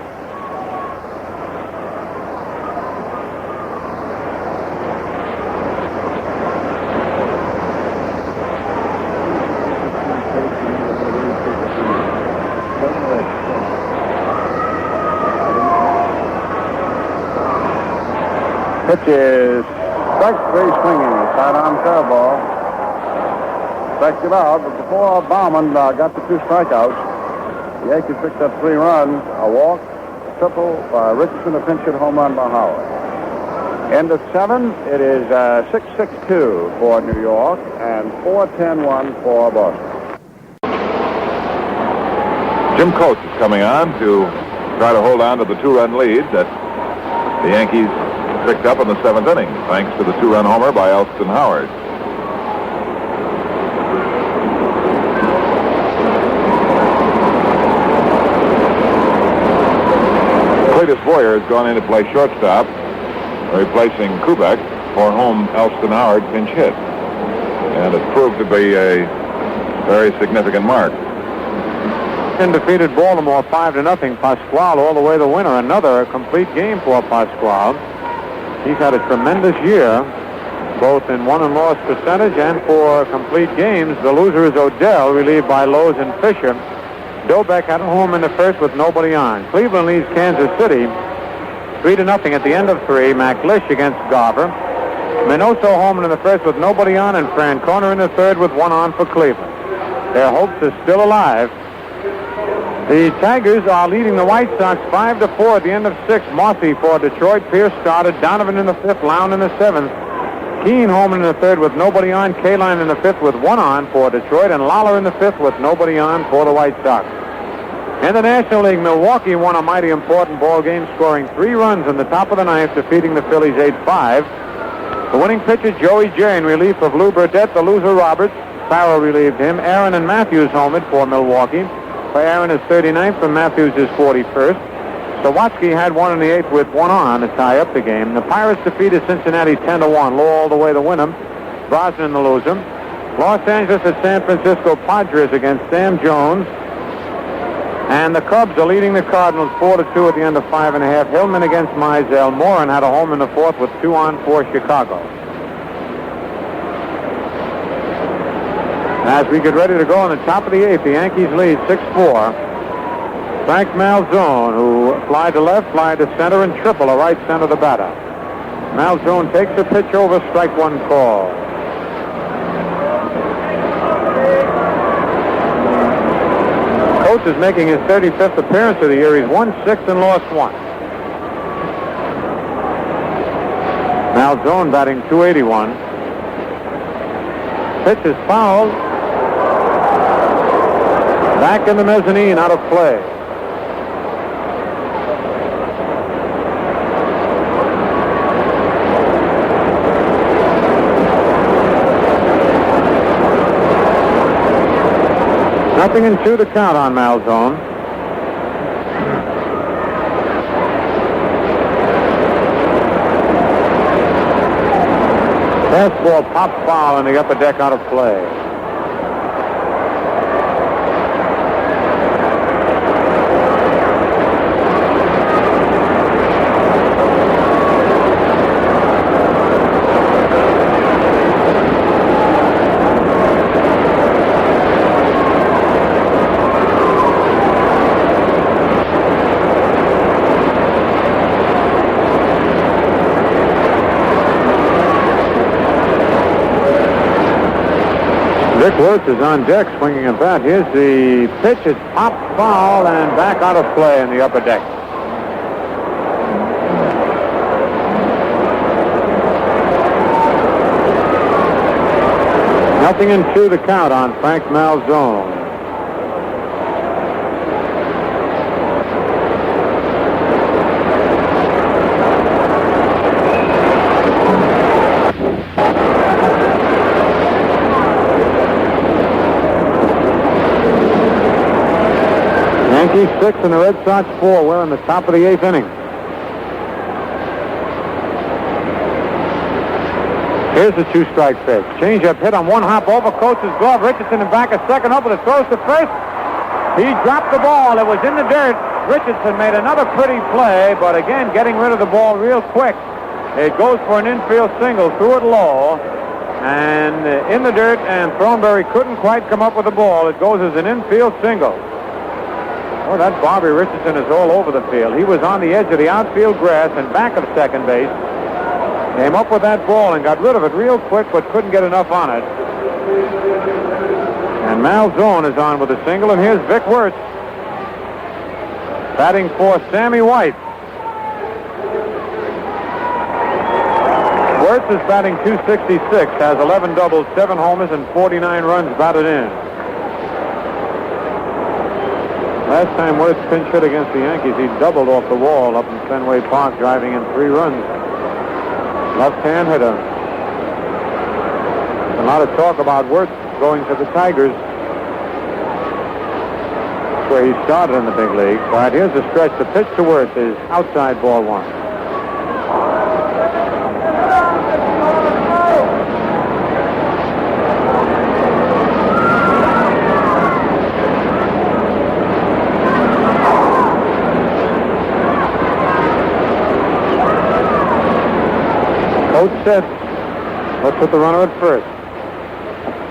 [SPEAKER 7] Pitch is strike three swinging. Sidearm curveball. Strikes him out, but before Bauman got the two strikeouts, the Yankees picked up 3 runs, a walk, a triple by Richardson, a pinch hit home run by Howard. End of 7, it is 6-6-2 for New York and 4-10-1 for Boston.
[SPEAKER 1] Jim Coates is coming on to try to hold on to the 2-run lead that the Yankees picked up in the 7th inning, thanks to the 2-run homer by Elston Howard. Cletus Boyer has gone in to play shortstop, replacing Kubek for whom Elston Howard pinch hit. And it proved to be a very significant mark.
[SPEAKER 5] Defeated Baltimore 5-0. Pasquale all the way the winner. Another complete game for Pasquale. He's had a tremendous year, both in won and loss percentage and for complete games. The loser is Odell, relieved by Lowe's and Fisher. Dobek had a home in the first with nobody on. Cleveland leads Kansas City 3-0 at the end of 3. McLish against Garver. Minoso home in the first with nobody on, and Francona in the third with 1 on for Cleveland. Their hopes are still alive. The Tigers are leading the White Sox 5-4 at the end of 6. Mossy for Detroit. Pierce started. Donovan in the 5th. Lown in the 7th. Keane home in the 3rd with nobody on. Kaline in the 5th with 1 on for Detroit. And Lawler in the 5th with nobody on for the White Sox. In the National League, Milwaukee won a mighty important ball game, scoring 3 runs in the top of the 9th, defeating the Phillies 8-5. The winning pitcher, Joey Jay, in relief of Lou Burdette. The loser, Roberts. Farrell relieved him. Aaron and Matthews homered for Milwaukee. For Aaron is 39th, and Matthews is 41st. Sawatsky had 1 in the 8th with 1 on to tie up the game. The Pirates defeated Cincinnati 10-1. Low all the way to win them. Brosnan the loser. Los Angeles at San Francisco. Padres against Sam Jones. And the Cubs are leading the Cardinals 4-2 at the end of 5.5. Hillman against Mizell. Moran had a home in the 4th with 2 on for Chicago. As we get ready to go on the top of the 8th, the Yankees lead 6-4. Frank Malzone, who fly to left, fly to center, and triple a right center the batter. Malzone takes a pitch over, strike 1 call. Coates is making his 35th appearance of the year. He's won 6 and lost 1. Malzone batting .281. Pitch is fouled. Back in the mezzanine, out of play. Nothing in 2 to count on Malzone. Fastball pop foul in the upper deck, out of play. Dick Wirtz is on deck swinging a bat. Here's the pitch. It's pop foul and back out of play in the upper deck. 0-2 the count on Frank Malzone. Yankees 6 and the Red Sox 4. We're in the top of the 8th inning. Here's the 2-strike pitch. Change-up hit on one hop over Coach's glove. Richardson in back, a second over the throws to first. He dropped the ball. It was in the dirt. Richardson made another pretty play, but again, getting rid of the ball real quick. It goes for an infield single, threw it low, and in the dirt, and Thornberry couldn't quite come up with the ball. It goes as an infield single. Oh, that Bobby Richardson is all over the field. He was on the edge of the outfield grass and back of second base. Came up with that ball and got rid of it real quick, but couldn't get enough on it. And Malzone is on with a single, and here's Vic Wirtz batting for Sammy White. Wirtz is batting .266, has 11 doubles, 7 homers, and 49 runs batted in. Last time Wirtz pinch hit against the Yankees, he doubled off the wall up in Fenway Park, driving in 3 runs. Left-hand hitter. A lot of talk about Wirtz going to the Tigers. That's where he started in the big league. All right, here's the stretch. The pitch to Wirtz is outside ball 1. Set. Let's put the runner at first.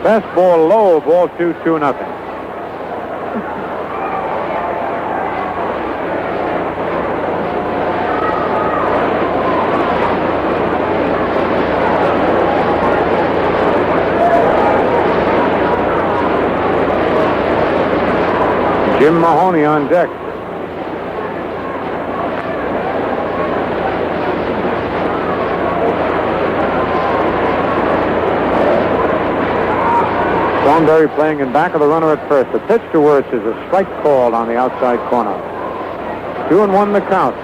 [SPEAKER 5] Fastball low, ball 2-2-0. Jim Mahoney on deck. Thornberry playing in back of the runner at first. The pitch to Wirtz is a strike called on the outside corner. 2-1 the count.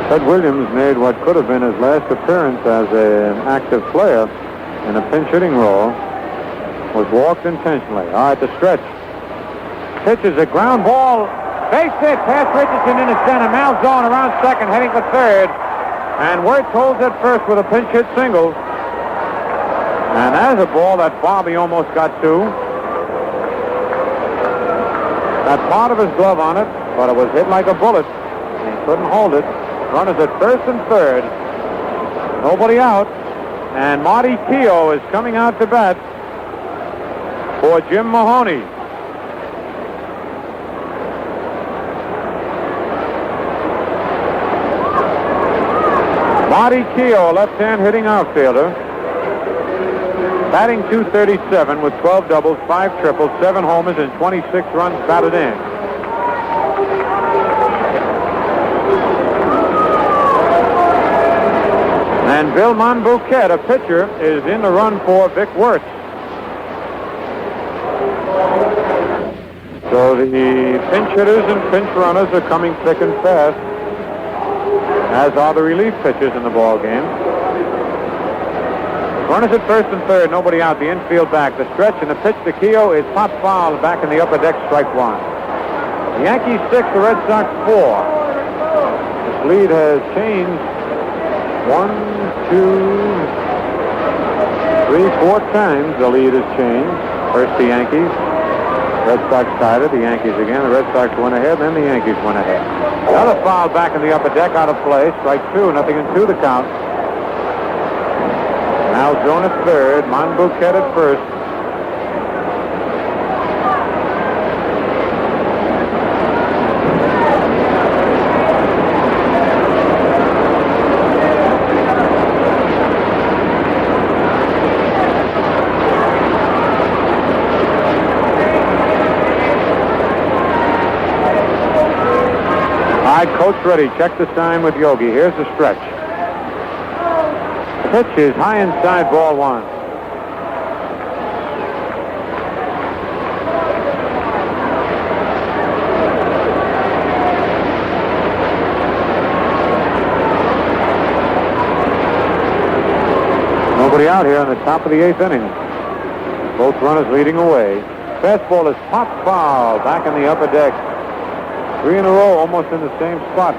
[SPEAKER 5] Ted Williams made what could have been his last appearance as an active player in a pinch hitting role. Was walked intentionally. All right, the stretch. Pitch is a ground ball. Base hit past Richardson into center. Malzone around second, heading for third. And Wirtz holds at first with a pinch hit single. And there's a ball that Bobby almost got to. Had part of his glove on it, but it was hit like a bullet. He couldn't hold it. Runners at first and third. Nobody out. And Marty Keogh is coming out to bat for Jim Mahoney. Marty Keogh, left-hand hitting outfielder. Batting .237 with 12 doubles, 5 triples, 7 homers, and 26 runs batted in. And Bill Monbouquet, a pitcher, is in the run for Vic Wirtz. So the pinch hitters and pinch runners are coming thick and fast, as are the relief pitchers in the ball game. Runners at first and third, nobody out. The infield back. The stretch and the pitch to Keogh is pop foul back in the upper deck, strike 1. The Yankees 6, the Red Sox 4. This lead has changed 1, 2, 3, 4 times. The lead has changed. First the Yankees. Red Sox tied it. The Yankees again. The Red Sox went ahead, then the Yankees went ahead. Another foul back in the upper deck, out of play. Strike 2, 0-2 the count. Malzone at third, Monbouquet at first. All right, coach ready. Check the sign with Yogi. Here's the stretch. Pitch is high inside, ball one. Nobody out here in the top of the 8th inning. Both runners leading away. Fastball is popped foul back in the upper deck. 3 in a row, almost in the same spot.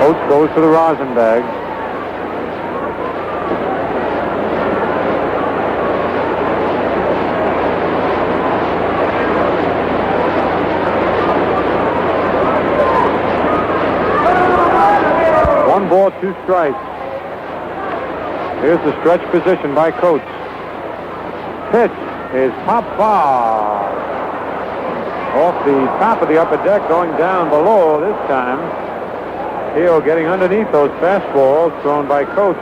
[SPEAKER 5] Coates goes to the rosin bag. One ball, 2 strikes. Here's the stretch position by Coates. Pitch is pop foul. Off the top of the upper deck, going down below this time. Hill getting underneath those fastballs thrown by Coates.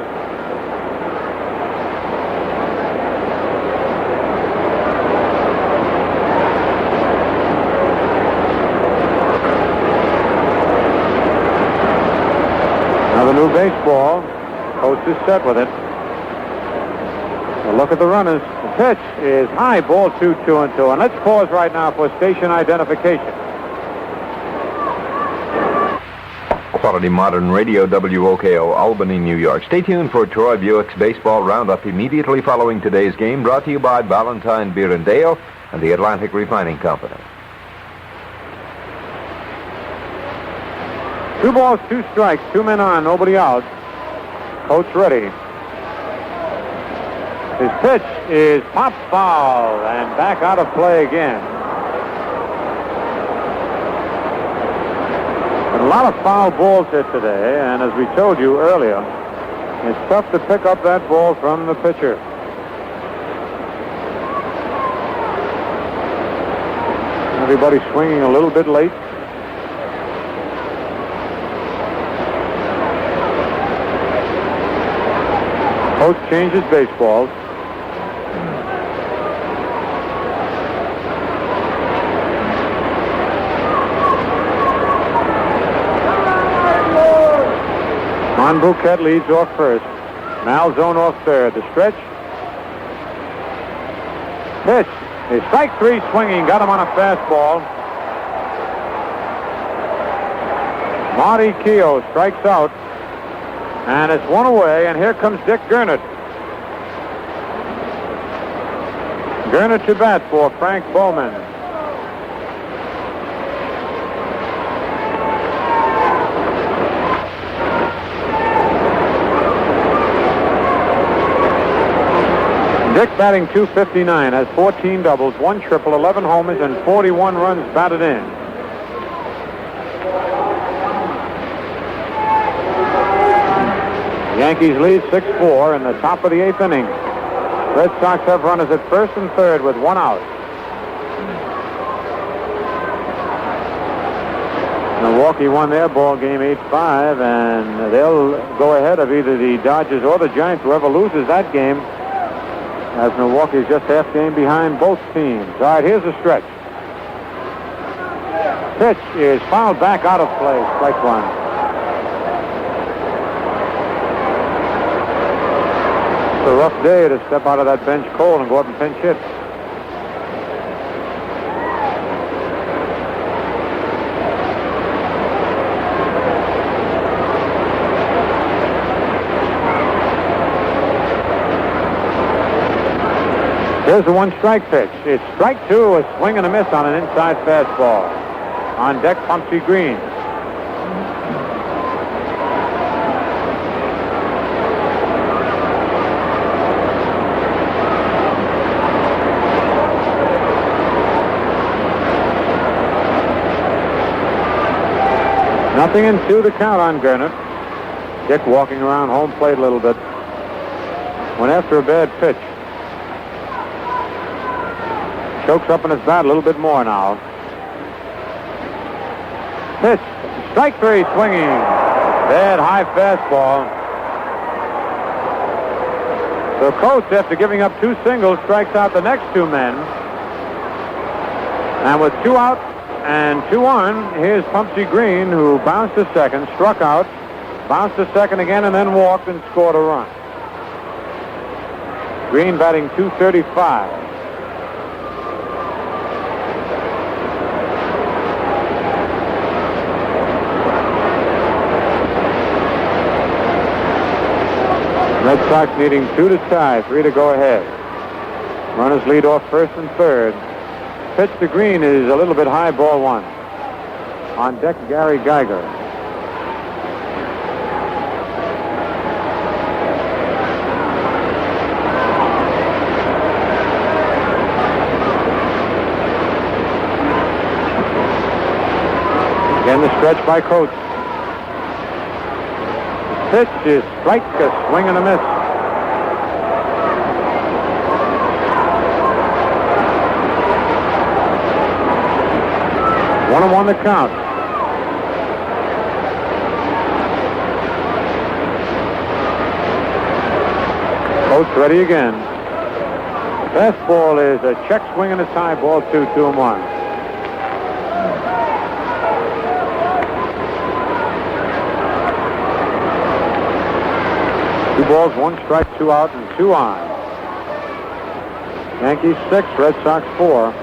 [SPEAKER 5] Now the new baseball. Coates is set with it. A look at the runners. The pitch is high, ball 2, 2-2. And let's pause right now for station identification.
[SPEAKER 4] Quality modern radio, WOKO, Albany, New York. Stay tuned for Troy Buick's Baseball Roundup immediately following today's game, brought to you by Valentine Beer and Ale and the Atlantic Refining Company.
[SPEAKER 5] 2 balls, 2 strikes, 2 men on, nobody out. Coates ready. His pitch is pop foul and back out of play again. A lot of foul balls hit today, and as we told you earlier, it's tough to pick up that ball from the pitcher. Everybody swinging a little bit late. Coach changes baseballs. Bouquet leads off first. Malzone off third. The stretch. Pitch. A strike 3 swinging. Got him on a fastball. Marty Keough strikes out. And it's 1 away. And here comes Dick Gernert. Gernert to bat for Frank Bowman. Dick batting .259, has 14 doubles, 1 triple, 11 homers, and 41 runs batted in. The Yankees lead 6-4 in the top of the 8th inning. Red Sox have runners at first and third with 1 out. Milwaukee won their ball game 8-5, and they'll go ahead of either the Dodgers or the Giants, whoever loses that game, as Milwaukee is just half game behind both teams. All right, here's the stretch. Pitch is fouled back out of play. Strike 1. It's a rough day to step out of that bench cold and go up and pinch hit. Here's the 1-strike pitch. It's strike 2, a swing and a miss on an inside fastball. On deck, Pumpsie Green. Nothing in 2 to count on Gernert. Dick walking around home plate a little bit. Went after a bad pitch. Chokes up in his bat a little bit more now. Pitch. Strike 3 swinging. Bad high fastball. So Coates, after giving up 2 singles, strikes out the next 2 men. And with 2 out, and 2 on. Here's Pumpsie Green, who bounced to second, struck out, bounced to second again, and then walked and scored a run. Green batting .235. Red Sox needing 2 to tie, 3 to go ahead. Runners lead off first and third. Pitch to Green is a little bit high, ball 1. On deck, Gary Geiger. Again, the stretch by Coates. Pitch is strike, a swing and a miss. One and one the count. Coates ready again. Fastball is a check swing and a tie ball, 2-2-1. Two balls, 1 strike, 2 out, and 2 on. Yankees 6, Red Sox 4.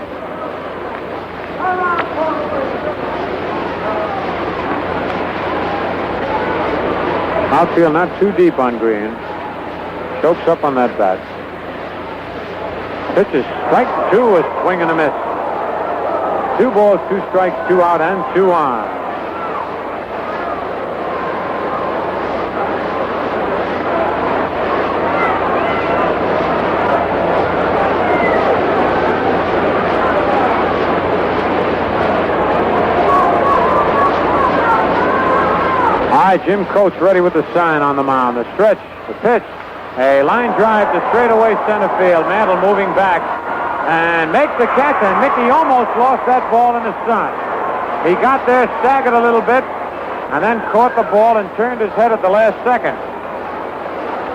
[SPEAKER 5] Outfield not too deep on Green. Chokes up on that bat. Pitch is strike 2, a swing and a miss. 2 balls, 2 strikes, 2 out, and 2 on. Jim Coates ready with the sign on the mound. The stretch, the pitch, a line drive to straightaway center field. Mantle moving back and makes the catch, and Mickey almost lost that ball in the sun. He got there, staggered a little bit, and then caught the ball and turned his head at the last second.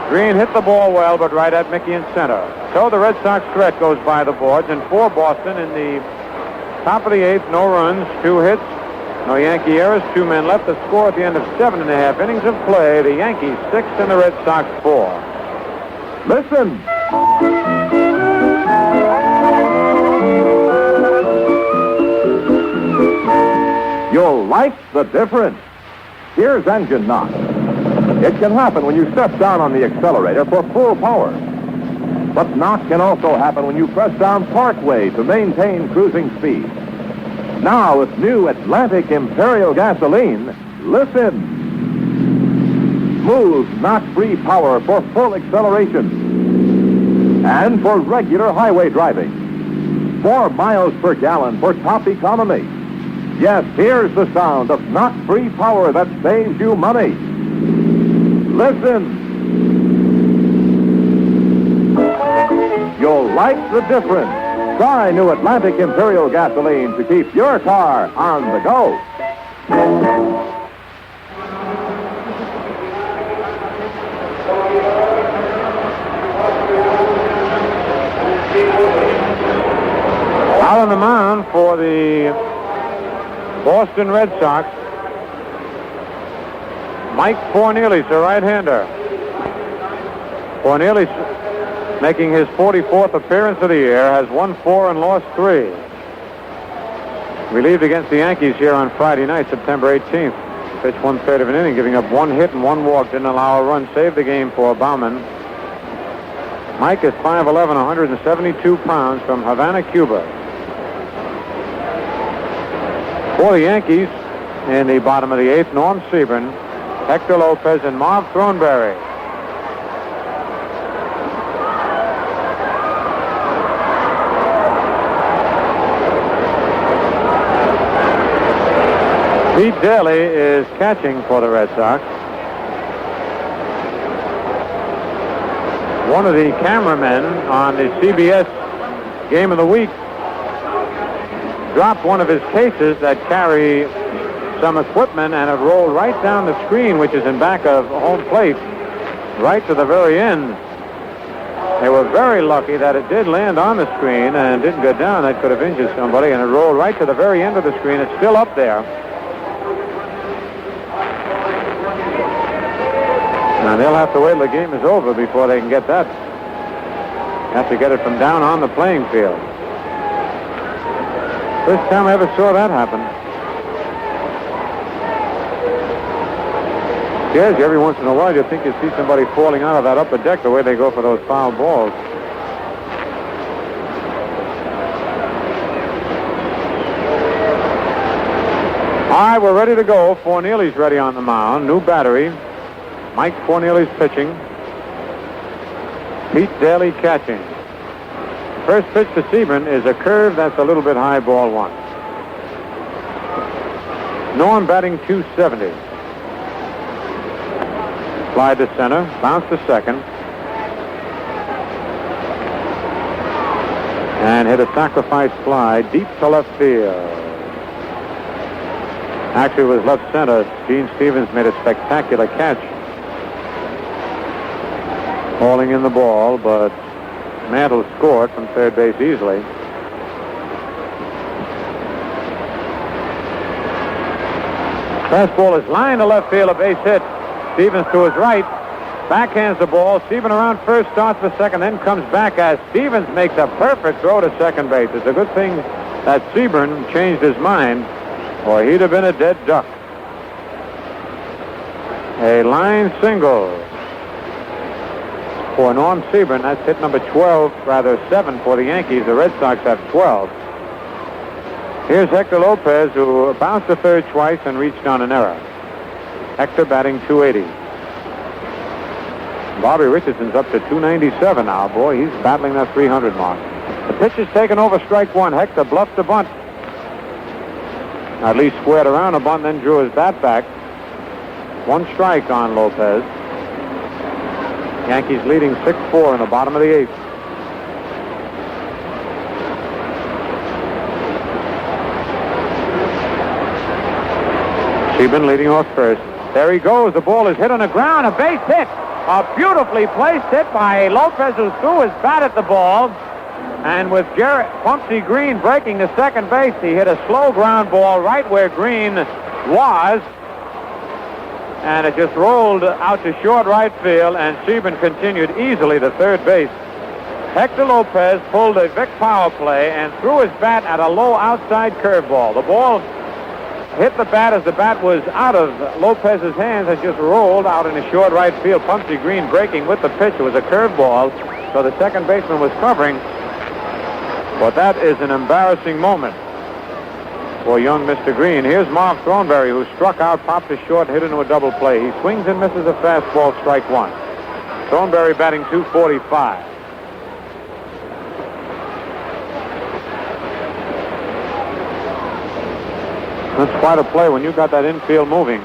[SPEAKER 5] Green hit the ball well, but right at Mickey in center. So the Red Sox threat goes by the boards, and for Boston in the top of the 8th, no runs, 2 hits. No Yankee errors, 2 men left. The score at the end of 7.5 innings of play. The Yankees 6 and the Red Sox 4.
[SPEAKER 1] Listen. You'll like the difference. Here's engine knock. It can happen when you step down on the accelerator for full power. But knock can also happen when you press down partway to maintain cruising speed. Now, with new Atlantic Imperial gasoline, listen. Smooth, knock-free power for full acceleration and for regular highway driving. 4 miles per gallon for top economy. Yes, here's the sound of knock-free power that saves you money. Listen. You'll like the difference. Try new Atlantic Imperial gasoline to keep your car on the go.
[SPEAKER 5] Out on the mound for the Boston Red Sox, Mike Fornielis, a right-hander. Fornielis, making his 44th appearance of the year, has won 4 and lost 3. Relieved against the Yankees here on Friday night, September 18th. Pitched 1/3 of an inning, giving up 1 hit and 1 walk. Didn't allow a run. Saved the game for Baumann. Mike is 5'11", 172 pounds, from Havana, Cuba. For the Yankees, in the bottom of the 8th, Norm Sebring, Hector Lopez, and Marv Thornberry. Pete Daly is catching for the Red Sox. One of the cameramen on the CBS Game of the Week dropped one of his cases that carry some equipment, and it rolled right down the screen, which is in back of home plate, right to the very end. They were very lucky that it did land on the screen and didn't go down. That could have injured somebody, and it rolled right to the very end of the screen. It's still up there. Now, they'll have to wait till the game is over before they can get that. Have to get it from down on the playing field. First time I ever saw that happen. Yes, every once in a while you think you see somebody falling out of that upper deck the way they go for those foul balls. All right, we're ready to go. Fornelli's ready on the mound. New battery. Mike Fornelli's pitching. Pete Daly catching. First pitch to Sebring is a curve that's a little bit high, ball one. Norm batting .270. Fly to center, bounce to second. And hit a sacrifice fly deep to left field. Actually, it was left center. Gene Stevens made a spectacular catch, hauling in the ball, but Mantle scored from third base easily. Fastball is lined to left field, a base hit. Stevens to his right, backhands the ball. Sebring around first, starts for second, then comes back as Stevens makes a perfect throw to second base. It's a good thing that Sebring changed his mind, or he'd have been a dead duck. A line single for Norm Sebring. That's hit number 7 for the Yankees. The Red Sox have 12. Here's Hector Lopez, who bounced to third twice and reached on an error. Hector batting .280. Bobby Richardson's up to .297 now. Boy, he's battling that 300 mark. The pitch is taken over, strike one. Hector bluffed the bunt. At least squared around a bunt, then drew his bat back. One strike on Lopez. Yankees leading 6-4 in the bottom of the eighth. Sebring leading off first. There he goes. The ball is hit on the ground. A base hit. A beautifully placed hit by Lopez, who threw his bat at the ball. And with Pumpsie Green breaking to second base, he hit a slow ground ball right where Green was. And it just rolled out to short right field, and Sebring continued easily to third base. Hector Lopez pulled a Vic power play and threw his bat at a low outside curveball. The ball hit the bat as the bat was out of Lopez's hands and just rolled out in the short right field. Pumpsie Green breaking with the pitch. It was a curveball, so the second baseman was covering. But that is an embarrassing moment for young Mr. Green. Here's Marv Thornberry, who struck out, popped to short, hit into a double play. He swings and misses a fastball, strike one. Thornberry batting .245. That's quite a play when you got that infield moving.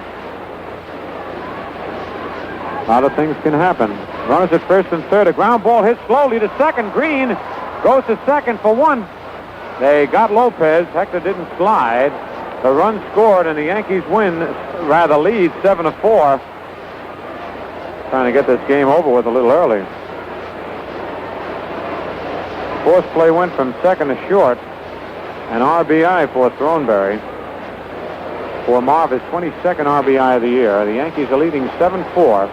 [SPEAKER 5] A lot of things can happen. Runners at first and third. A ground ball hit slowly to second. Green goes to second for one. They got Lopez. Hector didn't slide. The run scored, and the Yankees lead 7-4. Trying to get this game over with a little early. Force play went from second to short. An RBI for Thornberry. For Marv, his 22nd RBI of the year. The Yankees are leading 7-4.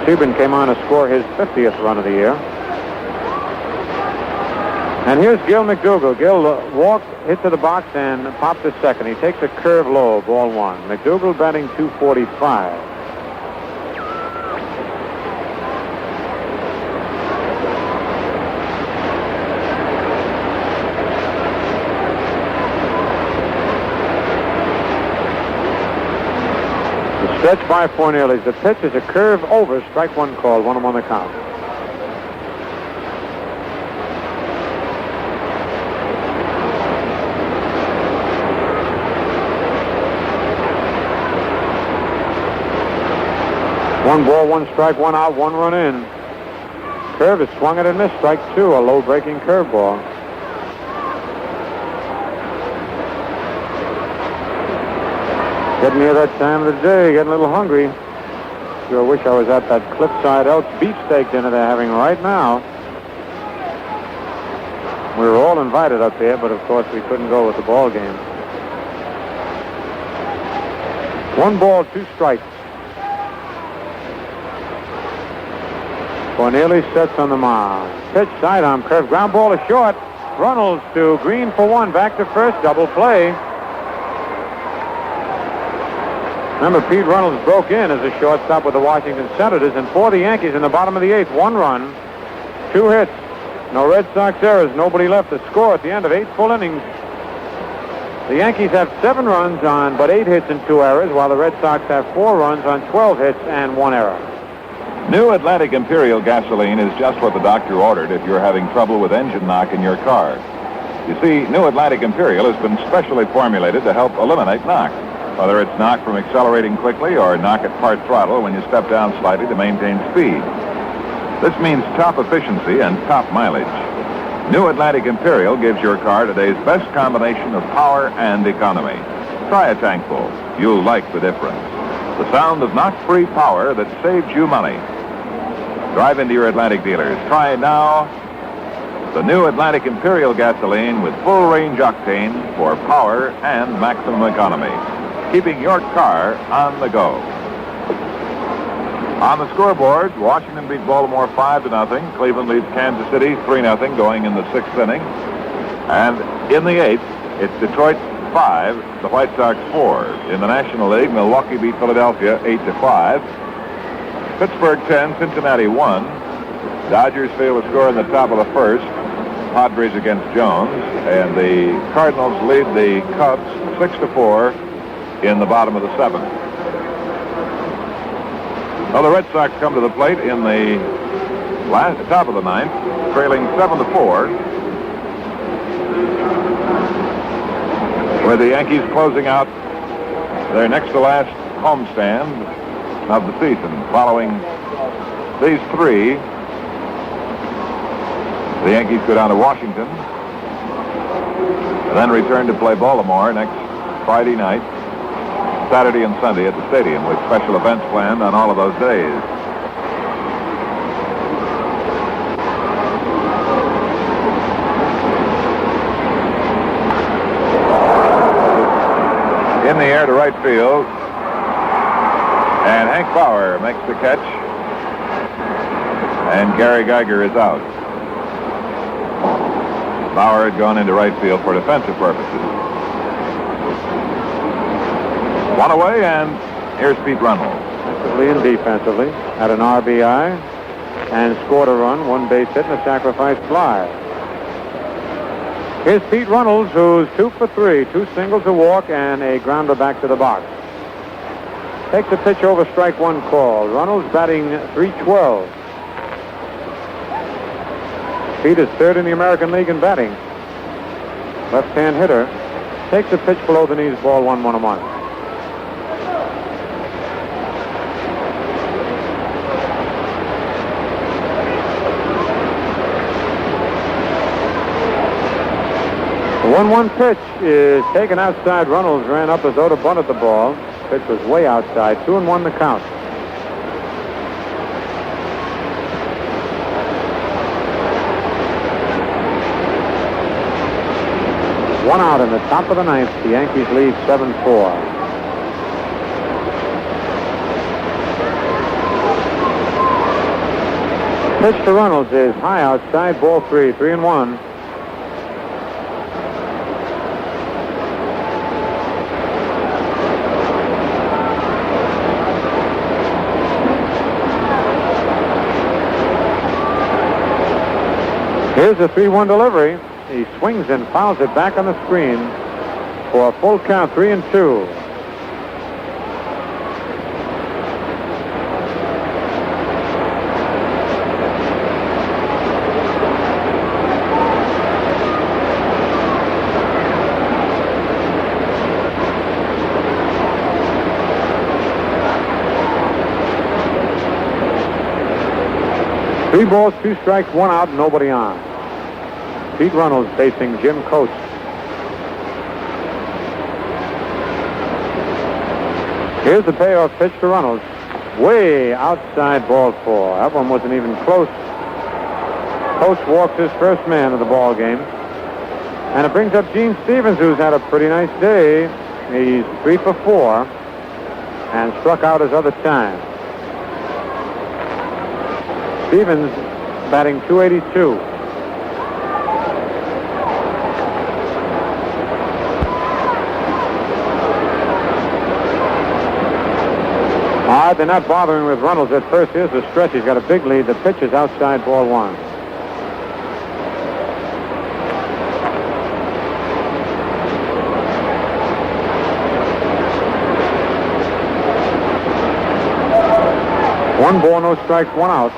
[SPEAKER 5] Sebring came on to score his 50th run of the year. And here's Gil McDougall. Gil walked, hit to the box, and popped to second. He takes a curve low, ball one. McDougall batting .245. Stretch by Fornelli. The pitch is a curve over, strike one call, 1-1 the count. One ball, one strike, one out, one run in. Curve is swung at and missed, strike two, a low breaking curveball. Getting near that time of the day, getting a little hungry. Sure wish I was at that Cliffside Elks beefsteak dinner they're having right now. We were all invited up there, but of course we couldn't go with the ball game. 1 ball, 2 strikes. Corneli sets on the mound. Pitch, sidearm curve, ground ball is short. Runnels to Green for 1, back to first, double play. Remember, Pete Runnels broke in as a shortstop with the Washington Senators, and for the Yankees in the bottom of the 8th, 1 run, 2 hits, no Red Sox errors, nobody left to score at the end of 8 full innings. The Yankees have 7 runs on but 8 hits and 2 errors, while the Red Sox have 4 runs on 12 hits and 1 error.
[SPEAKER 1] New Atlantic Imperial gasoline is just what the doctor ordered if you're having trouble with engine knock in your car. You see, New Atlantic Imperial has been specially formulated to help eliminate knock, whether it's knock from accelerating quickly or knock at part throttle when you step down slightly to maintain speed. This means top efficiency and top mileage. New Atlantic Imperial gives your car today's best combination of power and economy. Try a tankful. You'll like the difference. The sound of knock-free power that saves you money. Drive into your Atlantic dealers. Try now the New Atlantic Imperial gasoline with full-range octane for power and maximum economy, keeping your car on the go. On the scoreboard, Washington beat Baltimore 5-0. Cleveland leads Kansas City 3-0 going in the 6th inning. And in the 8th, it's Detroit 5, the White Sox 4. In the National League, Milwaukee beat Philadelphia 8-5. Pittsburgh 10, Cincinnati 1. Dodgers fail to score in the top of the 1st. Padres against Jones. And the Cardinals lead the Cubs 6-4 in the bottom of the 7th. Well, the Red Sox come to the plate in the top of the 9th, trailing 7-4. With the Yankees closing out their next to last homestand of the season. Following these 3, the Yankees go down to Washington and then return to play Baltimore next Friday night, Saturday and Sunday at the stadium, with special events planned on all of those days. In the air to right field, and Hank Bauer makes the catch, and Gary Geiger is out. Bauer had gone into right field for defensive purposes. 1 away, and here's Pete Runnels.
[SPEAKER 5] Offensively and defensively, had an RBI and scored a run, 1 base hit and a sacrifice fly. Here's Pete Runnels, who's 2 for 3, 2 singles, a walk, and a grounder back to the box. Takes a pitch over, strike 1 call. Runnels batting .312. Pete is 3rd in the American League in batting. Left-hand hitter. Takes a pitch below the knees, ball 1-1. The 1-1 pitch is taken outside. Runnels ran up as though to bunt at the ball. Pitch was way outside. 2-1 the count. One out in the top of the 9th. The Yankees lead 7-4. Pitch to Runnels is high outside. Ball 3. 3-1. Here's a 3-1 delivery. He swings and fouls it back on the screen for a full count, 3-2. Three balls, 2 strikes, 1 out, nobody on. Pete Runnels facing Jim Coates. Here's the payoff pitch to Runnels. Way outside, ball 4. That one wasn't even close. Coach walks his first man of the ball game. And it brings up Gene Stevens, who's had a pretty nice day. He's 3 for 4 and struck out his other time. Stevens batting .282. They're not bothering with Runnels at first. Here's the stretch. He's got a big lead. The pitch is outside, ball 1. One ball, no strikes, 1 out.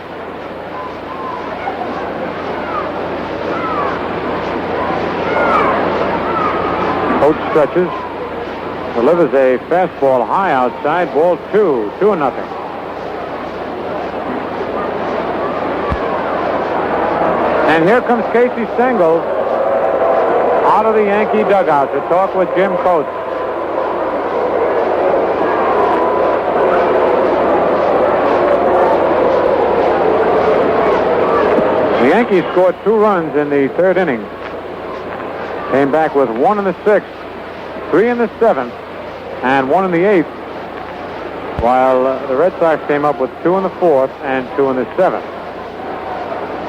[SPEAKER 5] Coach stretches. Delivers a fastball high outside, ball 2, 2-0. And here comes Casey Stengel out of the Yankee dugout to talk with Jim Coates. The Yankees scored 2 runs in the 3rd inning. Came back with 1 in the 6th, 3 in the 7th, and 1 in the 8th, while the Red Sox came up with 2 in the 4th and 2 in the 7th.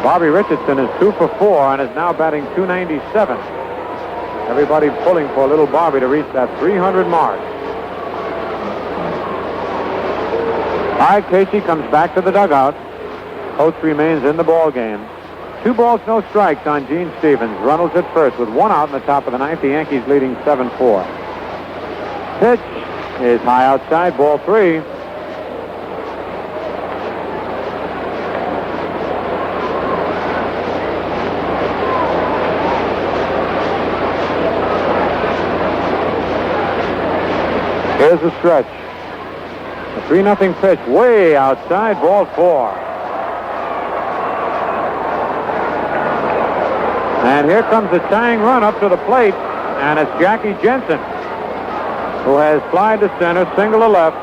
[SPEAKER 5] Bobby Richardson is 2 for 4 and is now batting .297. Everybody pulling for little Bobby to reach that 300 mark. All right, Casey comes back to the dugout. Coates remains in the ball game. 2 balls, no strikes on Gene Stevens. Runnels at first with 1 out in the top of the 9th. The Yankees leading 7-4. Pitch is high outside, ball 3. Here's the stretch. A 3-0 pitch, way outside, ball 4. And here comes the tying run up to the plate, and it's Jackie Jensen, who has flied to center, single to left,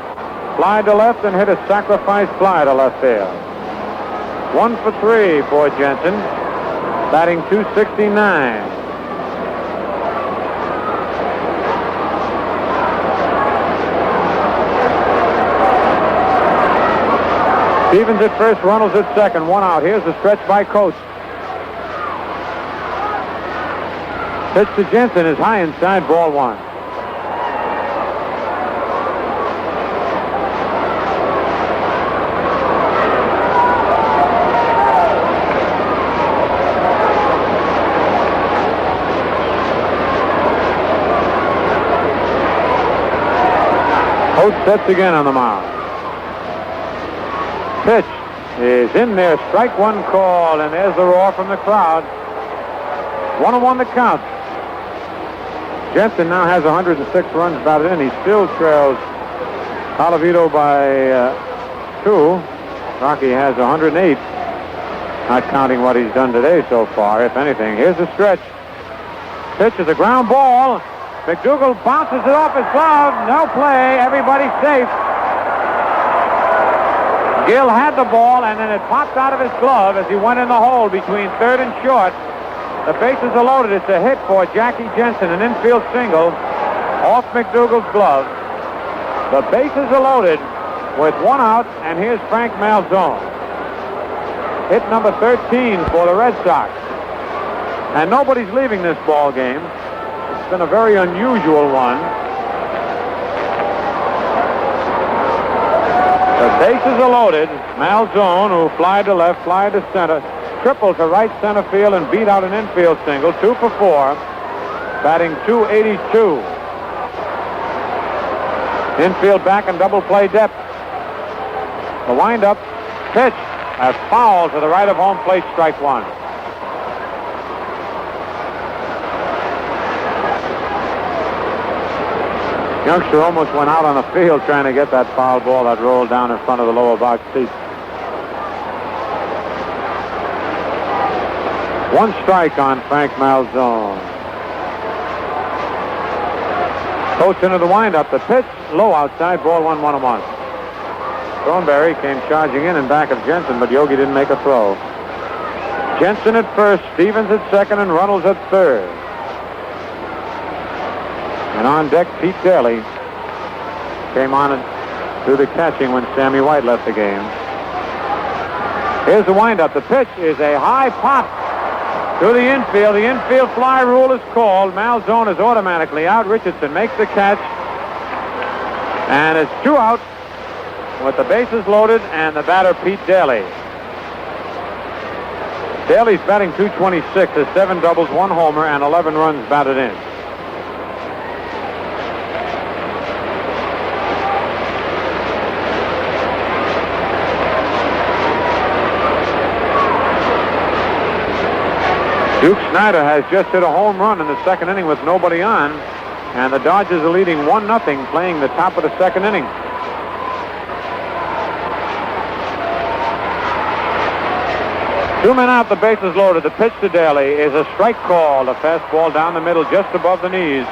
[SPEAKER 5] flied to left, and hit a sacrifice fly to left field. 1 for 3 for Jensen, batting .269. Stevens at first, Runnels at second, 1 out. Here's the stretch by Coates. Pitch to Jensen is high inside, ball 1. Coates sets again on the mound. Pitch is in there, strike 1 call, and there's the roar from the crowd. 1-1 the count. Jensen now has 106 runs batted in. He still trails Colavito by 2. Rocky has 108, not counting what he's done today so far, if anything. Here's the stretch. Pitch is a ground ball. McDougal bounces it off his glove. No play. Everybody's safe. Gill had the ball, and then it popped out of his glove as he went in the hole between third and short. The bases are loaded. It's a hit for Jackie Jensen, an infield single off McDougal's glove. The bases are loaded with 1 out, and here's Frank Malzone. Hit number 13 for the Red Sox. And nobody's leaving this ball game. It's been a very unusual one. The bases are loaded. Malzone, who flied to left, flied to center, tripled to right center field and beat out an infield single, 2 for 4, batting .282. Infield back and double play depth. The windup, pitch, a foul to the right of home plate, strike 1. Youngster almost went out on the field trying to get that foul ball that rolled down in front of the lower box seat. 1 strike on Frank Malzone. Coates into the windup. The pitch low outside, ball 1-1. Thornberry came charging in back of Jensen, but Yogi didn't make a throw. Jensen at first, Stevens at second, and Runnels at third. And on deck, Pete Daly came on and do the catching when Sammy White left the game. Here's the windup. The pitch is a high pop to the infield. The infield fly rule is called. Malzone is automatically out. Richardson makes the catch. And it's 2 out with the bases loaded and the batter Pete Daly. Daly's batting .226, has 7 doubles, 1 homer, and 11 runs batted in. Duke Snyder has just hit a home run in the second inning with nobody on, and the Dodgers are leading 1-0 playing the top of the second inning. Two men out, the bases loaded. The pitch to Daly is a strike call. The fastball down the middle just above the knees.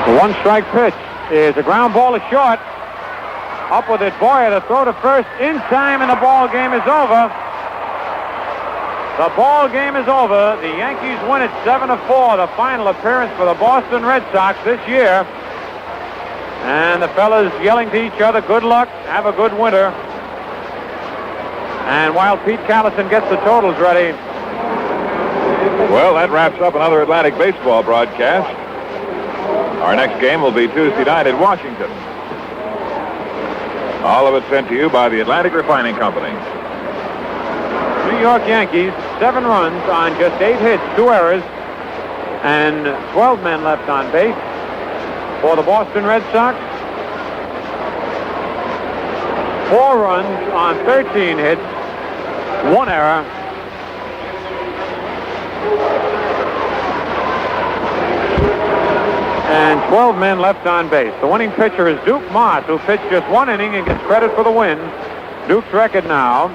[SPEAKER 5] The one-strike pitch is a ground ball to short. Up with it, Boyer, the throw to first in time, and the ball game is over. The ball game is over. The Yankees win it 7-4, the final appearance for the Boston Red Sox this year. And the fellas yelling to each other, good luck, have a good winter. And while Pete Callison gets the totals ready.
[SPEAKER 1] Well, that wraps up another Atlantic baseball broadcast. Our next game will be Tuesday night in Washington. All of it sent to you by the Atlantic Refining Company.
[SPEAKER 5] New York Yankees, 7 runs on just 8 hits, 2 errors, and 12 men left on base. For the Boston Red Sox, 4 runs on 13 hits, 1 error, and 12 men left on base. The winning pitcher is Duke Moss, who pitched just 1 inning and gets credit for the win. Duke's record now,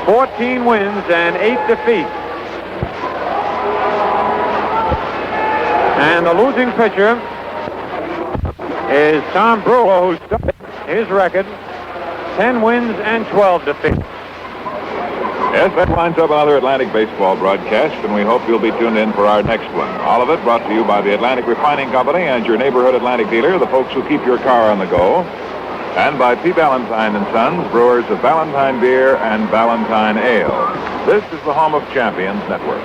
[SPEAKER 5] 14 wins and 8 defeats. And the losing pitcher is Tom Brewer, who started his record 10 wins and 12 defeats.
[SPEAKER 1] Yes, that winds up another Atlantic baseball broadcast, and we hope you'll be tuned in for our next one. All of it brought to you by the Atlantic Refining Company and your neighborhood Atlantic dealer, the folks who keep your car on the go, and by P. Ballantyne and Sons, brewers of Ballantyne Beer and Ballantyne Ale. This is the Home of Champions Network.